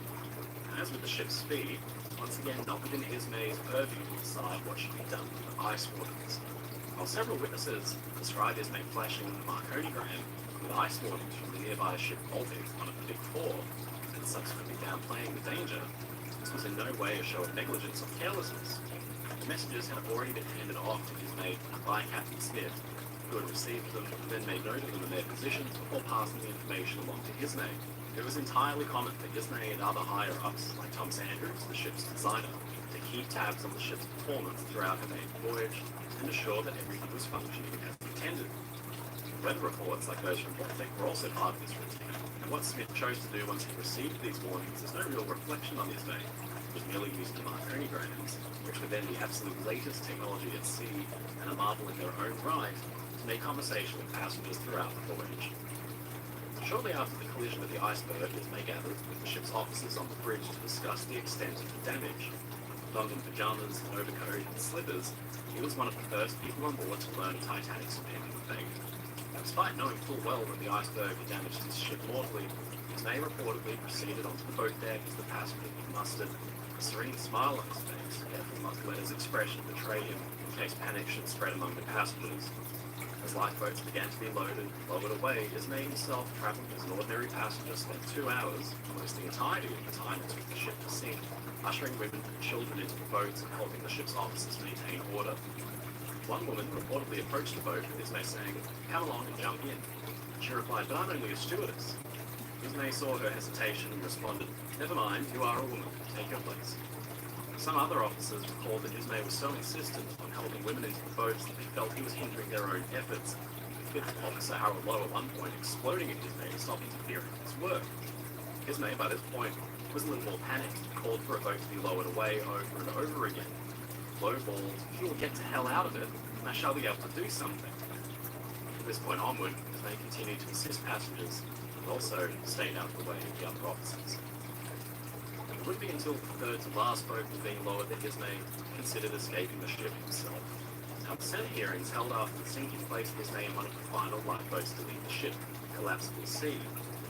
As with the ship's speed, once again not within Esme's purview to decide what should be done with the ice warnings. While several witnesses describe Ismay flashing the Marconigram with ice warnings from the nearby ship Baltic on a Big Four, and subsequently downplaying the danger, this was in no way a show of negligence or carelessness. The messages had already been handed off to Ismay by Captain Smith, who had received them and then made note of them in their positions before passing the information along to Ismay. It was entirely common for Ismay and other higher-ups, like Tom Sanders, the ship's designer, to keep tabs on the ship's performance throughout her maiden voyage and assure that everything was functioning as intended. Weather reports, like those from Baltic, were also part of this routine, and what Smith chose to do once he received these warnings is no real reflection on Ismay. It was merely using the Marconigrams, which were then the absolute latest technology at sea and a marvel in their own right, to make conversation with passengers throughout the voyage. Shortly after the collision of the iceberg, Ismay gathered with the ship's officers on the bridge to discuss the extent of the damage. Donned in pajamas, an overcoat, and slippers, he was one of the first people on board to learn Titanic's impending fate. Despite knowing full well that the iceberg had damaged his ship mortally, Ismay reportedly proceeded onto the boat deck as the passenger mustered a serene smile on his face, careful not to let his expression betray him in case panic should spread among the passengers. As lifeboats began to be loaded and lowered away, Ismay himself, travelling as an ordinary passenger, spent 2 hours, almost the entirety of the time it took the ship to sink, ushering women and children into the boats and helping the ship's officers maintain order. One woman reportedly approached the boat with Ismay saying, "Come along and jump in." She replied, "But I'm only a stewardess." Ismay saw her hesitation and responded, "Never mind, you are a woman. Take your place." Some other officers recalled that Ismay was so insistent on helping women into the boats that they felt he was hindering their own efforts, with Fifth Officer Harold Lowe at one point exploding at Ismay to stop interfering in his work. Ismay, by this point, was a little more panicked and called for a boat to be lowered away over and over again. Lowe bawled, "If you will get the hell out of it, and I shall be able to do something." From this point onward, Ismay continued to assist passengers, and also stayed out of the way of the other officers. It wouldn't be until the third to last boat was being lowered that Ismay considered escaping the ship himself. Now, the Senate hearings held after the sinking placed Ismay in one of the final lifeboats to leave the ship, collapsible sea,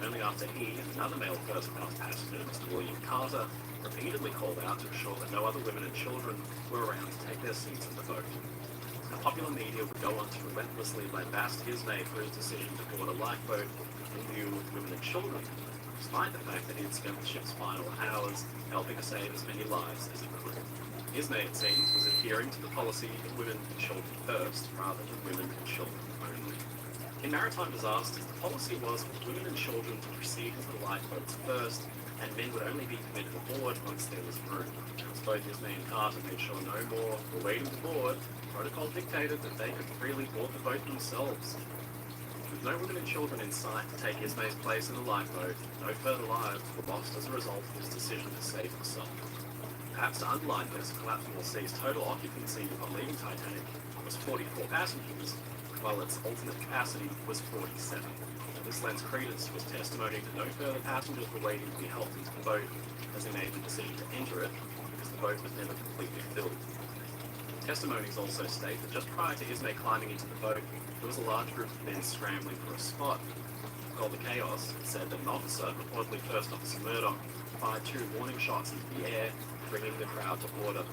only after he and another male first-class passenger, Mr. William Carter, repeatedly called out to assure that no other women and children were around to take their seats in the boat. The popular media would go on to relentlessly lambast Ismay for his decision to board a lifeboat in lieu of women and children, despite the fact that he had spent the ship's final hours helping to save as many lives as he could. Ismay, it seems, was adhering to the policy of women and children first, rather than women and children only. In maritime disasters, the policy was for women and children to proceed into the lifeboats first, and men would only be permitted aboard once there was room. As both Ismay and Carter made sure no more were waiting to board, protocol dictated that they could freely board the boat themselves. With no women and children in sight to take Ismay's place in the lifeboat, no further lives were lost as a result of his decision to save himself. Perhaps to underline this, collapsible sea's total occupancy upon leaving Titanic was 44 passengers, while its ultimate capacity was 47. This lends credence to his testimony that no further passengers were waiting to be helped into the boat as they made the decision to enter it, because the boat was never completely filled. Testimonies also state that just prior to Ismay climbing into the boat, there was a large group of men scrambling for a spot. Called the Chaos, it said that an officer, reportedly First Officer Murdoch, fired 2 warning shots into the air, bringing the crowd to order.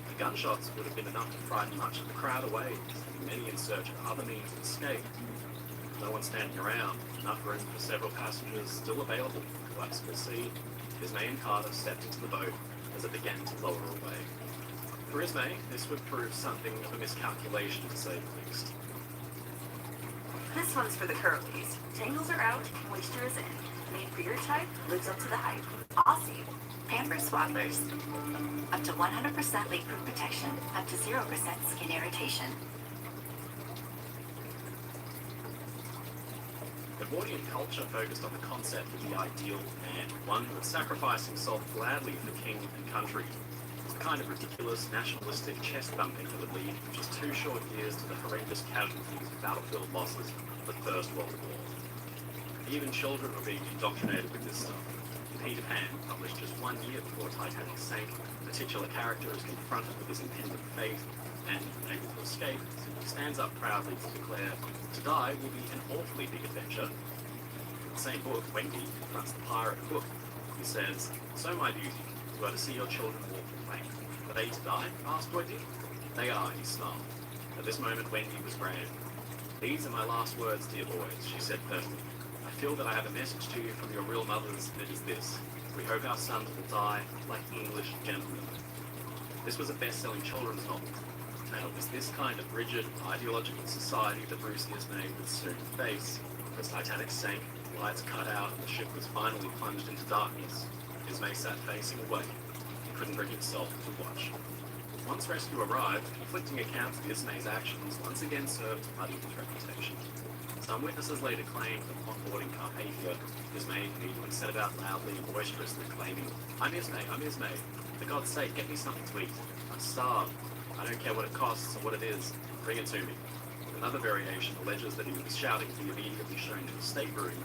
The gunshots would have been enough to frighten much of the crowd away, sending many in search of other means of escape. With no one standing around, enough room for several passengers still available in the collapsible sea, Ismay and Carter stepped into the boat as it began to lower away. For Ismay, this would prove something of a miscalculation, to say the least. This one's for the curlies. Tangles are out, moisture is in. Made for your type, lives up to the hype. Aussie. Pampers Swaddlers. Up to 100% leak-proof protection, up to 0% skin irritation. Edwardian culture focused on the concept of the ideal man, one who would sacrifice himself gladly for king and country. It was the kind of ridiculous, nationalistic chest-bumping that would lead in just 2 short years to the horrendous casualties of battlefield losses of the First World War. Even children were being indoctrinated with this stuff. In Peter Pan, published just 1 year before Titanic sank, the titular character is confronted with his impending fate and, unable to escape, simply stands up proudly to declare, "To die will be an awfully big adventure." In the same book, Wendy confronts the pirate Hook, who says, "So my duty, you are to see your children walk the plank. Are they to die?" asked Wendy. "They are," he snarled. At this moment, Wendy was grand. "These are my last words, dear boys," she said firmly. "I feel that I have a message to you from your real mothers, and it is this. We hope our sons will die like English gentlemen." This was a best-selling children's novel, and it was this kind of rigid, ideological society that Bruce Ismay would soon face. The Titanic sank, the lights cut out, and the ship was finally plunged into darkness. Ismay sat facing away. He couldn't bring himself to watch. Once rescue arrived, conflicting accounts of Ismay's actions once again served to muddy his reputation. Some witnesses later claimed that upon boarding Carpathia, Ismay immediately set about loudly and boisterously claiming, "I'm Ismay, I'm Ismay. For God's sake, get me something to eat. I'm starved. I don't care what it costs or what it is. Bring it to me." Another variation alleges that he was shouting to be immediately shown to the stateroom,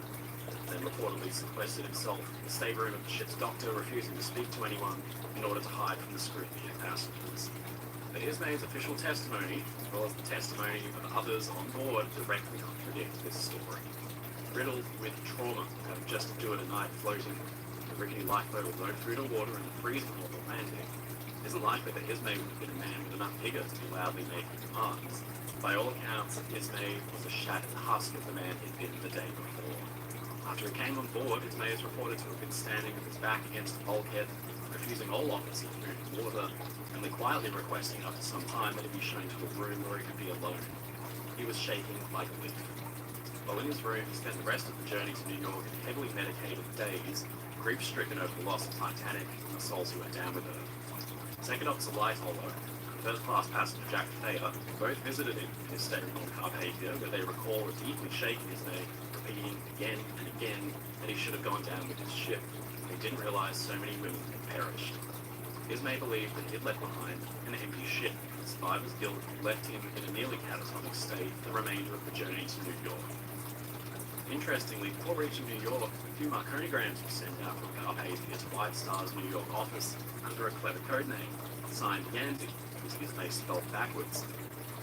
then reportedly sequestered himself in the stateroom of the ship's doctor, refusing to speak to anyone in order to hide from the scrutiny of passengers. But Ismay's official testimony, as well as the testimony of others on board, directly contradict this story. Riddled with trauma, having just endured a night floating in a rickety lifeboat with no food or water and a freezing northern landing, it isn't likely that Ismay would have been a man with enough vigor to be loudly making demands. By all accounts, Ismay was a shattered husk of the man he'd been the day before. After he came on board, Ismay is reported to have been standing with his back against the bulkhead, refusing all offers of food and water, only quietly requesting after some time that he be shown to a room where he could be alone. He was shaking like a leaf. While in his room, he spent the rest of the journey to New York in heavily medicated days, grief-stricken over the loss of Titanic and the souls who went down with her. Second Officer Lightoller and first-class passenger Jack Thayer both visited him in his stateroom on Carpathia, where they recall a deeply shaken Ismay, repeating again and again that he should have gone down with his ship. They didn't realize so many women had perished. Ismay believed that he had left behind an empty ship, and survivor's guilt left him in a nearly catatonic state for the remainder of the journey to New York. Interestingly, before reaching New York, a few Marconograms were sent out from Carpathia to White Star's New York office under a clever code name, signed Yandy, which Ismay spelled backwards.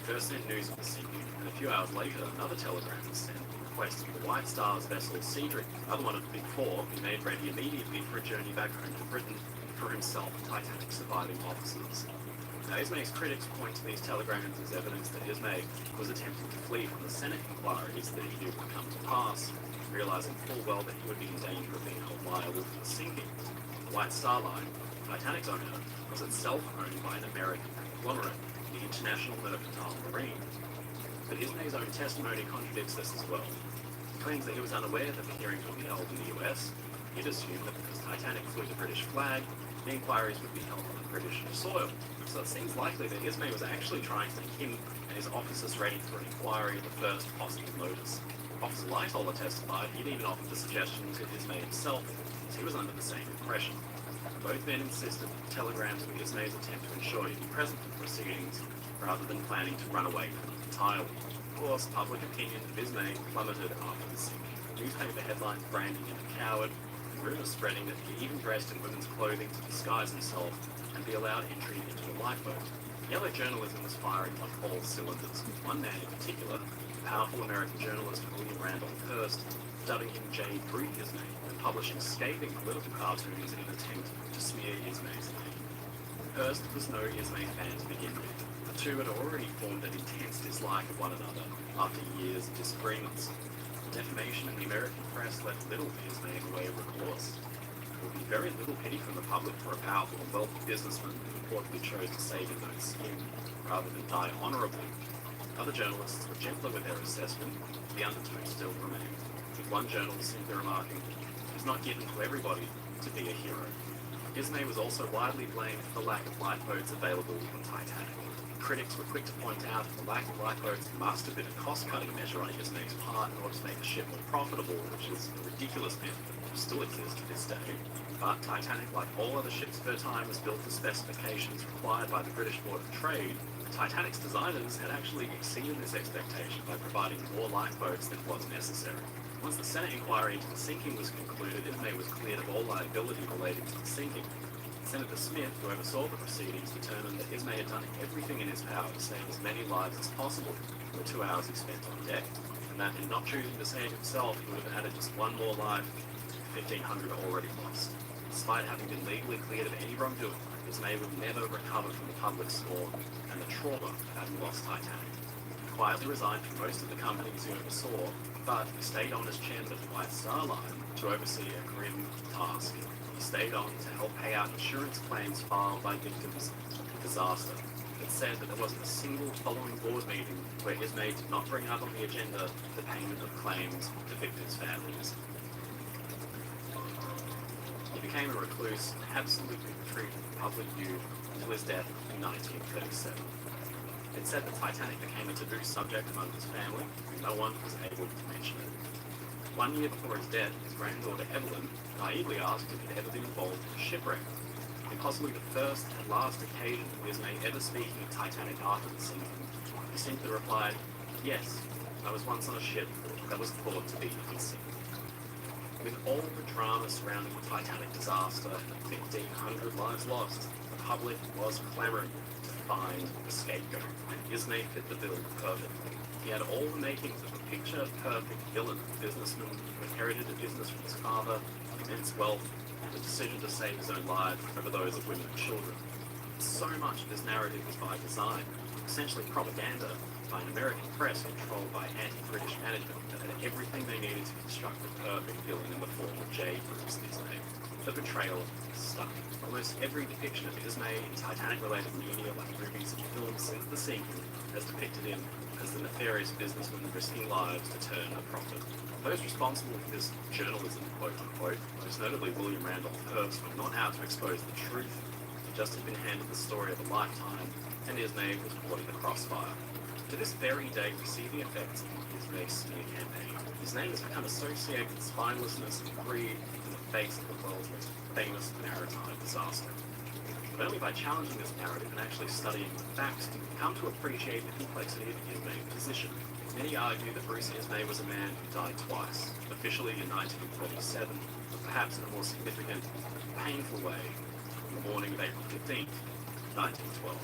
First sent news of the sinking, and a few hours later, another telegram was sent requesting the White Star's vessel Cedric, another one of the Big Four, be made ready immediately for a journey back home to Britain for himself and Titanic's surviving officers. Now, Ismay's critics point to these telegrams as evidence that Ismay was attempting to flee from the Senate inquiries that he knew would come to pass, realizing full well that he would be in danger of being held liable for the sinking. The White Star Line, Titanic's owner, was itself owned by an American conglomerate, the International Mercantile Marine. But Ismay's own testimony contradicts this as well. He claims that he was unaware that the hearings would be held in the US. He'd assumed that because Titanic flew the British flag, the inquiries would be held on British soil. So it seems likely that Ismay was actually trying to make him and his officers ready for an inquiry at the first possible notice. Officer Lightoller testified he'd even offered the suggestion to Ismay himself, as he was under the same impression. Both men insisted that the telegrams were Ismay's attempt to ensure he'd be present for the proceedings, rather than planning to run away from them entirely. Of course, public opinion of Ismay plummeted after the sinking. Newspaper headlines branding him a coward, and rumours spreading that he even dressed in women's clothing to disguise himself and be allowed entry into a lifeboat. Yellow journalism was firing on all cylinders, with one man in particular, the powerful American journalist William Randolph Hearst, dubbing him J. Brute Ismay and publishing scathing political cartoons in an attempt to smear Ismay's name. Hearst was no Ismay fan to begin with. The two had already formed an intense dislike of one another after years of disagreements. Defamation in the American press left little for Ismay in the way of recourse. There would be very little pity from the public for a powerful and wealthy businessman who reportedly chose to save his own skin rather than die honourably. Other journalists were gentler with their assessment, but the undertone still remained, with one journalist simply remarking, "It is not given to everybody to be a hero." Ismay was also widely blamed for the lack of lifeboats available on Titanic. Critics were quick to point out that the lack of lifeboats must have been a cost-cutting measure on Ismay's part in order to make the ship more profitable, which is a ridiculous myth that still exists to this day. But Titanic, like all other ships of her time, was built to specifications required by the British Board of Trade. Titanic's designers had actually exceeded this expectation by providing more lifeboats than was necessary. Once the Senate inquiry into the sinking was concluded, Ismay was cleared of all liability relating to the sinking. Senator Smith, who oversaw the proceedings, determined that Ismay had done everything in his power to save as many lives as possible in the 2 hours he spent on deck, and that in not choosing to save himself, he would have added just one more life to 1,500 already lost. Despite having been legally cleared of any wrongdoing, Ismay would never recover from the public scorn and the trauma of having lost Titanic. He quietly resigned from most of the companies he oversaw, but he stayed on as chairman of the White Star Line to oversee a grim task. He stayed on to help pay out insurance claims filed by victims of the disaster. It said that there wasn't a single following board meeting where Ismay did not bring up on the agenda the payment of claims to victims' families. He became a recluse and absolutely retreated from public view until his death in 1937. It said the Titanic became a taboo subject among his family, and no one was able to mention it. 1 year before his death, his granddaughter Evelyn naively asked if he'd ever been involved in a shipwreck. In possibly the first and last occasion of Ismay ever speaking of Titanic after the sinking, he simply replied, "Yes, I was once on a ship that was thought to be in sink." With all the drama surrounding the Titanic disaster and 1,500 lives lost, the public was clamoring to find a scapegoat, and Ismay fit the bill perfectly. He had all the makings of a picture-perfect villain, a businessman who inherited a business from his father, immense wealth, and the decision to save his own life over those of women and children. So much of this narrative was by design, essentially propaganda by an American press controlled by anti-British management that had everything they needed to construct the perfect villain in the form of J. Bruce Ismay. The betrayal stuck. Almost every depiction of Ismay in Titanic-related media, like movies and films since the sinking, has depicted him as the nefarious businessman risking lives to turn a profit. Those responsible for this journalism, quote-unquote, most notably William Randolph Hearst, were not out to expose the truth. He just had been handed the story of a lifetime, and Ismay was caught in the crossfire. To this very day, we see the effects of Ismay's smear campaign. His name has become associated with spinelessness and greed in the face of the world's most famous maritime disaster. But only by challenging this narrative and actually studying the facts do we come to appreciate the complexity of Ismay's position. Many argue that Bruce Ismay was a man who died twice, officially in 1947, but perhaps in a more significant, painful way, on the morning of April 15th, 1912.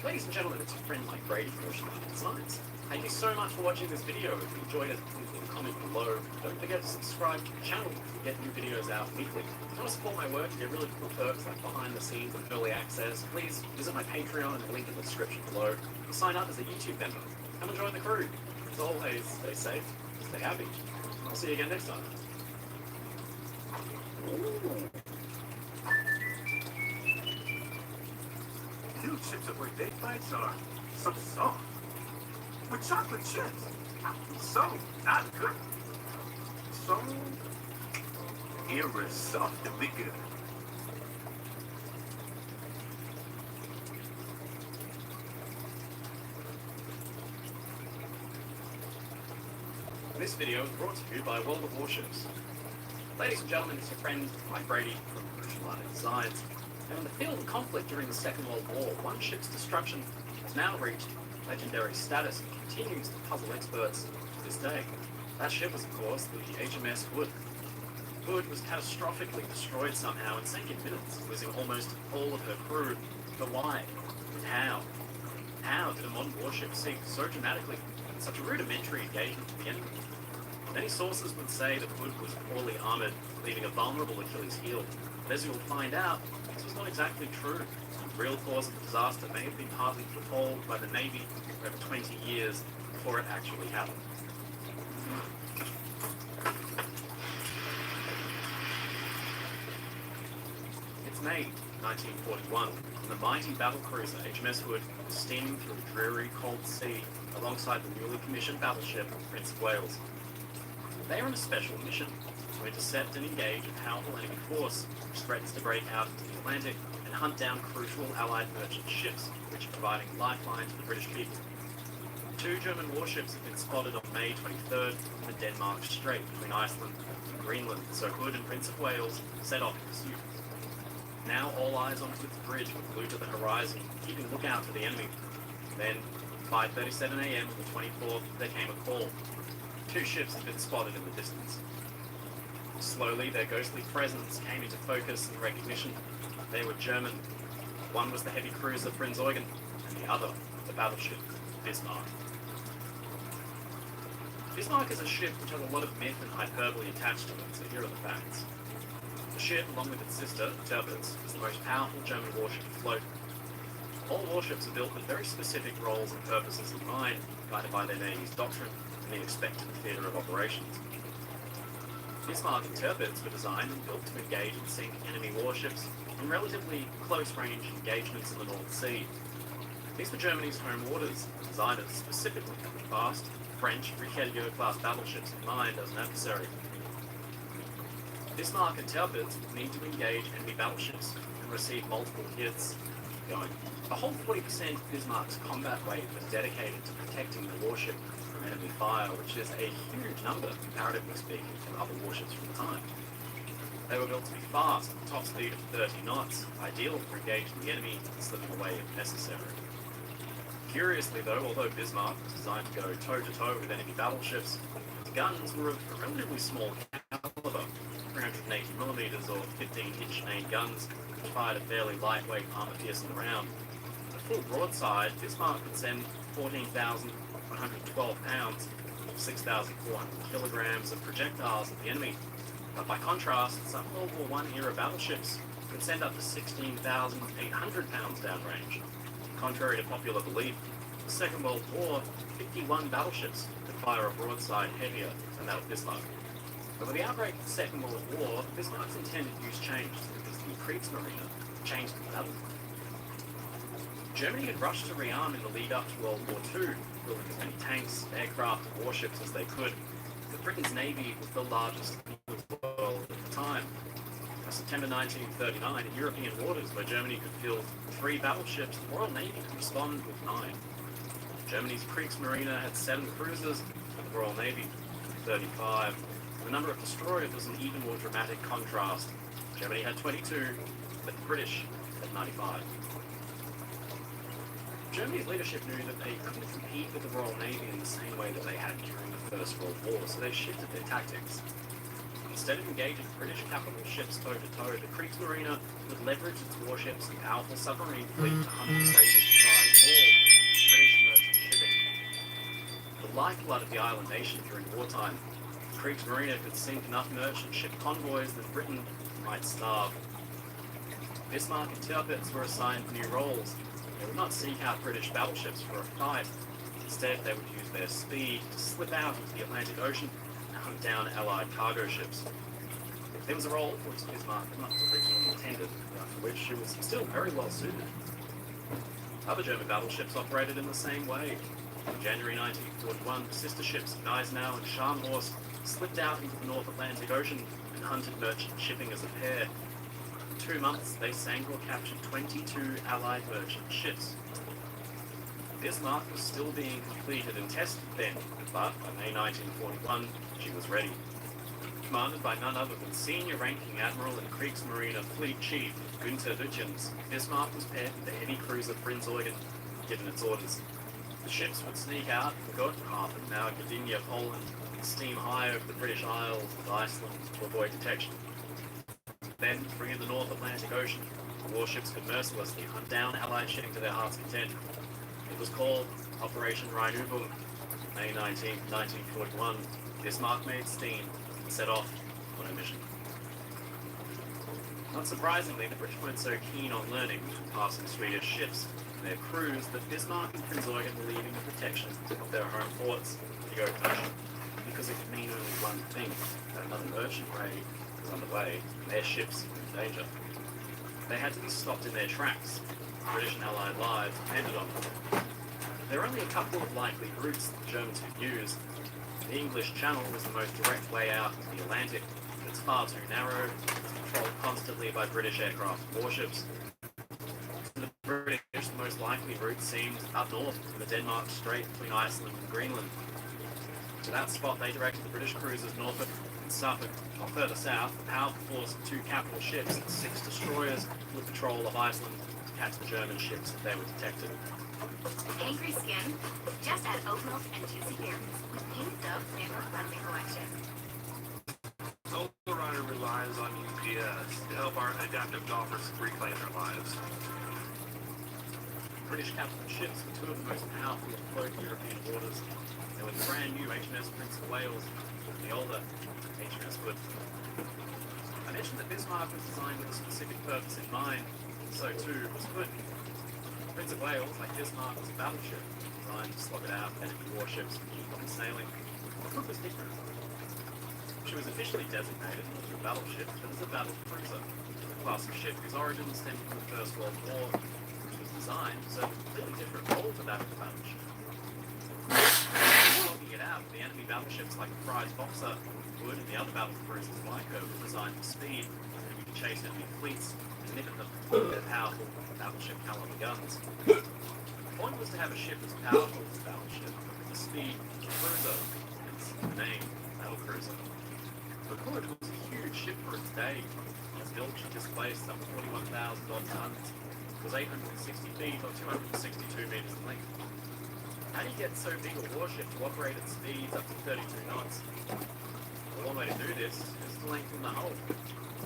Ladies and gentlemen, it's your friend Mike Brady from Ocean Science. Thank you so much for watching this video. If you enjoyed it, please leave a comment below. Don't forget to subscribe to the channel to get new videos out weekly. If you want to support my work, you get really cool perks like behind the scenes and early access. Please visit my Patreon and the link in the description below. And sign up as a YouTube member. Come and join the crew. As always, stay safe, stay happy. I'll see you again next time. New chips at where date bites are so soft. With chocolate chips. So not good. So irresistibly good. This video is brought to you by World of Warships. Ladies and gentlemen, it's your friend Mike Brady from Ocean Liner Designs. And in the field of conflict during the Second World War, one ship's destruction has now reached legendary status and continues to puzzle experts to this day. That ship was, of course, the HMS Hood. Hood was catastrophically destroyed somehow and sank in minutes, losing almost all of her crew. But why? And how? How did a modern warship sink so dramatically in such a rudimentary engagement with the enemy? Many sources would say that Hood was poorly armoured, leaving a vulnerable Achilles heel. But as you will find out, this was not exactly true. The real cause of the disaster may have been partly foretold by the Navy for over 20 years before it actually happened. It's May 1941, and the mighty battlecruiser HMS Hood is steaming through a dreary, cold sea alongside the newly commissioned battleship Prince of Wales. They are on a special mission to intercept and engage a powerful enemy force which threatens to break out into the Atlantic and hunt down crucial Allied merchant ships, which are providing a lifeline to the British people. 2 German warships have been spotted on May 23rd in the Denmark Strait between Iceland and Greenland, so Hood and Prince of Wales set off in pursuit. Now all eyes onto its bridge were glued to the horizon, keeping a lookout for the enemy. Then, 5:37 a.m. on the 24th, there came a call. 2 ships had been spotted in the distance. Slowly, their ghostly presence came into focus and recognition. They were German. One was the heavy cruiser Prinz Eugen, and the other, the battleship Bismarck. Bismarck is a ship which has a lot of myth and hyperbole attached to it, so here are the facts. The ship, along with its sister, Tirpitz, is the most powerful German warship afloat. All warships are built with very specific roles and purposes in mind, guided by their Navy's doctrine and the expected theatre of operations. Bismarck and Tirpitz were designed and built to engage and sink enemy warships in relatively close-range engagements in the North Sea. These were Germany's home orders, designed specifically with fast, French Richelieu-class battleships in mind as an adversary. Bismarck and Tirpitz would need to engage enemy battleships and receive multiple hits going. A whole 40% of Bismarck's combat weight was dedicated to protecting the warship from enemy fire, which is a huge number, comparatively speaking, from other warships from the time. They were built to be fast, at top speed of 30 knots, ideal for engaging the enemy and slipping away if necessary. Curiously though, although Bismarck was designed to go toe-to-toe with enemy battleships, the guns were of a relatively small caliber, 380mm or 15-inch main guns, which fired a fairly lightweight armor-piercing round. At a full broadside, Bismarck could send 14,112 pounds, 6,400 kilograms of projectiles at the enemy. But by contrast, some World War I era battleships could send up to 16,800 pounds downrange. Contrary to popular belief, in the Second World War, 51 battleships could fire a broadside heavier than that of Bismarck. But with the outbreak of the Second World War, Bismarck's intended use changed because the Kriegsmarine changed the battle. Germany had rushed to rearm in the lead up to World War II, building as many tanks, aircraft, and warships as they could. But Britain's navy was the largest in the world at the time. By September 1939, in European waters where Germany could field 3 battleships, the Royal Navy could respond with 9. Germany's Kriegsmarine had 7 cruisers, and the Royal Navy 35. The number of destroyers was an even more dramatic contrast. Germany had 22, but the British had 95. Germany's leadership knew that they couldn't compete with the Royal Navy in the same way that they had during the First World War, so they shifted their tactics. Instead of engaging British capital ships toe-to-toe, the Kriegsmarine would leverage its warships and powerful submarine fleet to hunt and raiders to try and haul British merchant shipping. The lifeblood of the island nation during wartime, the Kriegsmarine could sink enough merchant ship convoys that Britain might starve. Bismarck and Tirpitz were assigned new roles. They would not seek out British battleships for a fight. Instead, they would use their speed to slip out into the Atlantic Ocean and hunt down Allied cargo ships. There was a role for which Bismarck was not originally intended, but for which she was still very well suited. Other German battleships operated in the same way. In January 1941, sister ships Gneisenau and Scharnhorst slipped out into the North Atlantic Ocean and hunted merchant shipping as a pair. In 2 months, they sank or captured 22 Allied merchant ships. Bismarck was still being completed and tested then, but by May 1941, she was ready. Commanded by none other than senior-ranking Admiral and Kriegsmarine Fleet Chief Günther Lütjens, Bismarck was paired with the heavy cruiser Prinz Eugen, given its orders. The ships would sneak out from Gothenhafen, now Gdynia, Poland, and steam high over the British Isles and Iceland to avoid detection. Then, free in the North Atlantic Ocean, the warships could mercilessly hunt down Allied shipping to their heart's content. It was called Operation Rheinübung. May 19, 1941, Bismarck made steam and set off on a mission. Not surprisingly, the British weren't so keen on learning from passing Swedish ships and their crews that Bismarck and Prinz Eugen were leaving the protection of their home ports to go fishing, because it could mean only one thing, that another merchant raid was underway and their ships were in danger. They had to be stopped in their tracks. British and Allied lives depended on them. There are only a couple of likely routes that the Germans could use. The English Channel was the most direct way out into the Atlantic, but it's far too narrow. It's controlled constantly by British aircraft and warships. To the British, the most likely route seemed up north in the Denmark Strait between Iceland and Greenland. To that spot, they directed the British cruisers Norfolk and Suffolk, while further south, a powerful force of 2 capital ships and 6 destroyers would patrol of Iceland to catch the German ships if they were detected. Angry skin? Just add oat milk and juicy berries with Pink Dove Flavor Cleansing Collection. Solar Rider relies on UPS to help our adaptive golfers reclaim their lives. British capital ships were 2 of the most powerful afloat European waters. There were the brand new HMS Prince of Wales and the older HMS Hood. I mentioned that Bismarck was designed with a specific purpose in mind, so too was Hood. Prince of Wales, like Bismarck, was a battleship designed to slog it out enemy warships and keep them sailing. Hood was different. She was officially designated as a battleship, but as a battle cruiser, a class of ship whose origins stemmed from the First World War, which was designed to serve a completely different role to that of the battleship. Slogging it out, the enemy battleships like the prize Boxer, Wood, and the other battle cruisers like her were designed for speed, and we could chase enemy fleets and nip at them with their powerful battleship caliber guns. The point was to have a ship as powerful as a battleship, but with the speed of a cruiser, hence the name, battle cruiser. The Hood was a huge ship for its day. As built, she displaced some 41,000 odd tons. It was 860 feet or 262 meters in length. How do you get so big a warship to operate at speeds up to 32 knots? The one way to do this is to lengthen the hull.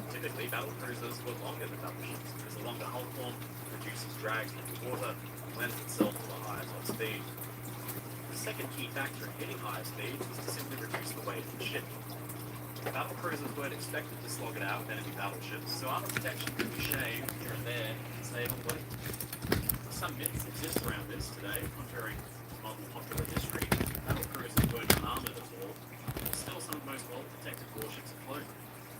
Typically, battle cruisers were longer than battleships because the longer hull form reduces drag into water and lends itself to a higher top speed. The second key factor in hitting higher speeds was to simply reduce the weight of the ship. Battle cruisers weren't expected to slog it out with enemy battleships, so armor protection could be shaved here and there to save on weight. Some myths exist around this today, contrary to modern popular history. Battle cruisers weren't armored at all. Still some of the most well-protected warships afloat.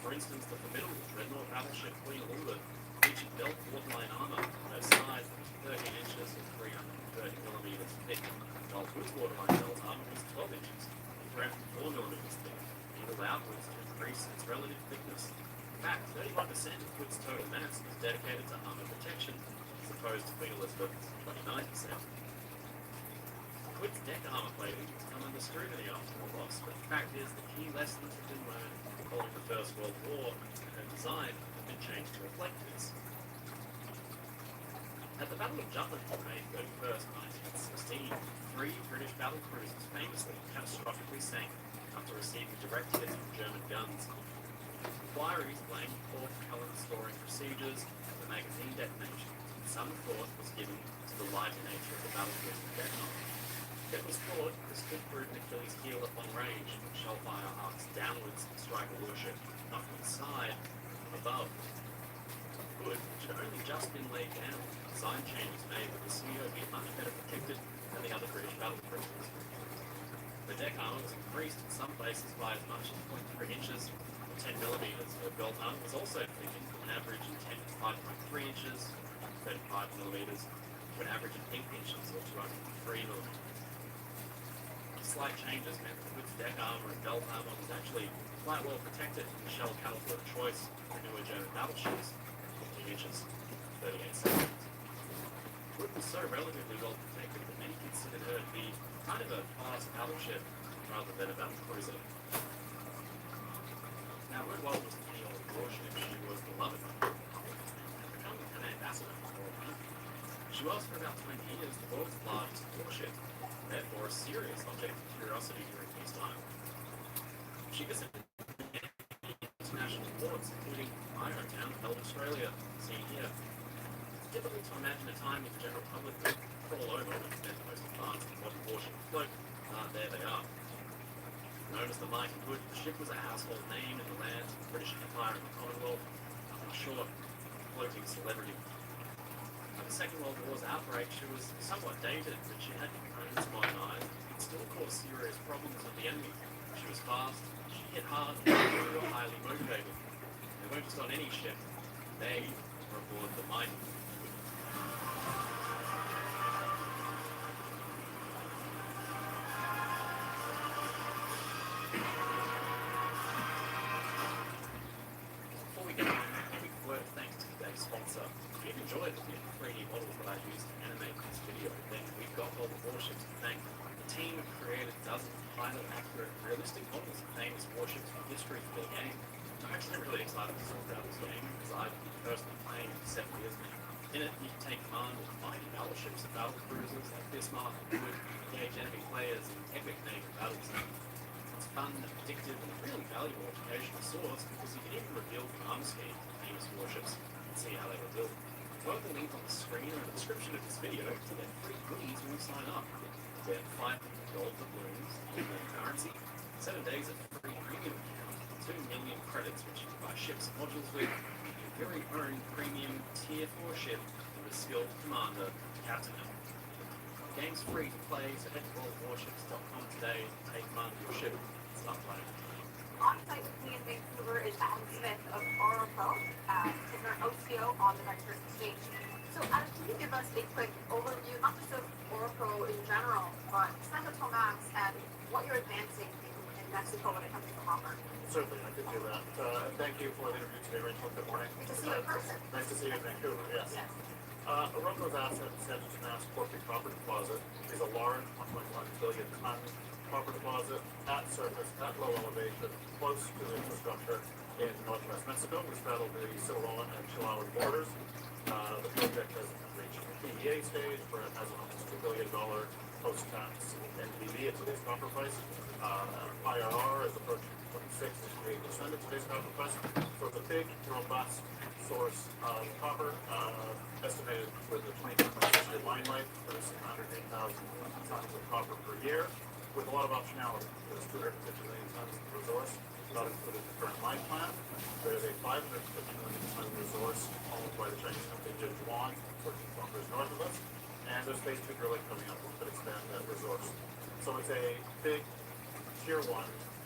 For instance, the formidable dreadnought battleship Queen Elizabeth featured belt waterline armor on her sides that was 13 inches or 330 millimeters thick, while Hood's waterline belt armor was 12 inches or 4 millimeters thick, angled outwards to increase its relative thickness. In fact, 35% of Hood's total mass was dedicated to armor protection, as opposed to Queen Elizabeth's 29%. Hood's deck armor plating has come under scrutiny after the loss, but the fact is the key lessons have been learned following the First World War, and her design have been changed to reflect this. At the Battle of Jutland on May 31st, 1916, 3 British battle cruisers famously catastrophically sank after receiving direct hits from German guns. Inquiries blamed poor propellant storing procedures and the magazine detonation. Some thought was given to the lighter nature of the battlefield detonate. It was thought this could prove an Achilles heel at long range, when shellfire arcs downwards and strike a warship, not from the side, but from above. Hood, which had only just been laid down, design changes made that the CEO be much better protected than the other British battle cruisers. The deck armor was increased in some places by as much as 0.3 inches or 10 millimeters. The belt armor was also thickened from an average of 10 to 5.3 inches, 35 millimeters, to an average of 8 inches or 203 millimeters. Slight changes meant that Hood's deck armor and belt armor was actually quite well protected from the shell caliber of choice for newer German battleships, 15 inches, 38 centimeters. Hood was so relatively well protected that many considered her to be kind of a fast battleship rather than a battle cruiser. Now, Hood wasn't any old warship, she was beloved. And become an ambassador for the war. She was for about 20 years the world's largest warship, therefore a serious object of curiosity during peacetime. She visited international ports, including my hometown, Melbourne, Australia, seen here. It's difficult to imagine a time when the general public would crawl over and spend the most advanced modern warship afloat. There they are. Known as the Mighty Hood, the ship was a household name in the lands of the British Empire and the Commonwealth, nothing short of a floating celebrity. At the Second World War's outbreak, she was somewhat dated, but she had components modernized and could still cause serious problems with the enemy. She was fast, she hit hard, and they were highly motivated. They weren't just on any ship, they were aboard the Mighty. Before we get on, a quick word of thanks to today's sponsor. If you've enjoyed the 3D models that I used to animate this video, then we've got all the warships to thank. The team have created dozens of highly accurate, realistic models of famous warships from history for their game. I'm actually really excited to talk about this game because I've been personally playing it for 7 years now. In it, you can take command of mighty battleships and battle cruisers like Bismarck and Hood, engage enemy players in epic naval battles. It's fun, addictive, and a really valuable educational source because you can even reveal the armor scheme of famous warships and see how they were built. Follow the link on the screen or in the description of this video to get free goodies when you sign up. Get 5 gold doubloons, in currency, 7 days of free premium account, 2 million credits which you can buy ships and modules with, your very own premium tier 4 ship with a skilled commander, captain it. The game's free to play, so head to worldwarships.com today to take command of your ship and start playing. On site with me in Vancouver is Adam Smith of Oracle, is our OCO on the Vector stage. So Adam, can you give us a quick overview, not just of Oracle in general, but Santa Tomas and what you're advancing in Mexico when it comes to copper? Certainly, I could do that. Thank you for the interview today, Rachel. Good morning. Good to see you in person. Nice to see you in Vancouver, yes. Yes. Orocco's asset in Santa Tomas Porphyry Copper Deposit is a large 1.1 billion ton copper deposit at surface, at low elevation, close to the infrastructure in northwest Mexico. We straddle the Sinaloa and Chihuahua borders. The project has reached the PEA stage where it has an almost $2 billion post-tax NPV at today's copper price. IRR is approaching 26 to 28% at today's copper price. So it's a big, robust source of copper, estimated with a 22.6-year mine life, producing 108,000 tons of copper per year, with a lot of optionality. There's 250 million tons of resource, not included in the current mine plan. There's a 550 million ton resource owned by the Chinese company Jinchuan, 14 kilometers north of us, and there's phase 2 drilling coming up that could expand that resource. So it's a big tier 1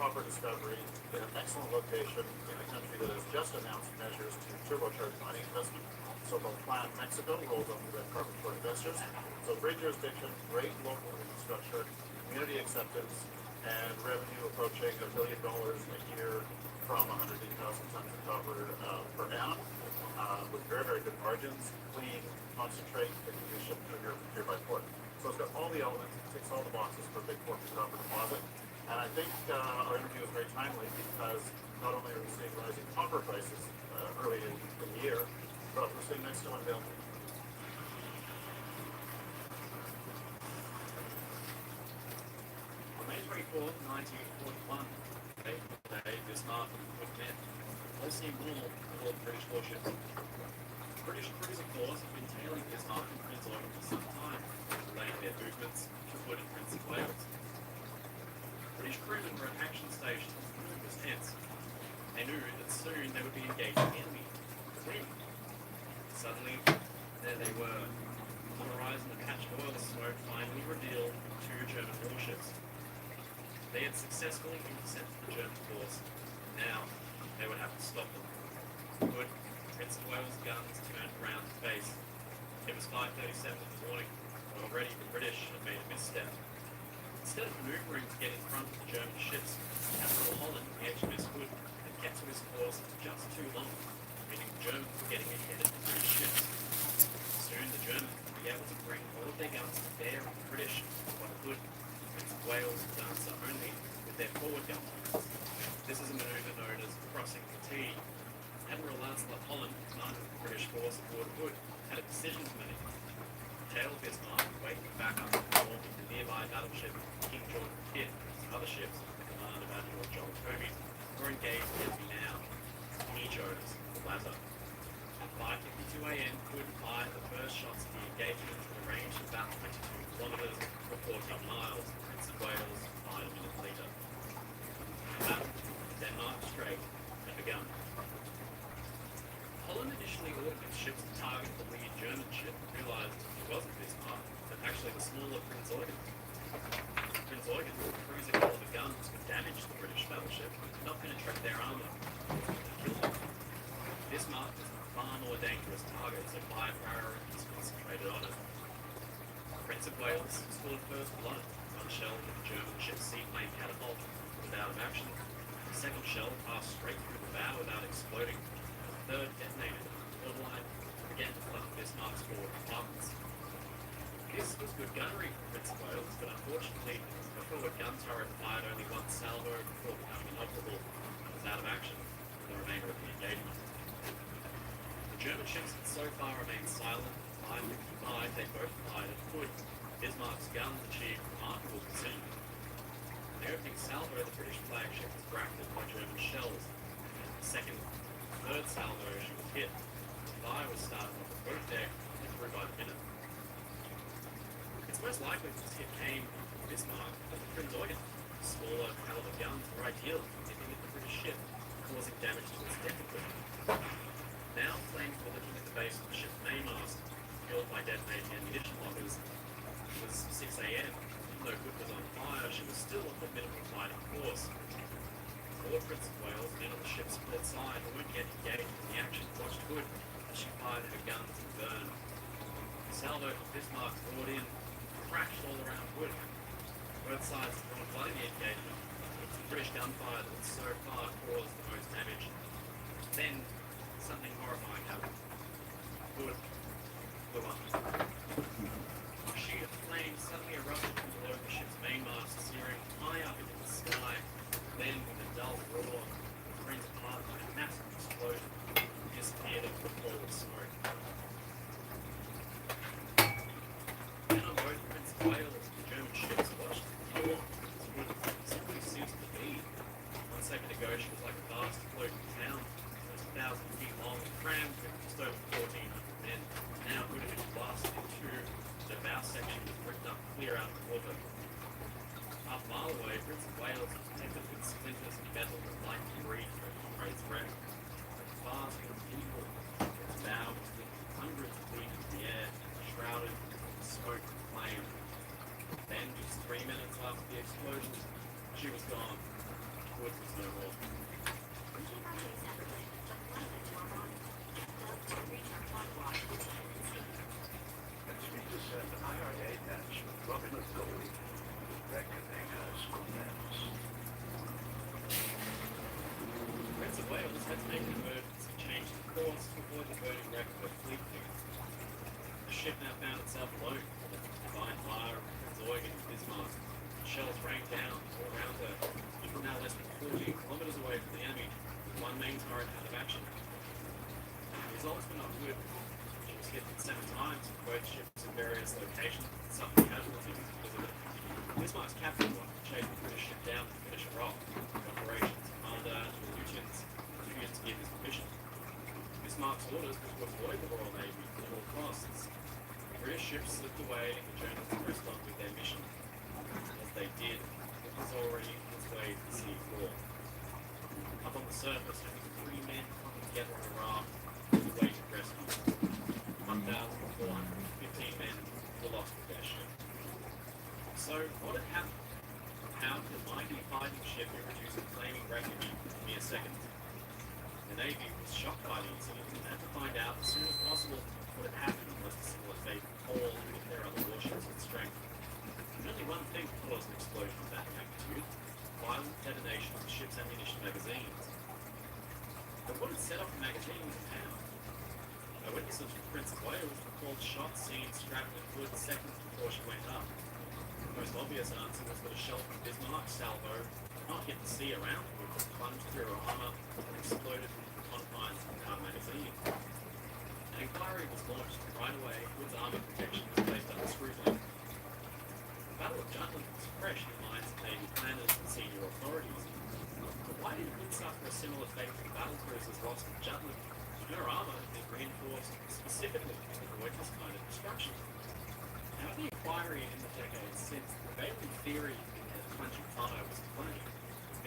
copper discovery in an excellent location in a country that has just announced measures to turbocharge mining investment. So both Plan Mexico rolls up to red carpet for investors. So great jurisdiction, great local infrastructure, community acceptance, and revenue approaching $1 billion a year from 108,000 tons of copper per annum, with very, very good margins, clean, concentrate, that can be shipped to nearby port. So it's got all the elements, it ticks all the boxes for a big porphyry copper deposit. And I think our interview is very timely because not only are we seeing rising copper prices early in the year, but we're seeing Mexico unveil. On May 24th, 1941, Bismarck would met Lucy Moore aboard British warships. British crews, of course, have been tailing Bismarck and Prince Eugen for some time, delaying their movements to Hood and Prince of Wales. British crewmen were at action stations, the mood was tense. They knew that soon they would be engaging the enemy. When? Suddenly, there they were. On the horizon, a patch of oil smoke finally revealed 2 German warships. They had successfully intercepted the German force. Now, they would have to stop them. Hood, Prince of Wales' guns turned around to face. It was 5:37 in the morning, but already the British had made a misstep. Instead of maneuvering to get in front of the German ships, Admiral Holland, the HMS Hood, had kept to his course just too long, meaning the Germans were getting ahead of the British ships. Soon the Germans would be able to bring all of their guns to bear on the British, while Hood, Prince of Wales, would answer only with their forward guns. This is a maneuver known as crossing the T. Admiral Lancelot Holland, commander of the British force aboard Hood, had a decision to make. Tail Bismarck, waiting back up to the north of the nearby battleship King George V, and other ships under the command of Admiral John Toby, were engaged with me now. He chose the latter. At 5:52 a.m., Hood fired the first shots of the engagement at a range of about 22 kilometers or 14 miles. Prince of Wales fired a minute later. The battle, Denmark Strait, had begun. Holland initially ordered his ships to target the lead German ship, realized it wasn't Bismarck, but actually the smaller Prince Eugen. Prince Eugen, cruising caliber guns could damage the British battleship, but did not penetrate their armor. It would kill them. Bismarck was a far more dangerous target, so fire priorities concentrated on it. Prince of Wales scored first blood. One shell hit the German ship's seaplane catapult, was out of action. The second shell passed straight through the bow without exploding. The third detonated on the borderline and began to flood Bismarck's forward compartments. This was good gunnery for Prince of Wales, but unfortunately, the forward gun turret fired only one salvo before becoming inoperable and was out of action for the remainder of the engagement. The German ships had so far remained silent. At 5:55, they both fired at Hood. Bismarck's guns achieved remarkable precision. In the opening salvo, the British flagship was bracketed by German shells. The second and third salvo, she was hit. The fire was started on the boat deck and grew by the minute. It's most likely this hit came Bismarck that the Prinz Eugen, smaller caliber guns were ideal for dipping at the British ship, causing damage to its deck equipment. Now flames were licking at the base of the ship's mainmast, fueled by detonating ammunition lockers. It was 6 a.m. Even though Hood was on fire, she was still a formidable fighting force. Four Prince of Wales men on the ship's port side who weren't yet engaged in the action watched Hood as she fired her guns and burned. The salvo from Bismarck poured in, crashed all around Hood. Both sides had drawn blood in the engagement. It was the British gunfire that was so far caused the most damage. Then, something horrifying happened. Hood blew up. A sheet of flame suddenly erupted from below the ship's mainmast, searing high up into the sky. Then, with a dull roar, the Prinz apart like a massive explosion, disappeared into a ball of smoke. Then on both Prince of Wales, the German ships watched the yawn as Hood simply ceased to be. 1 second ago, she was like a vast floating town, almost 1,000 feet long, crammed with just over 1,400 men. Now Hood had been blasted in two, the bow section was ripped up clear out of the water. Half a mile away, Prince of Wales was protected with splinters and metal and light debris from her comrade's wreck. Fast and evil, its bow was lit hundreds of feet into the air, shrouded in smoke and flame. Then, just 3 minutes after the explosion, she was gone. Hood was no more. Prince of Wales had to make an emergency change of course to avoid the burning wreck of her fleet unit. The ship now found itself alone with the combined fire of Prinz Eugen and Bismarck. Shells rained down all around her. She was now less than 14 kilometers away from the enemy, with one main turret out of action. The results were not good. She was hit 7 times with both ships in various locations and suffered casualties because of it. Bismarck's captain wanted to chase the British ship down to finish her off. The operations commander and the lieutenants refused to give his permission. Bismarck's orders were to avoid the Royal Navy at all costs. The British ships slipped away and the Germans pressed on with their mission. As they did, it was already on its way to the sea floor. Up on the surface, only 3 men coming together on a raft awaited rescue. 1,415 men were lost with their ship. So, what had happened? How could a mighty fighting ship be reduced to flaming wreckage in mere seconds? The Navy was shocked by the incident and had to find out as soon as possible what had happened unless a similar fate befall any of their other warships with strength. Only one thing could cause an explosion of that magnitude: violent detonation of the ship's ammunition magazines. But what had set off the magazines and how? Eyewitnesses from Prince of Wales recalled shots seen straddling Hood seconds before she went up. The most obvious answer was that a shell from Bismarck's salvo had not hit the sea around Hood, but plunged through her armour and exploded into the confines of her magazine. An inquiry was launched, and right away Hood's armour protection was placed under scrutiny. The Battle of Jutland was fresh in the minds of Navy planners and senior authorities. But why did Hood suffer a similar fate to the battle cruisers lost at Jutland? Her armour had been reinforced specifically to avoid this kind of destruction. Now, the inquiry in the decades since, the prevailing theory that plunging fire was to blame.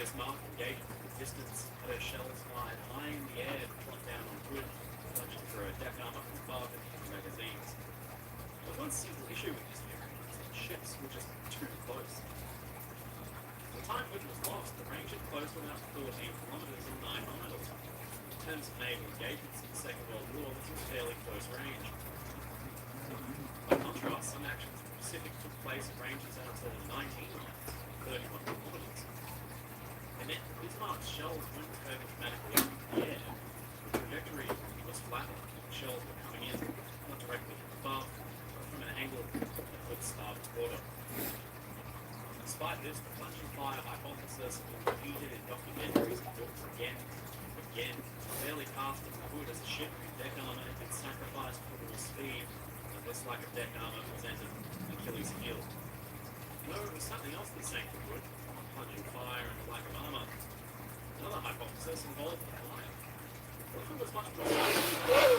Bismarck engaged from the distance, had her shells fired high in the air and dropped down on Hood, plunging through her deck armour from above and into the magazines. There was one simple issue with this theory: the ships were just too close. By the time Hood was lost, the range had closed to about 14 kilometres or 9 miles. In terms of naval engagements in the Second World War, this was fairly close range. By contrast, some actions in the Pacific took place at ranges out to 19 miles, 31 kilometres. They meant that Bismarck's shells weren't curving dramatically up into the air. The trajectory was flatter. The shells were coming in, not directly from above, but from an angle that would starboard quarter. Despite this, the plunging fire hypothesis had been repeated in documentaries and books again and again, barely past the Hood as a ship whose deck armour had been sacrificed for more speed, and this lack of deck armour presented Achilles' heel. No, it was something else that sank the Hood: plunging fire and a lack of armour. Another hypothesis involved the fire. What if it was much more likely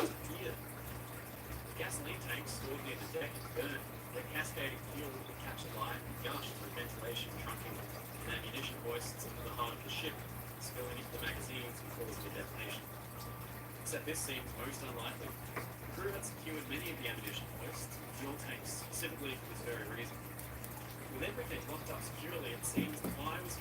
to fear? The gasoline tanks stored near the deck had burned. Their cascading fuel would catch alight and gush through that this seemed most unlikely. The crew had secured many of the ammunition hoists, fuel tanks specifically for this very reason. With everything locked up securely, it seems the fire was